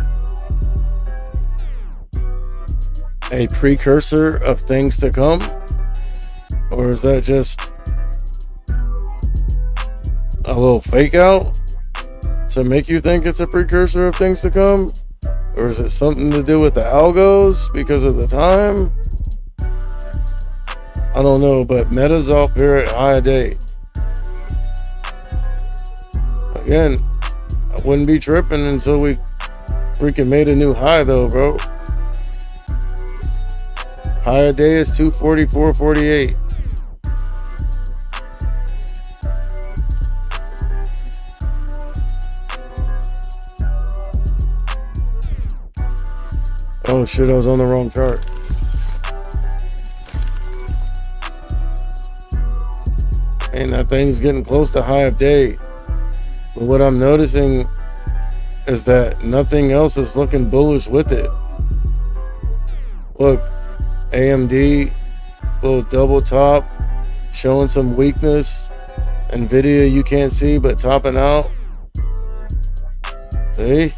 a precursor of things to come? Or is that just a little fake out to make you think it's a precursor of things to come? Or is it something to do with the algos because of the time? I don't know, but Meta's off here at high day. Again, I wouldn't be tripping until we freaking made a new high though, bro. High a day is 244.48. Oh shit, I was on the wrong chart. And that thing's getting close to high of day. But what I'm noticing is that nothing else is looking bullish with it. Look, AMD, little double top, showing some weakness. Nvidia, you can't see, but topping out. See?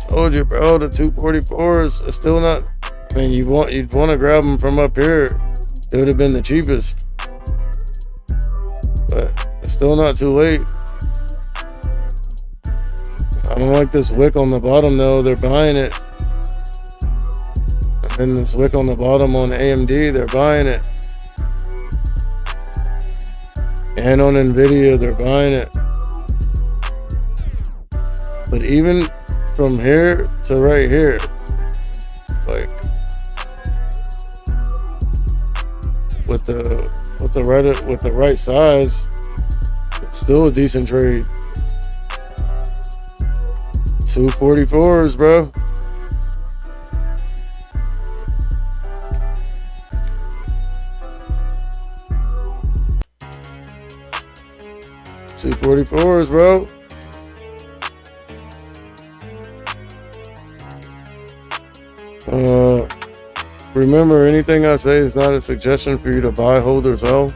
Told you, bro, the 244s are still not. I mean, you'd want to grab them from up here. They would have been the cheapest. But it's still not too late. I don't like this wick on the bottom though. They're buying it. And then this wick on the bottom on AMD, they're buying it. And on Nvidia, they're buying it. But even from here to right here, like with the right size, it's still a decent trade. 244s, bro. 244s, bro. Remember, anything I say is not a suggestion for you to buy, hold, or sell.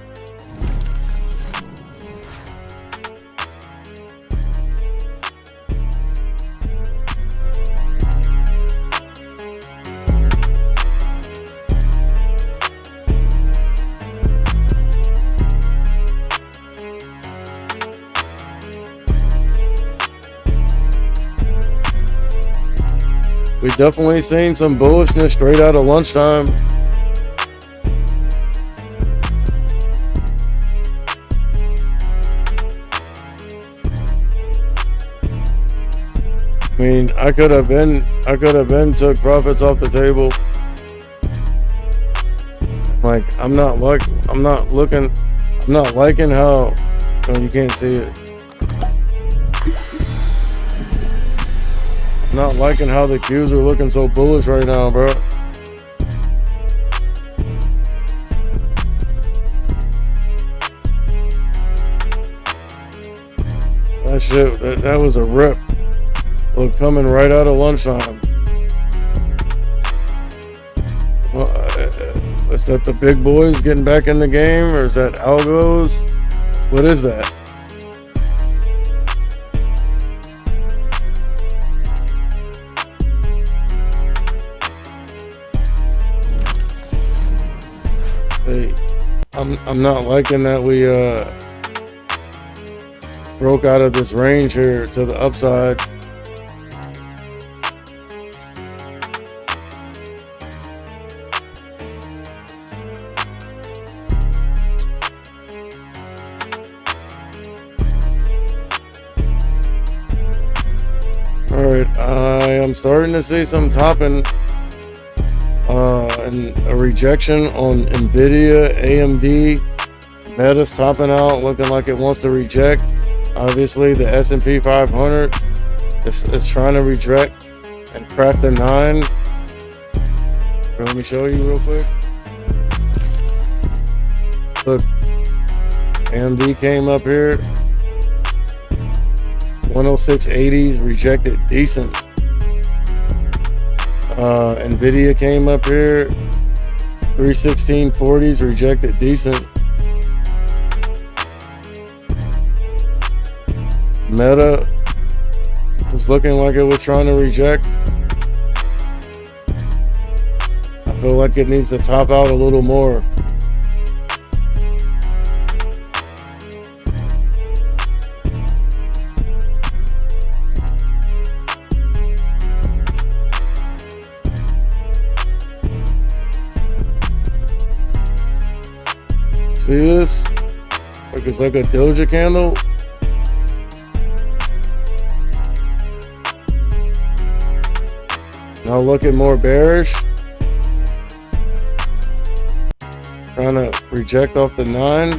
We definitely seen some bullishness straight out of lunchtime. I mean, I could have been took profits off the table. Like, I'm not liking how, oh, you can't see it. Not liking how the Qs are looking so bullish right now, bro. That shit, that was a rip. Look, coming right out of lunchtime. Well, is that the big boys getting back in the game, or is that algos? What is that? Hey, I'm not liking that we broke out of this range here to the upside. Alright, I am starting to see some topping and a rejection on Nvidia, AMD. Meta's topping out, looking like it wants to reject. Obviously, the S&P 500 is trying to reject and crack the 9. Let me show you real quick. Look, AMD came up here. 106.80s rejected decent. Nvidia came up here. 316.40s rejected decent. Meta was looking like it was trying to reject. I feel like it needs to top out a little more. See this? Like it's like a doja candle. Now looking more bearish. Trying to reject off the 9.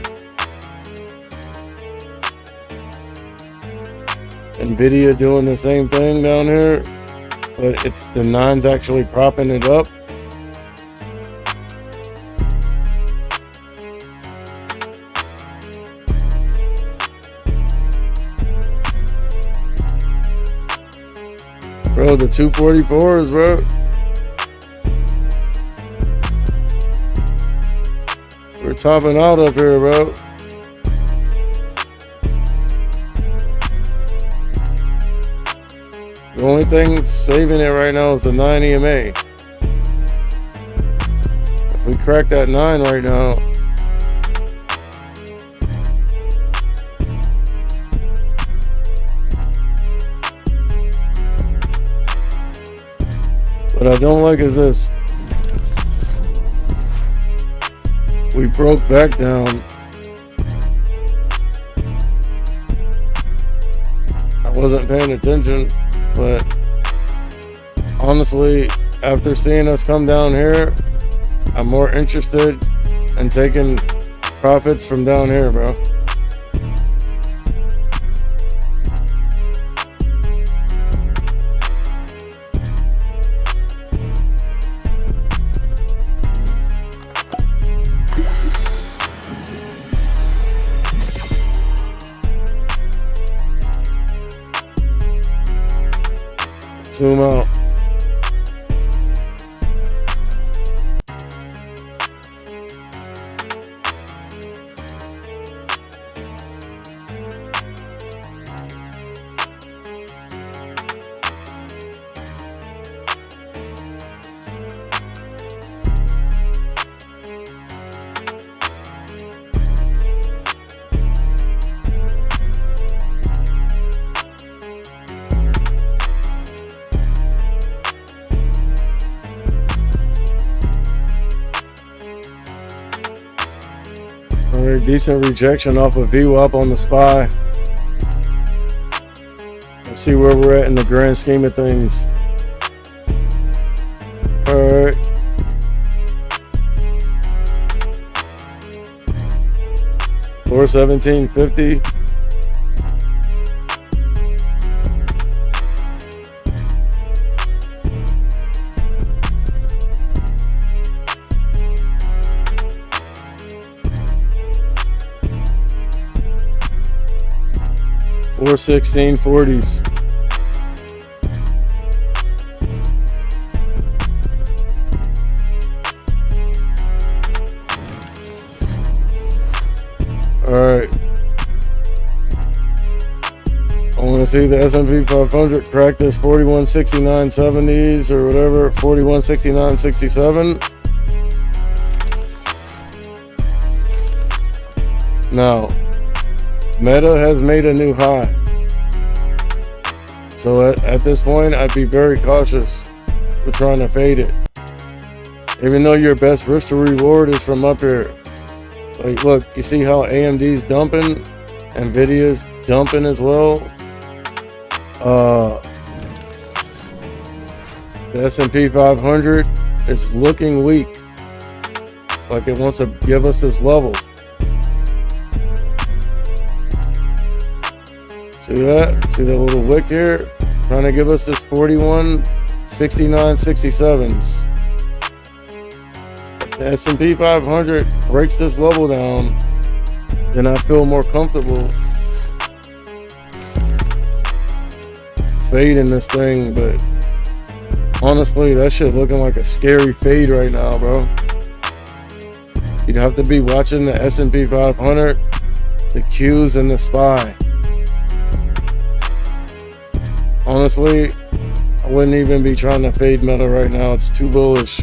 Nvidia doing the same thing down here, but it's the 9's actually propping it up. Bro, the 244s, bro. We're topping out up here, bro. The only thing saving it right now is the 9 EMA. If we crack that 9 right now, what I don't like is this. We broke back down. I wasn't paying attention, but honestly, after seeing us come down here, I'm more interested in taking profits from down here, bro. Zoom out. Alright, decent rejection off of VWAP on the SPY. Let's see where we're at in the grand scheme of things. Alright. $417.50. $416.40s. All right. I want to see the S&P 500 crack this 4169.70s or whatever, 4169.67. Now, Meta has made a new high. So at this point, I'd be very cautious with trying to fade it. Even though your best risk to reward is from up here. Like, look, you see how AMD's dumping? Nvidia's dumping as well. The S&P 500 is looking weak. Like it wants to give us this level. See that? See that little wick here? Trying to give us this 4169.67s. If the S&P 500 breaks this level down, then I feel more comfortable fading this thing. But honestly, that shit looking like a scary fade right now, bro. You'd have to be watching the S&P 500, the Qs, and the SPY. Honestly, I wouldn't even be trying to fade Meta right now. It's too bullish.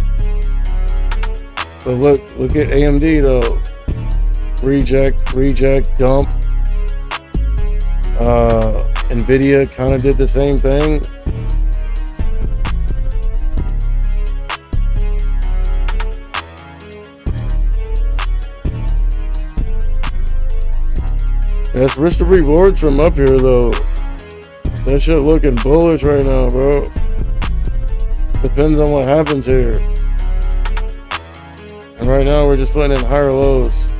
But look at AMD though. Reject, dump. Nvidia kind of did the same thing. That's risk to rewards from up here though. That shit looking bullish right now, bro. Depends on what happens here. And right now we're just putting in higher lows.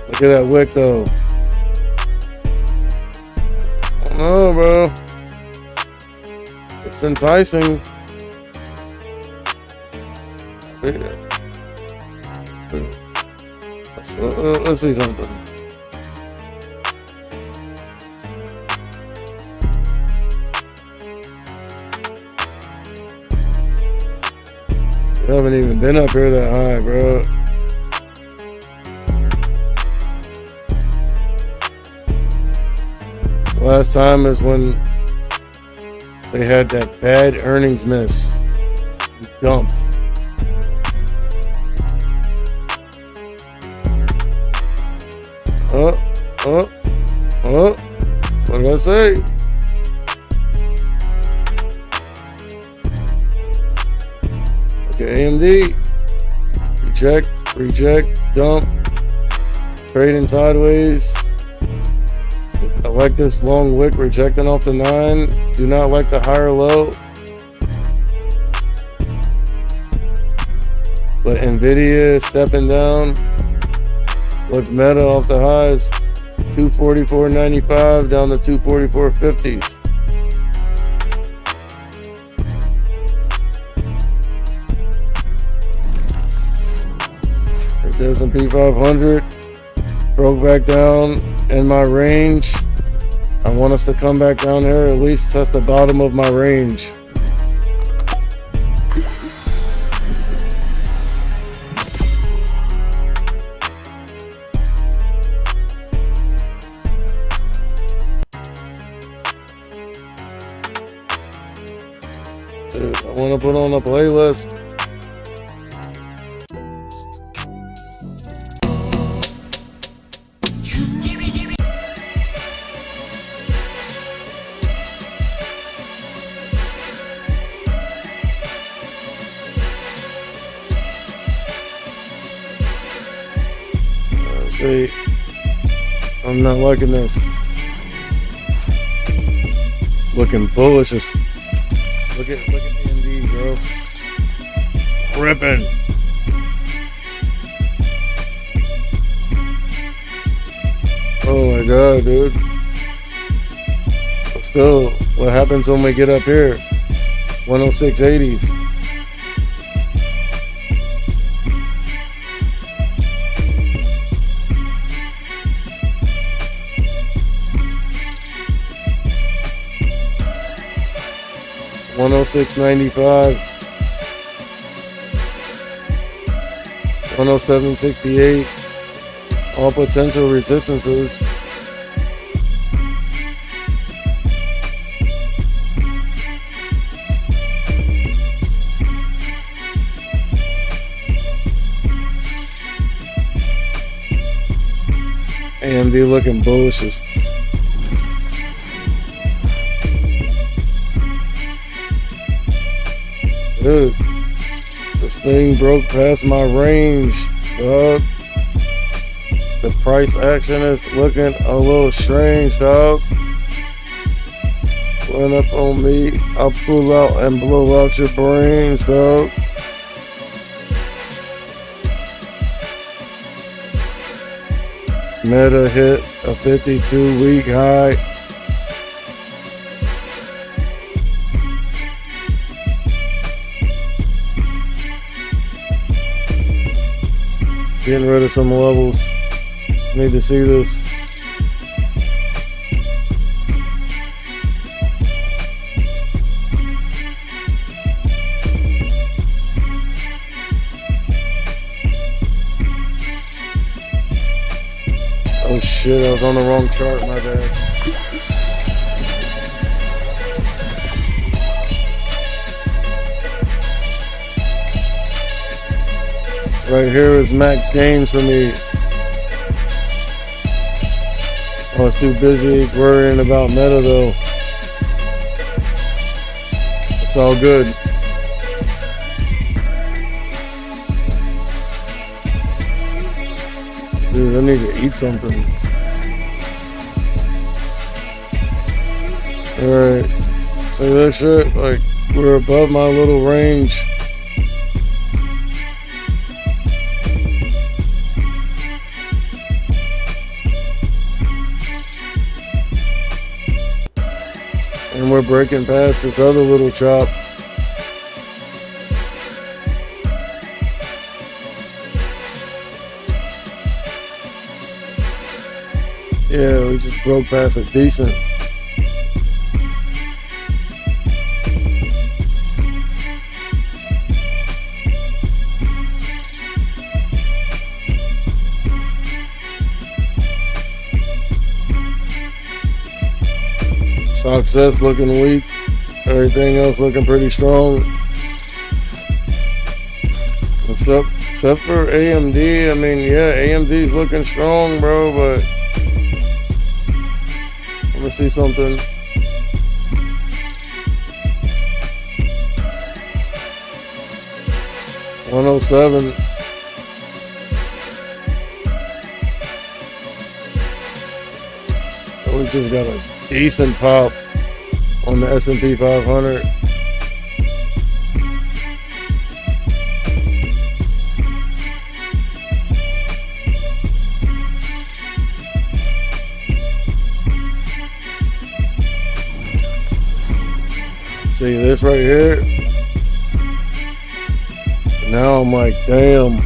Look at that wick though. I don't know, bro. It's enticing. Let's see something. I haven't even been up here that high, bro. Last time is when they had that bad earnings miss. Dumped. What did I say? Okay, AMD. Reject, dump. Trading sideways. I like this long wick rejecting off the 9. Do not like the higher low. But Nvidia is stepping down. Look, Meta off the highs. 244.95 down to 244.50s. There's S&P 500. Broke back down in my range. I I want us to come back down here, at least test the bottom of my range. Dude, I want to put on a playlist. See, I'm not liking this. Looking bullish. Look at AMD, bro. Ripping. Oh my god, dude. But still, what happens when we get up here? 106.80s. $106.95, 107.68, all potential resistances. AMD looking bullish as dude, this thing broke past my range, dog. The price action is looking a little strange, dog. Run up on me, I'll pull out and blow out your brains, dog. Meta hit a 52-week high. Getting rid of some levels. Need to see this. Oh shit, I was on the wrong chart, my bad. Right here is max gains for me. I was too busy worrying about meta though. It's all good. Dude, I need to eat something. Alright. So that shit, like, we're above my little range. And we're breaking past this other little chop. Yeah, we just broke past a decent. Stock sets looking weak. Everything else looking pretty strong. Except for AMD. I mean, yeah, AMD's looking strong, bro, but let me see something. $107. We just got a decent pop on the S&P 500. See this right here? Now I'm like, damn.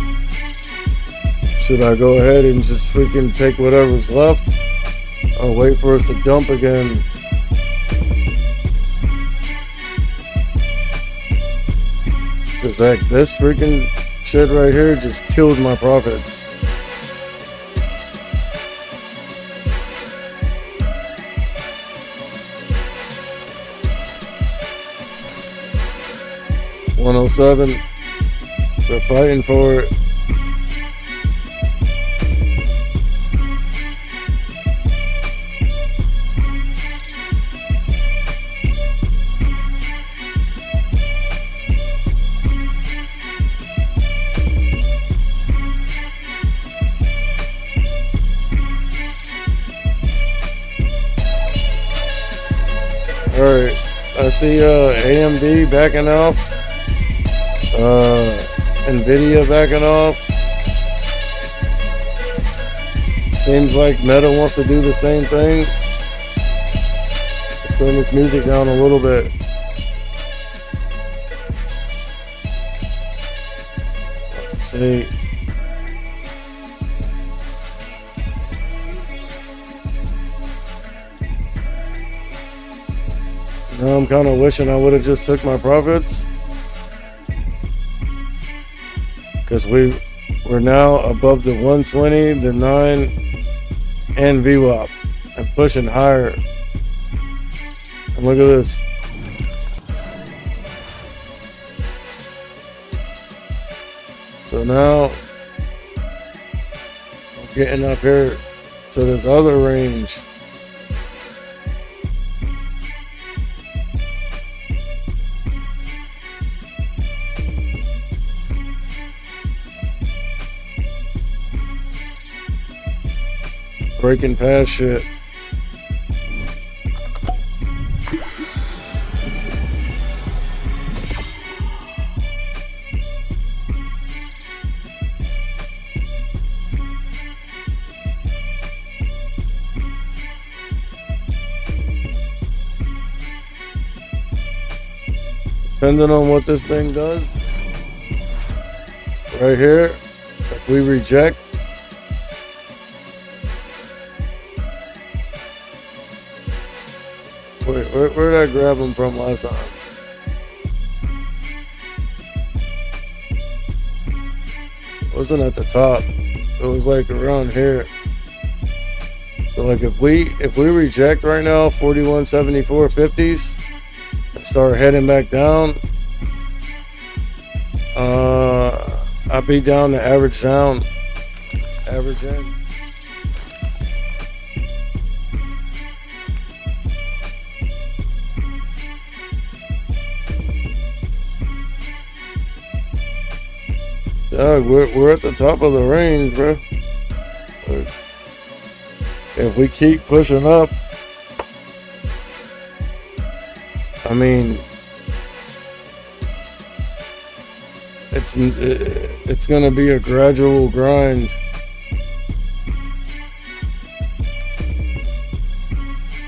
Should I go ahead and just freaking take whatever's left? I'll wait for us to dump again. Cause like this freaking shit right here just killed my profits. $107. We're fighting for it. Alright, I see AMD backing off, Nvidia backing off. Seems like Meta wants to do the same thing. Let's turn this music down a little bit. Let's see. Now I'm kind of wishing I would have just took my profits, because we're now above the 120, the 9, and VWAP, and pushing higher. And look at this. So now we're getting up here to this other range. Breaking past shit. Depending on what this thing does, right here, if we reject, where did I grab them from last time? It wasn't at the top. It was like around here. So like if we reject right now 41.74.50s and start heading back down, I'll be down to average in. Yeah, we're at the top of the range, bro. If we keep pushing up, I mean, it's gonna be a gradual grind.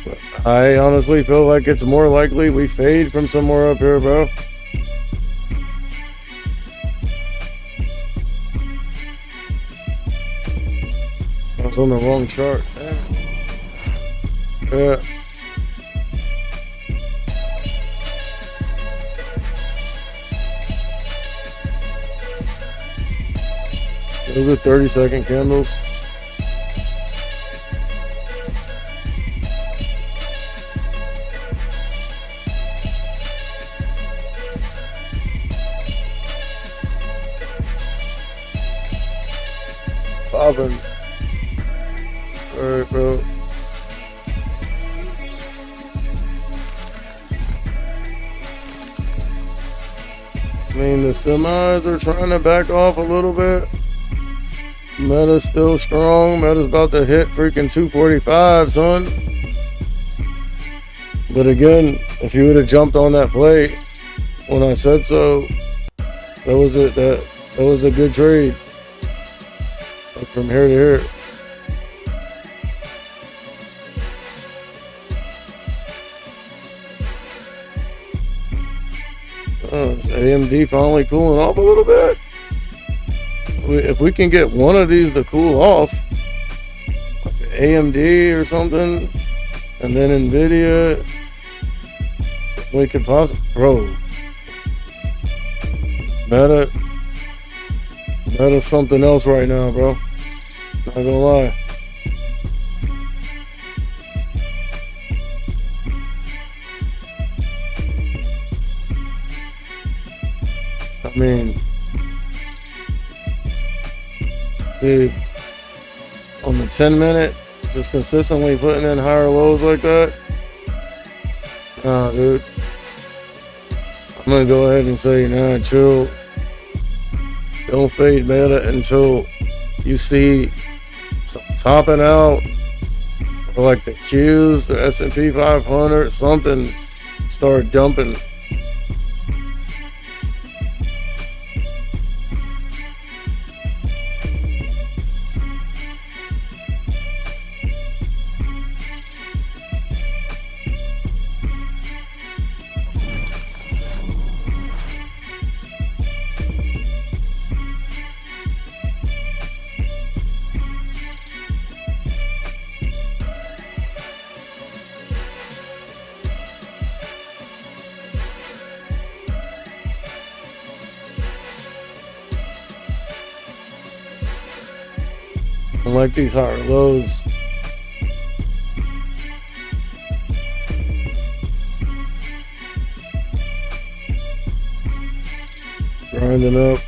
But I honestly feel like it's more likely we fade from somewhere up here, bro. I was on the wrong chart. Yeah. Those are 30-second candles. Popping. Alright, bro. I mean, the semis are trying to back off a little bit. Meta's still strong. Meta's about to hit freaking 245, son. But again, if you would have jumped on that play when I said so, that was it. That was a good trade. Like from here to here. Oh, is AMD finally cooling off a little bit? If we can get one of these to cool off, like AMD or something, and then Nvidia. We could possibly, bro. Meta's something else right now, bro. Not gonna lie. I mean, dude, on the 10-minute, just consistently putting in higher lows like that. Nah, dude. I'm gonna go ahead and say, nah, chill. Don't fade Meta until you see some topping out, or like the Qs, the S&P 500, something start dumping. I like these higher lows. Grinding up.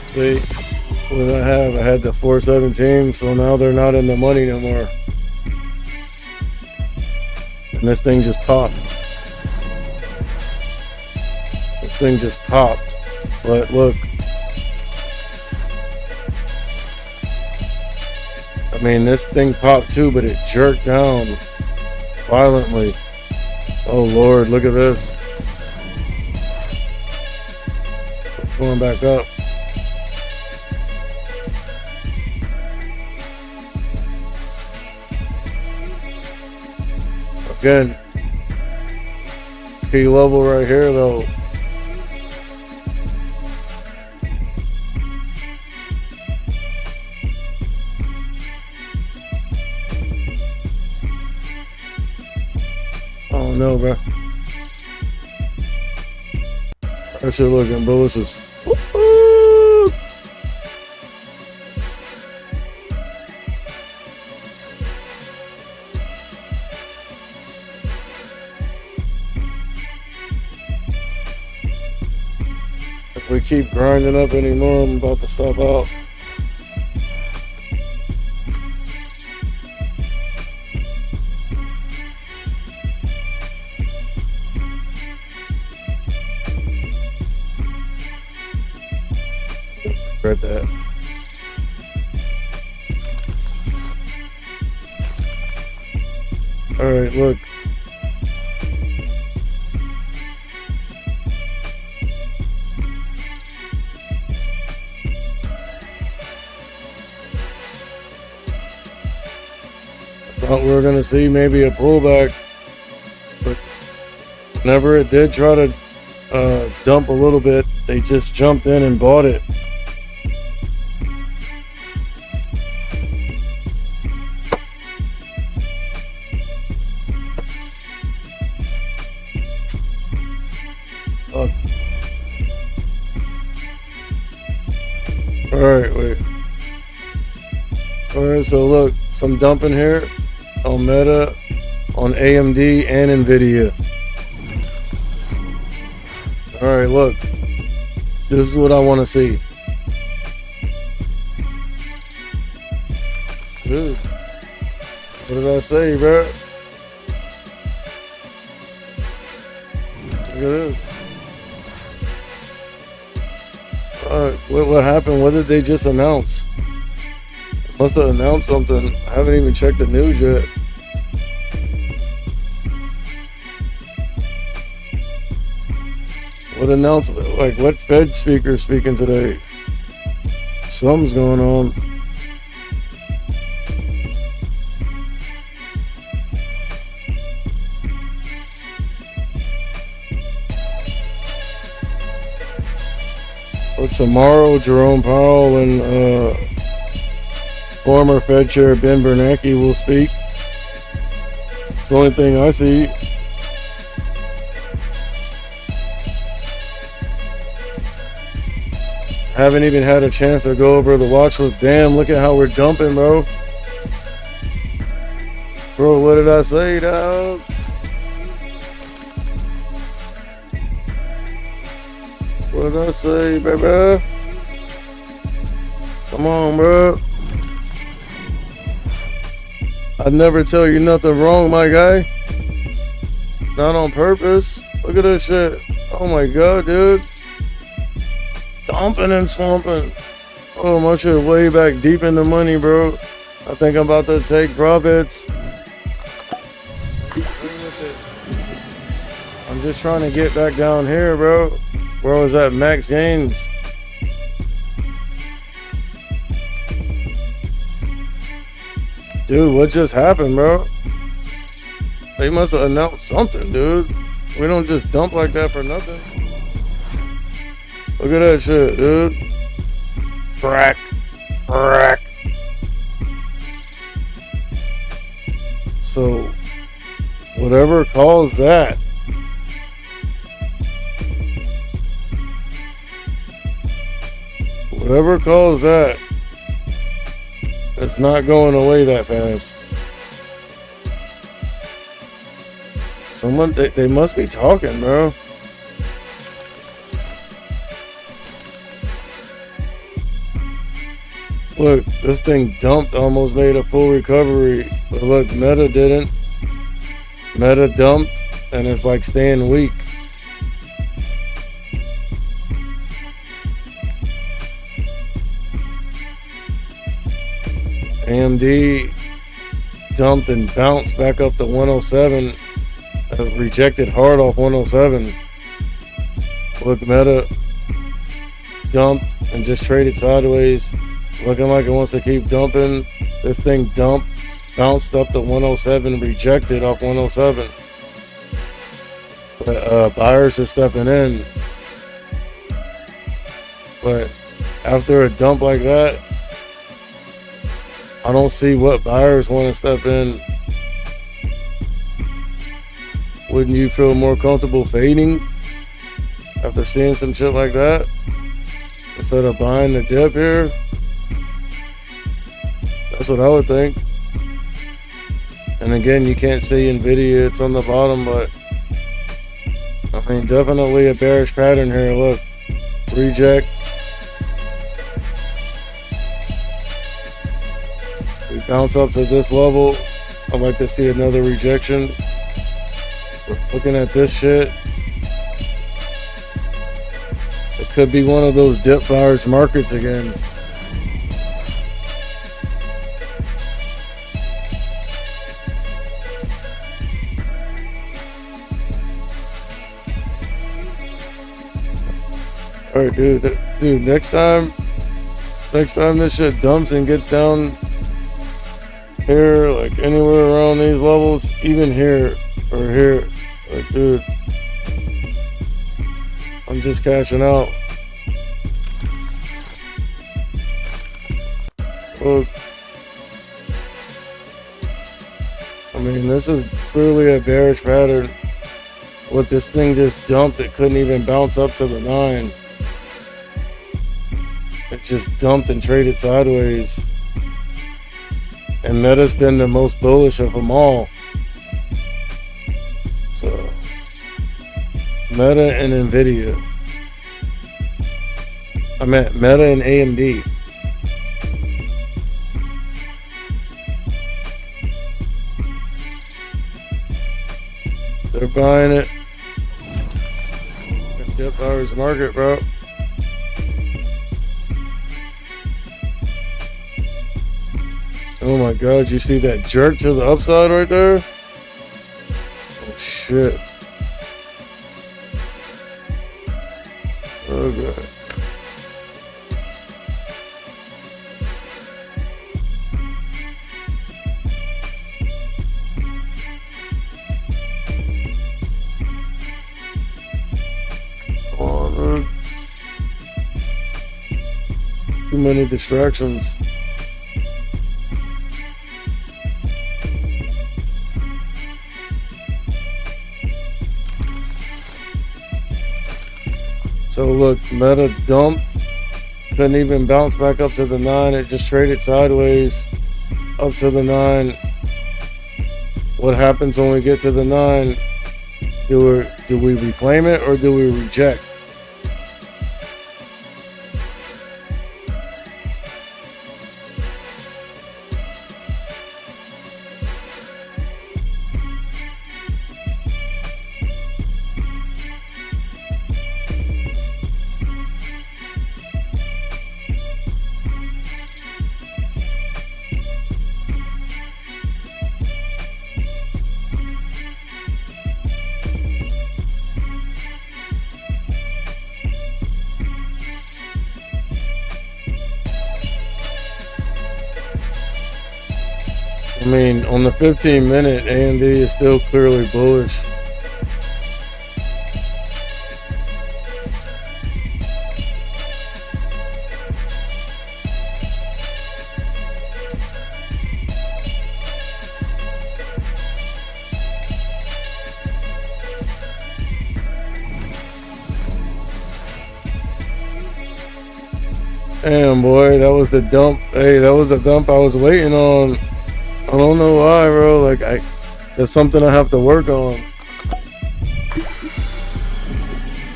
See, what did I have? I had the 417, so now they're not in the money no more. And this thing just popped. This thing just popped. But look. I mean, this thing popped too, but it jerked down violently. Oh Lord, look at this. Going back up. Again, key level right here though. I don't know, bro. That shit looking bullish as fuck. If we keep grinding up anymore, I'm about to stop out. Read that. All right, look. Thought we were gonna see maybe a pullback, but whenever it did try to dump a little bit, they just jumped in and bought it. Alright, wait. Alright, so look, some dumping here on Meta, on AMD and Nvidia. Alright, look. This is what I want to see. Dude, what did I say, bro? Look at this. What happened? What did they just announce? Must have announced something. I haven't even checked the news yet. What announcement? Like, what Fed speaker speaking today? Something's going on. But tomorrow, Jerome Powell and former Fed Chair Ben Bernanke will speak. It's the only thing I see. Haven't even had a chance to go over the watch list. Damn, look at how we're dumping, bro. Bro, what did I say, dog? What did I say, baby? Come on, bro. I'd never tell you nothing wrong, my guy. Not on purpose. Look at this shit. Oh my god, dude. Dumping and slumping. Oh, my shit way back deep in the money, bro. I think I'm about to take profits. I'm just trying to get back down here, bro. Where was that max gains? Dude, what just happened, bro? They must have announced something, dude. We don't just dump like that for nothing. Look at that shit, dude. Crack. Crack. So, whatever caused that. Whatever caused that. It's not going away that fast. Someone, they must be talking, bro. Look, this thing dumped, almost made a full recovery. But look, Meta didn't. Meta dumped, and it's like staying weak. AMD dumped and bounced back up to 107. Rejected hard off 107. Look, Meta dumped and just traded sideways. Looking like it wants to keep dumping. This thing dumped, bounced up to 107, rejected off 107. But buyers are stepping in. But after a dump like that, I don't see what buyers want to step in. Wouldn't you feel more comfortable fading after seeing some shit like that instead of buying the dip here? That's what I would think. And again, you can't see Nvidia, it's on the bottom, but I mean, definitely a bearish pattern here. Look, reject. We bounce up to this level. I'd like to see another rejection. But looking at this shit, it could be one of those dip buyers markets again. All right, dude, next time this shit dumps and gets down here, like anywhere around these levels, even here or here, like, dude, I'm just cashing out. Look, I mean, this is clearly a bearish pattern. Look, this thing just dumped. It couldn't even bounce up to the 9. It just dumped and traded sideways. And Meta's been the most bullish of them all. So, Meta and Nvidia. I meant Meta and AMD. They're buying it. Dip buyers market, bro. Oh my god, you see that jerk to the upside right there? Oh shit. Oh god. Come on, dude. Too many distractions. So look, Meta dumped, couldn't even bounce back up to the 9. It just traded sideways up to the 9. What happens when we get to the 9? Do we reclaim it or do we reject? I mean, on the 15-minute, AMD is still clearly bullish. Damn, boy, that was the dump. Hey, that was the dump I was waiting on. I don't know why, bro. Like, that's something I have to work on.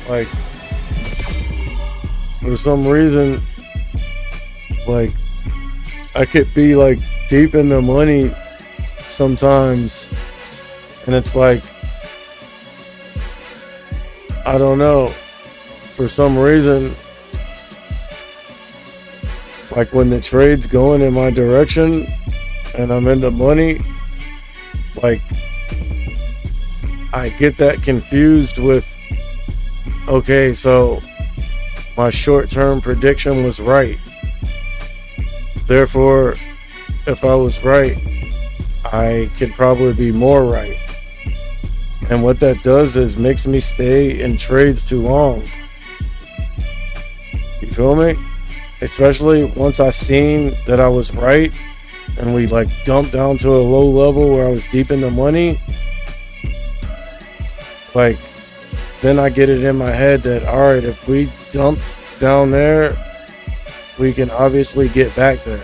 Like, for some reason, like, I could be like deep in the money sometimes, and it's like, I don't know, for some reason, like when the trade's going in my direction and I'm in the money, like, I get that confused with, okay, so my short-term prediction was right. Therefore, if I was right, I could probably be more right. And what that does is makes me stay in trades too long. You feel me? Especially once I seen that I was right and we like dumped down to a low level where I was deep in the money. Like, then I get it in my head that, all right, if we dumped down there, we can obviously get back there.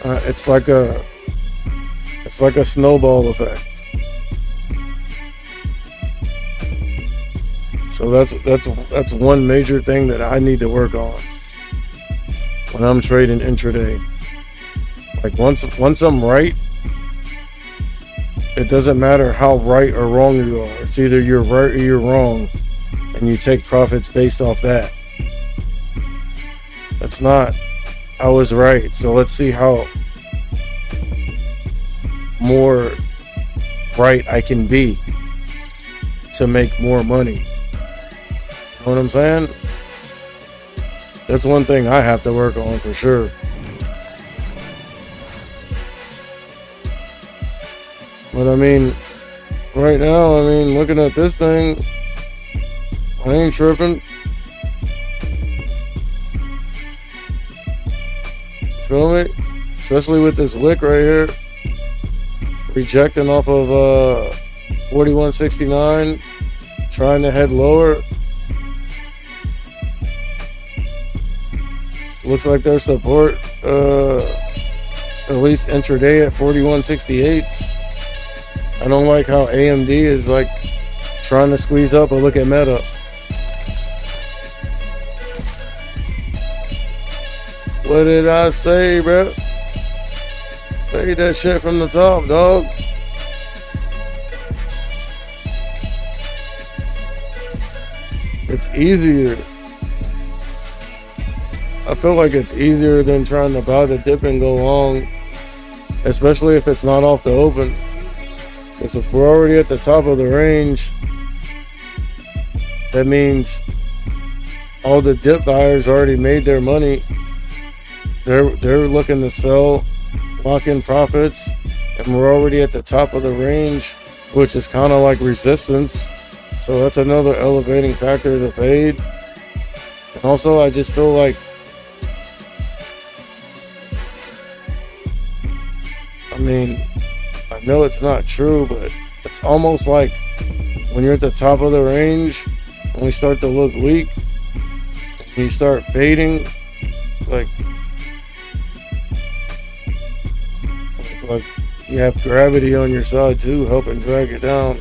It's like a snowball effect. So that's one major thing that I need to work on when I'm trading intraday. Like once I'm right, it doesn't matter how right or wrong you are. It's either you're right or you're wrong, and you take profits based off that. It's not, I was right, so let's see how more right I can be to make more money. You know what I'm saying? That's one thing I have to work on for sure. But I mean, right now, I mean, looking at this thing, I ain't tripping. Feel me? Especially with this wick right here, rejecting off of 4169, trying to head lower. Looks like there's support, at least intraday at 4168s. I don't like how AMD is like trying to squeeze up, but look at Meta. What did I say, bro? Fade that shit from the top, dog. It's easier. I feel like it's easier than trying to buy the dip and go long, especially if it's not off the open. Because if we're already at the top of the range, that means all the dip buyers already made their money. They're looking to sell, lock in profits, and we're already at the top of the range, which is kind of like resistance. So that's another elevating factor to fade. And also, I just feel like I mean, I know it's not true, but it's almost like when you're at the top of the range, when we start to look weak, when you start fading, like you have gravity on your side too, helping drag it down.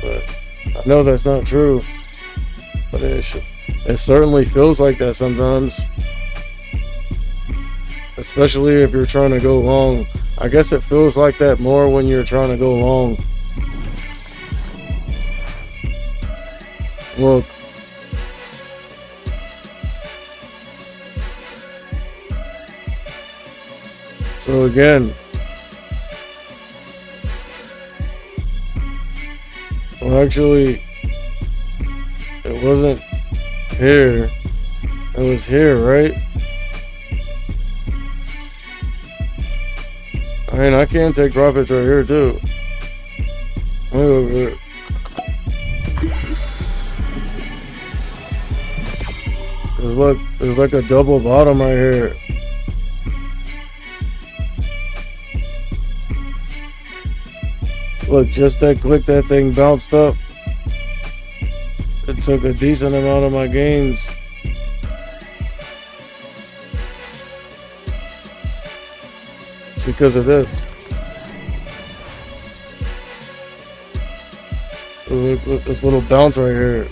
But I know that's not true, but it certainly feels like that sometimes, especially if you're trying to go long. I guess it feels like that more when you're trying to go long. Look. So again, well, actually, it wasn't here. It was here, right? I mean, I can take profits right here too. Let me go over here. Look, there's like a double bottom right here. Look, just that quick that thing bounced up. It took a decent amount of my gains. It's because of this. Look, this little bounce right here.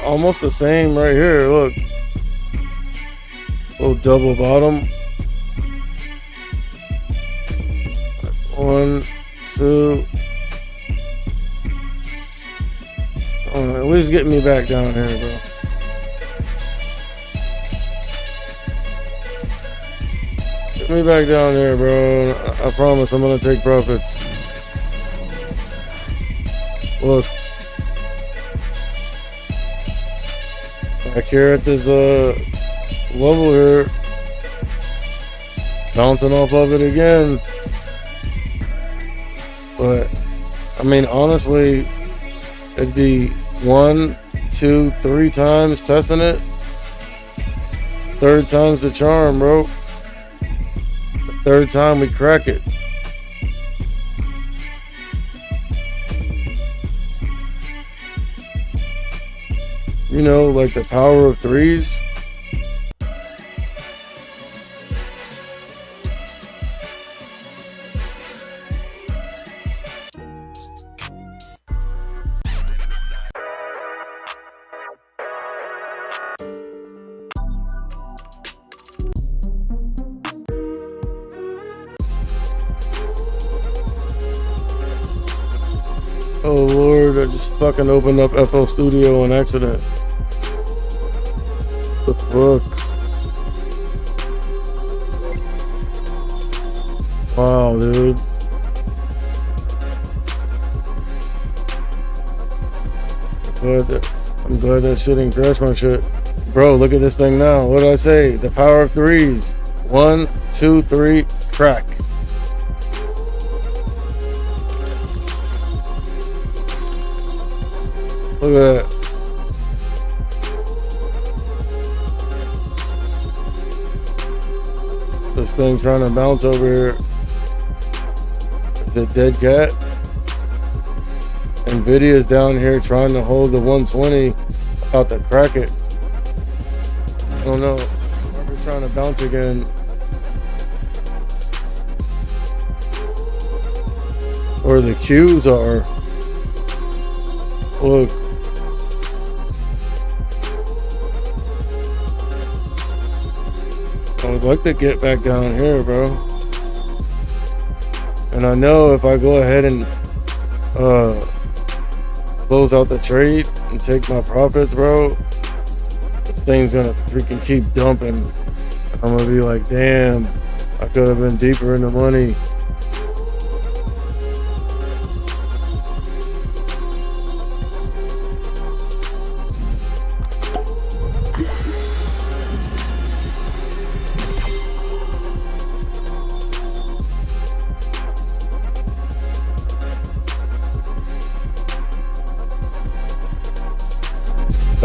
Almost the same right here. Look, little double bottom. 1, 2. At least get me back down here, bro. Get me back down here, bro. I promise I'm gonna take profits. Look. Back here at this level here, bouncing off of it again. But I mean, honestly, it'd be 1, 2, 3 times testing it. Third time's the charm, bro. The third time we crack it. You know, like the power of threes. Oh Lord, I just fucking opened up FL Studio on accident. What the fuck? Wow, dude. I'm glad that shit didn't crash my shit. Bro, look at this thing now. What did I say? The power of threes. 1, 2, 3, crack. Look at that. This thing trying to bounce over here. The dead cat. Nvidia's down here trying to hold the 120. About to crack it. I don't know. We're trying to bounce again. Where the Qs are. Look. I would like to get back down here, bro. And I know if I go ahead and close out the trade and take my profits, bro, this thing's gonna freaking keep dumping. I'm gonna be like, damn, I could have been deeper in the money.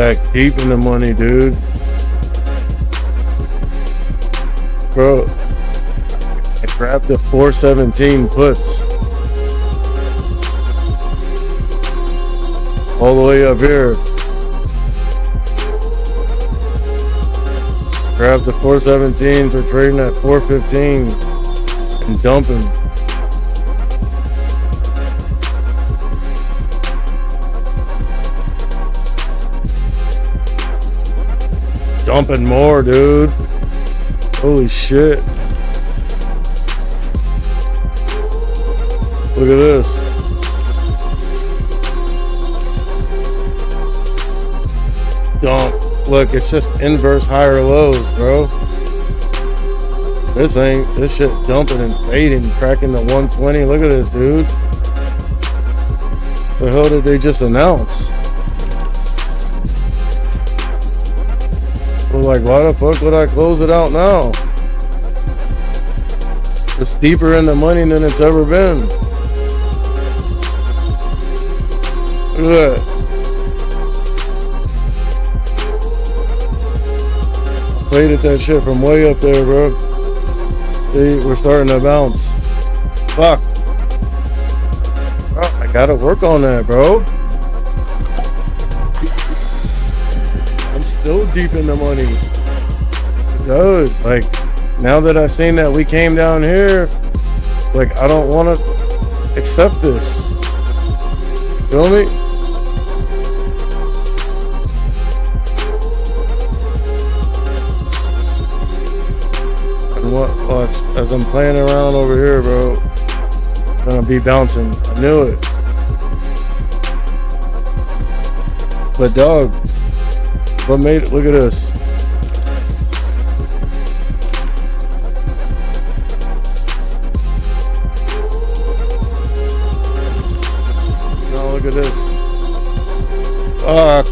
back deep in the money, dude. Bro, I grabbed the 417 puts. All the way up here. Grab the 417s, we're trading at 415 and dumping. Dumping more, dude. Holy shit. Look at this. Dump. Look, it's just inverse higher lows, bro. This shit dumping and fading, cracking the 120. Look at this, dude. The hell did they just announce? We're like, why the fuck would I close it out now? It's deeper in the money than it's ever been. Look at that. Faded that shit from way up there, bro. See, we're starting to bounce. Fuck. Bro, I gotta work on that, bro. I'm still deep in the money. Dude, like, now that I seen that we came down here, like, I don't want to accept this. Feel me? And watch, as I'm playing around over here, bro, I'm gonna be bouncing. I knew it. But dog, what made it? Look at this. Now look at this. Fuck.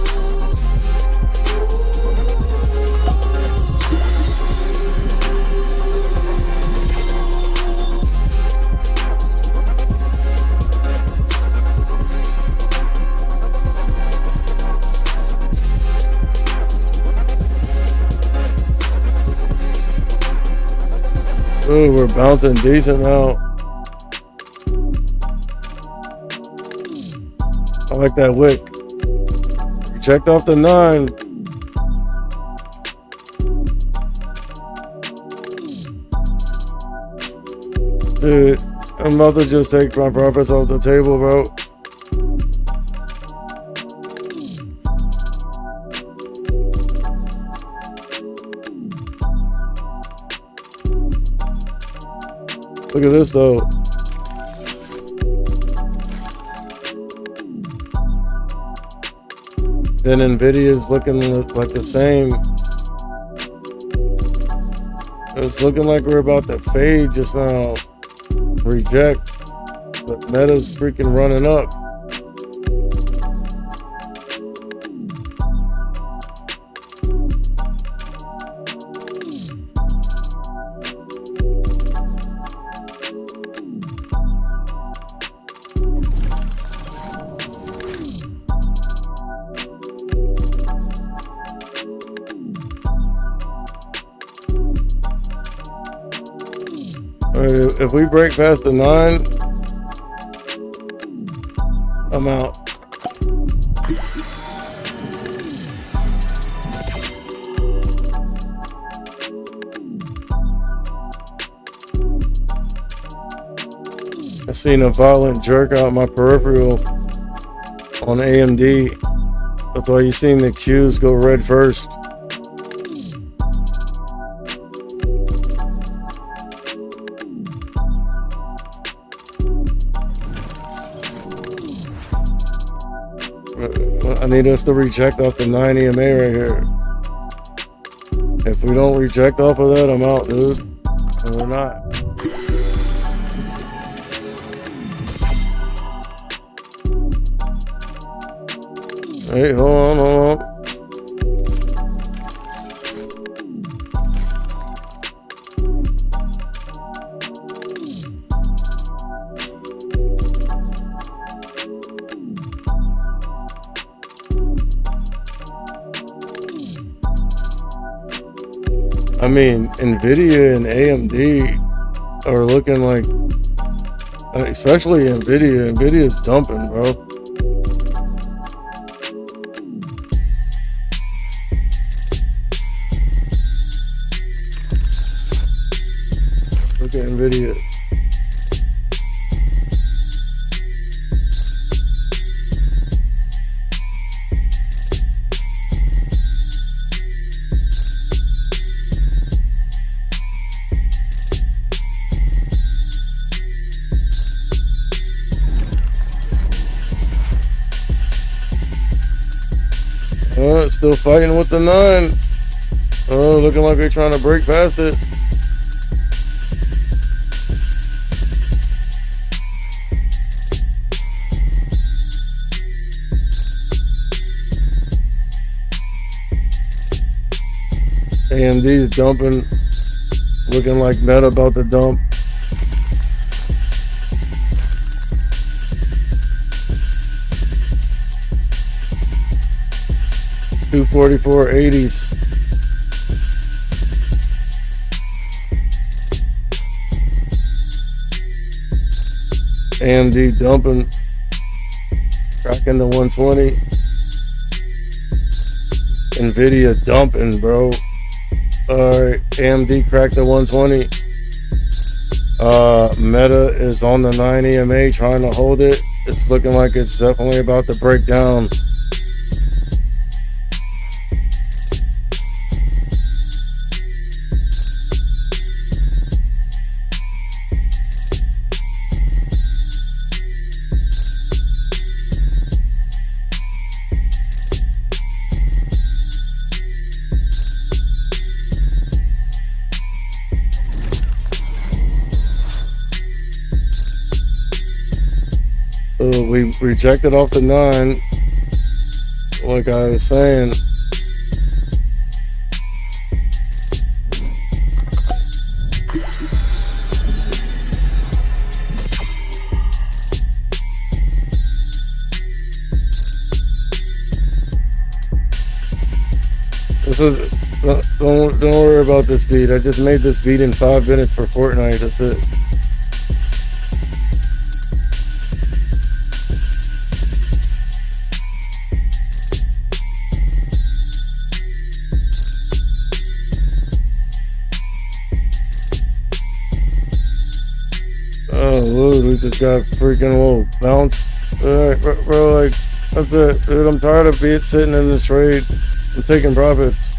Ooh, we're bouncing decent now. I like that wick. We checked off the 9. Dude, I'm about to just take my profits off the table, bro. Look at this though. Then Nvidia's looking like the same. It's looking like we're about to fade just now. Reject. But Meta's freaking running up. If we break past the 9, I'm out. I seen a violent jerk out my peripheral on AMD. That's why you seen the Qs go red first. I need us to reject off the 9 EMA right here. If we don't reject off of that, I'm out, dude. And we're not. Hey, hold on. I mean, Nvidia and AMD are looking like, especially Nvidia. Nvidia's dumping, bro. Look at Nvidia. Still fighting with the 9. Looking like they're trying to break past it. AMD's dumping. Looking like Meta about to dump. $244.80s. AMD dumping, cracking the 120. Nvidia dumping, bro. Alright, AMD cracked the 120. Meta is on the 9 EMA trying to hold it. It's looking like it's definitely about to break down. We rejected off the 9, like I was saying. This is don't worry about this beat. I just made this beat in 5 minutes for Fortnite. That's it. Oh, Lord, we just got freaking little bounce. Alright, bro, like, that's it. Dude, I'm tired of sitting in the trade. I'm taking profits.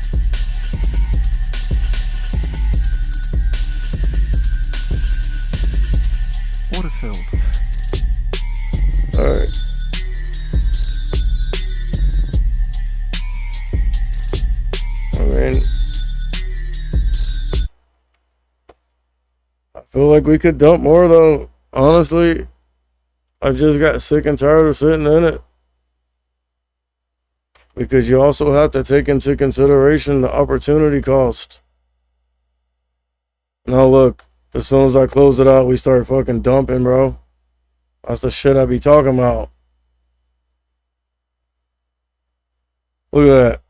Water filled. Alright. I mean, I feel like we could dump more though. Honestly, I just got sick and tired of sitting in it. Because you also have to take into consideration the opportunity cost. Now look, as soon as I close it out, we start fucking dumping, bro. That's the shit I be talking about. Look at that.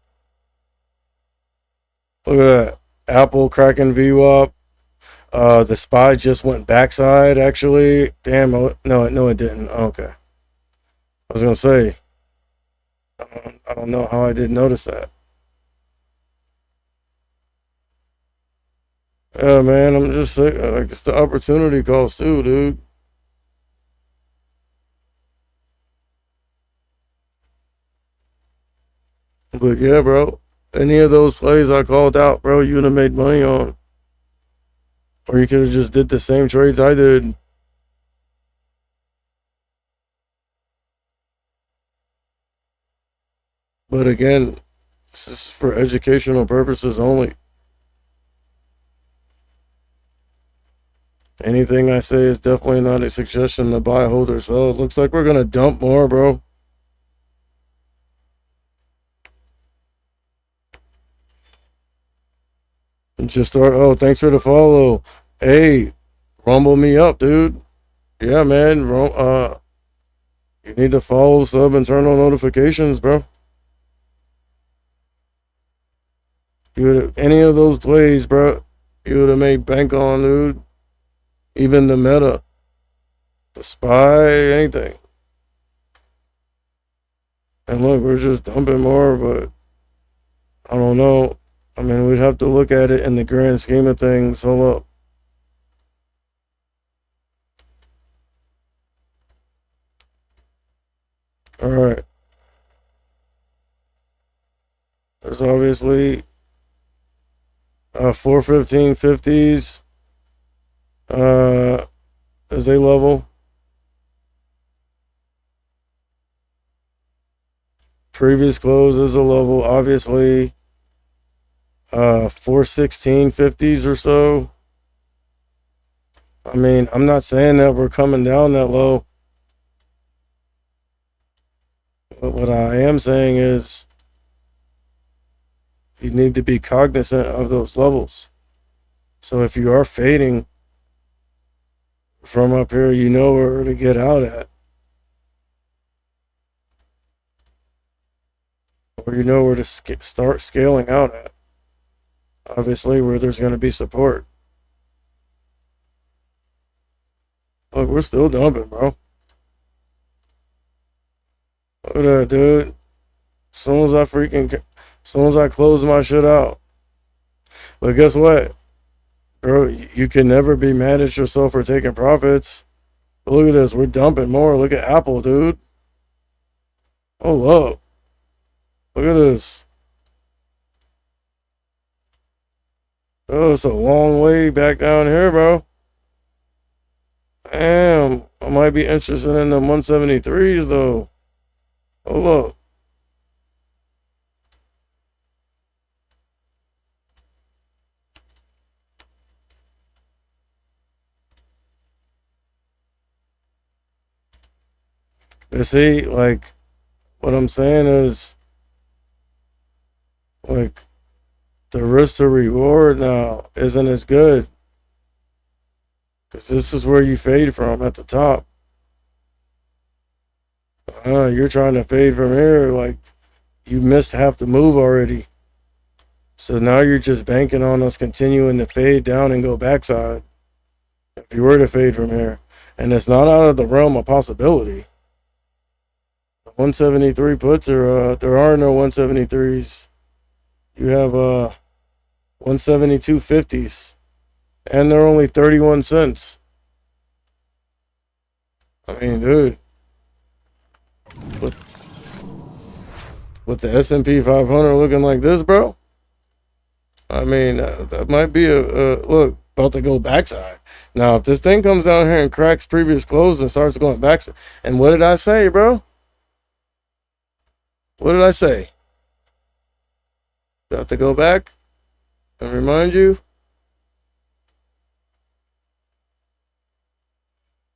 Look at that. Apple cracking VWAP. The SPY just went backside, actually. Damn, no, it didn't. Okay. I was going to say, I don't know how I didn't notice that. Yeah, man, I'm just saying, like, it's the opportunity cost too, dude. But yeah, bro, any of those plays I called out, bro, you would have made money on. Or you could have just did the same trades I did. But again, this is for educational purposes only. Anything I say is definitely not a suggestion to buy, hold, or sell. It looks like we're going to dump more, bro. And just start, oh, thanks for the follow. Hey, rumble me up, dude. Yeah, man. You need to follow, sub, and turn on notifications, bro. You would have any of those plays, bro. You would have made bank on, dude. Even the meta, the spy, anything. And look, we're just dumping more, but I don't know. I mean, we'd have to look at it in the grand scheme of things. Hold up. All right. There's obviously 415.50s is a level. Previous close is a level. Obviously, 416.50s or so. I mean, I'm not saying that we're coming down that low. But what I am saying is you need to be cognizant of those levels. So if you are fading from up here, you know where to get out at. Or you know where to start scaling out at. Obviously, where there's going to be support. Look, we're still dumping, bro. Look at that, dude. As soon as I close my shit out. But guess what? Bro, you can never be mad at yourself for taking profits. But look at this. We're dumping more. Look at Apple, dude. Hold up. Look at this. Oh, it's a long way back down here, bro. Damn. I might be interested in the 173s, though. Hold up. You see, like, what I'm saying is, like, the risk to reward now isn't as good. Because this is where you fade from at the top. You're trying to fade from here, like, you missed half the move already. So now you're just banking on us continuing to fade down and go backside. If you were to fade from here. And it's not out of the realm of possibility. 173 puts are, there are no 173s. You have 172.50s. And they're only 31 cents. I mean, dude. With the S&P 500 looking like this, bro. I mean, that might be look, about to go backside. Now, if this thing comes out here and cracks previous close and starts going backside. And what did I say, bro? What did I say? Got to go back and remind you.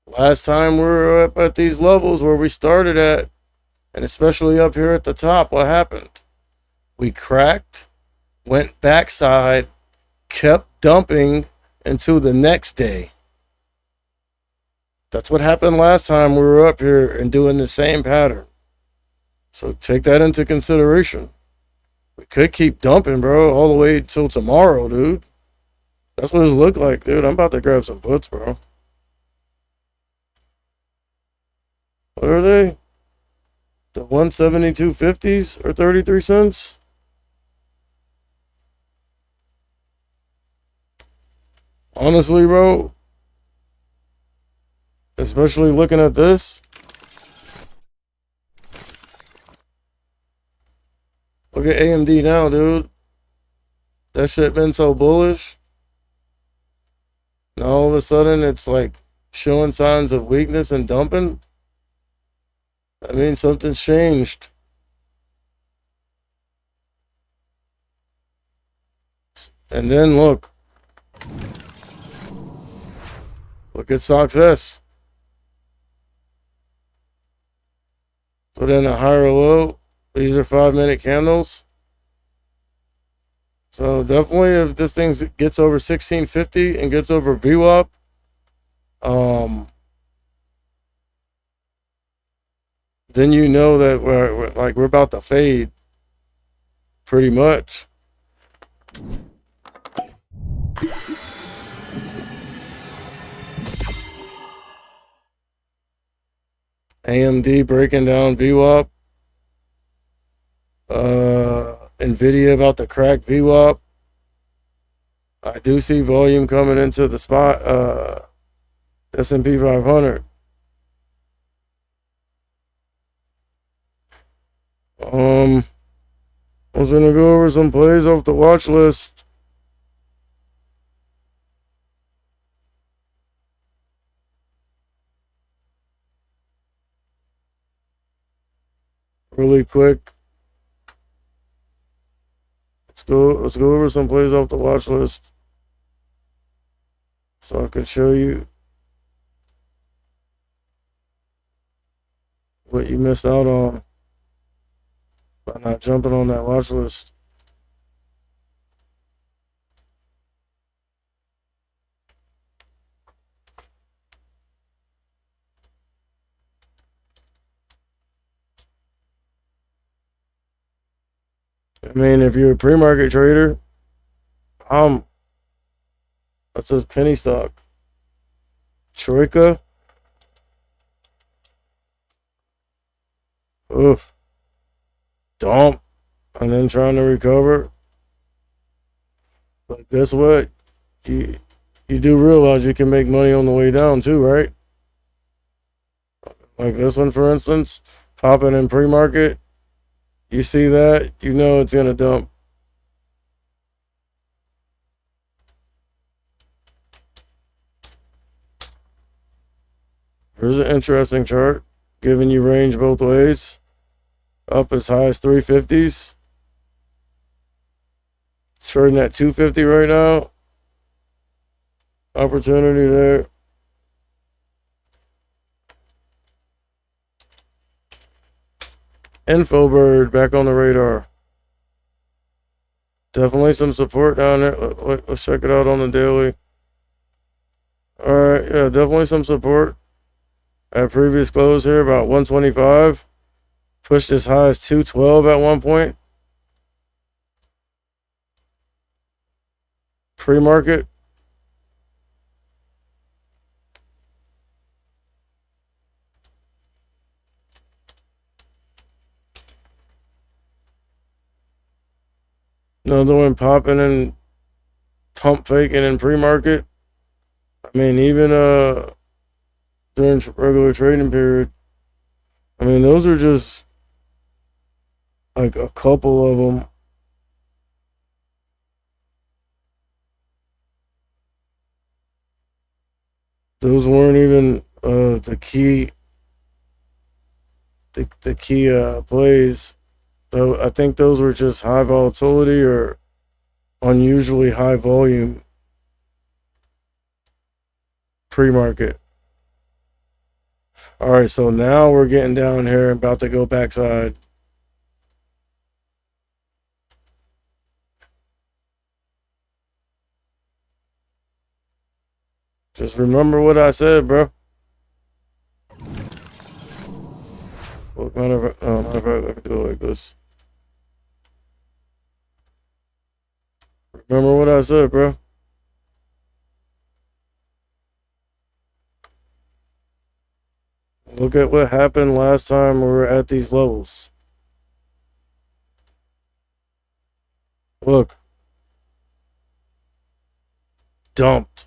Last time we were up at these levels where we started at, and especially up here at the top, what happened? We cracked, went backside, kept dumping until the next day. That's what happened last time we were up here and doing the same pattern. So take that into consideration. We could keep dumping, bro, all the way till tomorrow, dude. That's what it looked like, dude. I'm about to grab some puts, bro. What are they? The 172.50s or 33 cents? Honestly, bro, especially looking at this. Look at AMD now, dude. That shit been so bullish. Now all of a sudden it's like showing signs of weakness and dumping. I mean, something's changed. And then look. Look at success. Put in a higher low. These are 5-minute candles. So definitely if this thing gets over 1650 and gets over VWAP, then you know that we're about to fade pretty much. AMD breaking down VWAP. Nvidia about to crack VWAP. I do see volume coming into the spot. S&P 500. I was gonna go over some plays off the watch list. Really quick. Let's go over some plays off the watch list. So I can show you what you missed out on by not jumping on that watch list. I mean, if you're a pre-market trader, that's a penny stock. Troika. Oof. Dump. And then trying to recover. But guess what? You do realize you can make money on the way down too, right? Like this one, for instance, popping in pre-market. You see that, you know it's gonna dump. Here's an interesting chart, giving you range both ways. Up as high as 350s. It's trading at 250 right now. Opportunity there. Infobird back on the radar. Definitely some support down there. Let's check it out on the daily. Alright, yeah, definitely some support. At previous close here, about 125. Pushed as high as 212 at one point. Pre-market. Another one popping and pump faking in pre-market. I mean, even during regular trading period. I mean, those are just like a couple of them. Those weren't even the key plays. Though I think those were just high volatility or unusually high volume pre-market. All right, so now we're getting down here and about to go backside. Just remember what I said, bro. Well, matter of fact, let me do it like this. Remember what I said, bro. Look at what happened last time we were at these levels. Look. Dumped.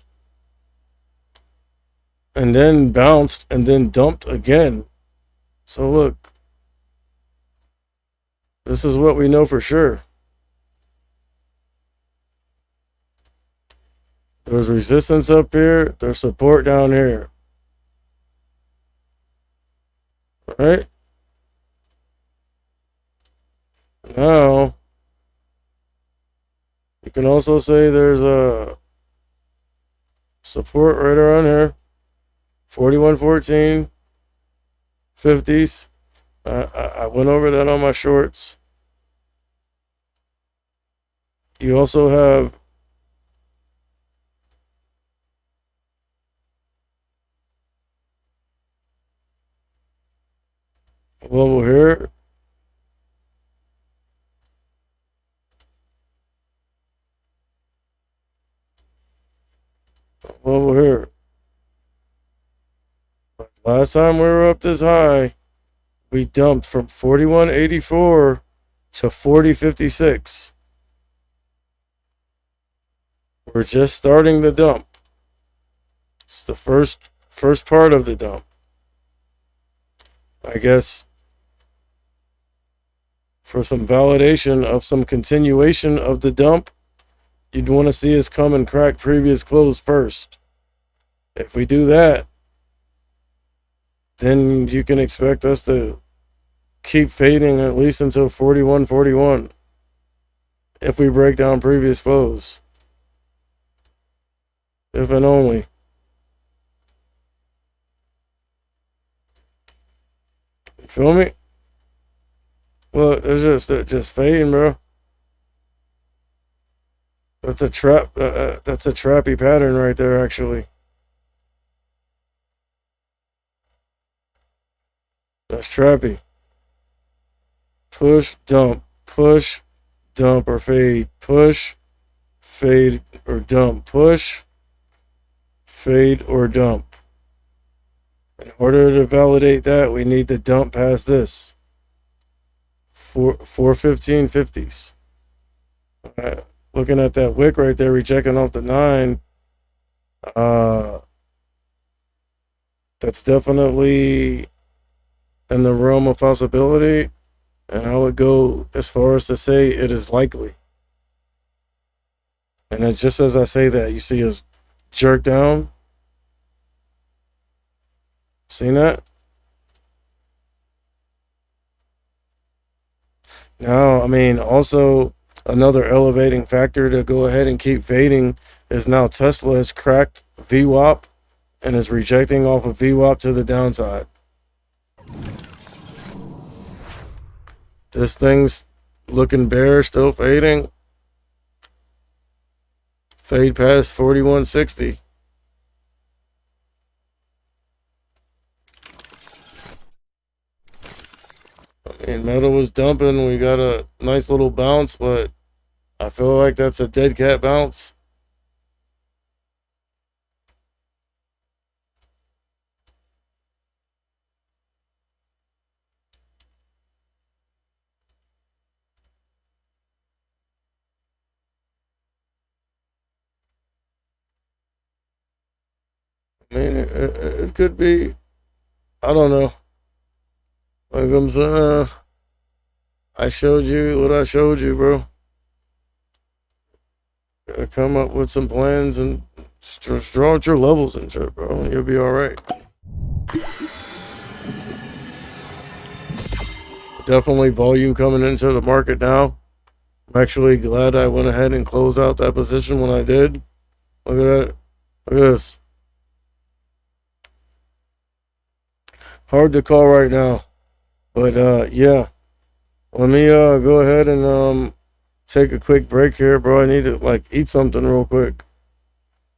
And then bounced and then dumped again. So look. This is what we know for sure. There's resistance up here. There's support down here. All right? Now, you can also say there's a support right around here. 41.14. 50s. I went over that on my shorts. You also have a level here. Over here. Last time we were up this high, we dumped from 41.84 to 40.56. We're just starting the dump. It's the first part of the dump. I guess for some validation of some continuation of the dump, you'd want to see us come and crack previous close first. If we do that, then you can expect us to keep fading at least until 41.41 if we break down previous close. If and only. You feel me? Well, it's just fading, bro. That's a trap. That's a trappy pattern right there, actually. That's trappy. Push, dump, or fade. Push, fade, or dump. Push, fade, or dump. In order to validate that, we need to dump past this. 415.50s. Looking at that wick right there, rejecting off the 9. That's definitely in the realm of possibility. And I would go as far as to say it is likely. And then just as I say that, you see us jerk down. Seen that? Now, I mean, also another elevating factor to go ahead and keep fading is now Tesla has cracked VWAP and is rejecting off of VWAP to the downside. This thing's looking bearish, still fading. Fade past 41.60. I mean, metal was dumping. We got a nice little bounce, but I feel like that's a dead cat bounce. I mean, it could be, I don't know. Like I'm saying, I showed you what I showed you, bro. Gotta come up with some plans and just draw out your levels and shit, bro. You'll be alright. Definitely volume coming into the market now. I'm actually glad I went ahead and closed out that position when I did. Look at that. Look at this. Hard to call right now. But yeah. Let me go ahead and take a quick break here, bro. I need to like eat something real quick.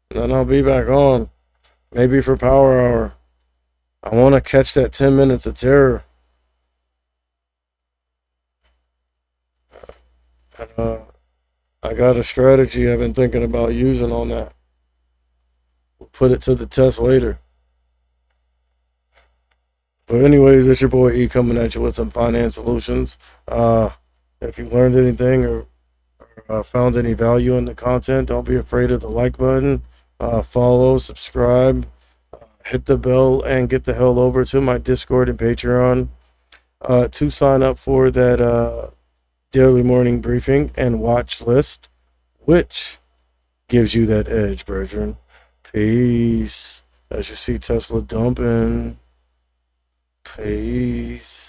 And then I'll be back on. Maybe for power hour. I want to catch that 10 minutes of terror. And I got a strategy I've been thinking about using on that. We'll put it to the test later. But anyways, it's your boy E coming at you with some finance solutions. If you learned anything or found any value in the content, don't be afraid of the like button. Follow, subscribe, hit the bell, and get the hell over to my Discord and Patreon to sign up for that daily morning briefing and watch list, which gives you that edge, brethren. Peace. As you see Tesla dumping. Peace.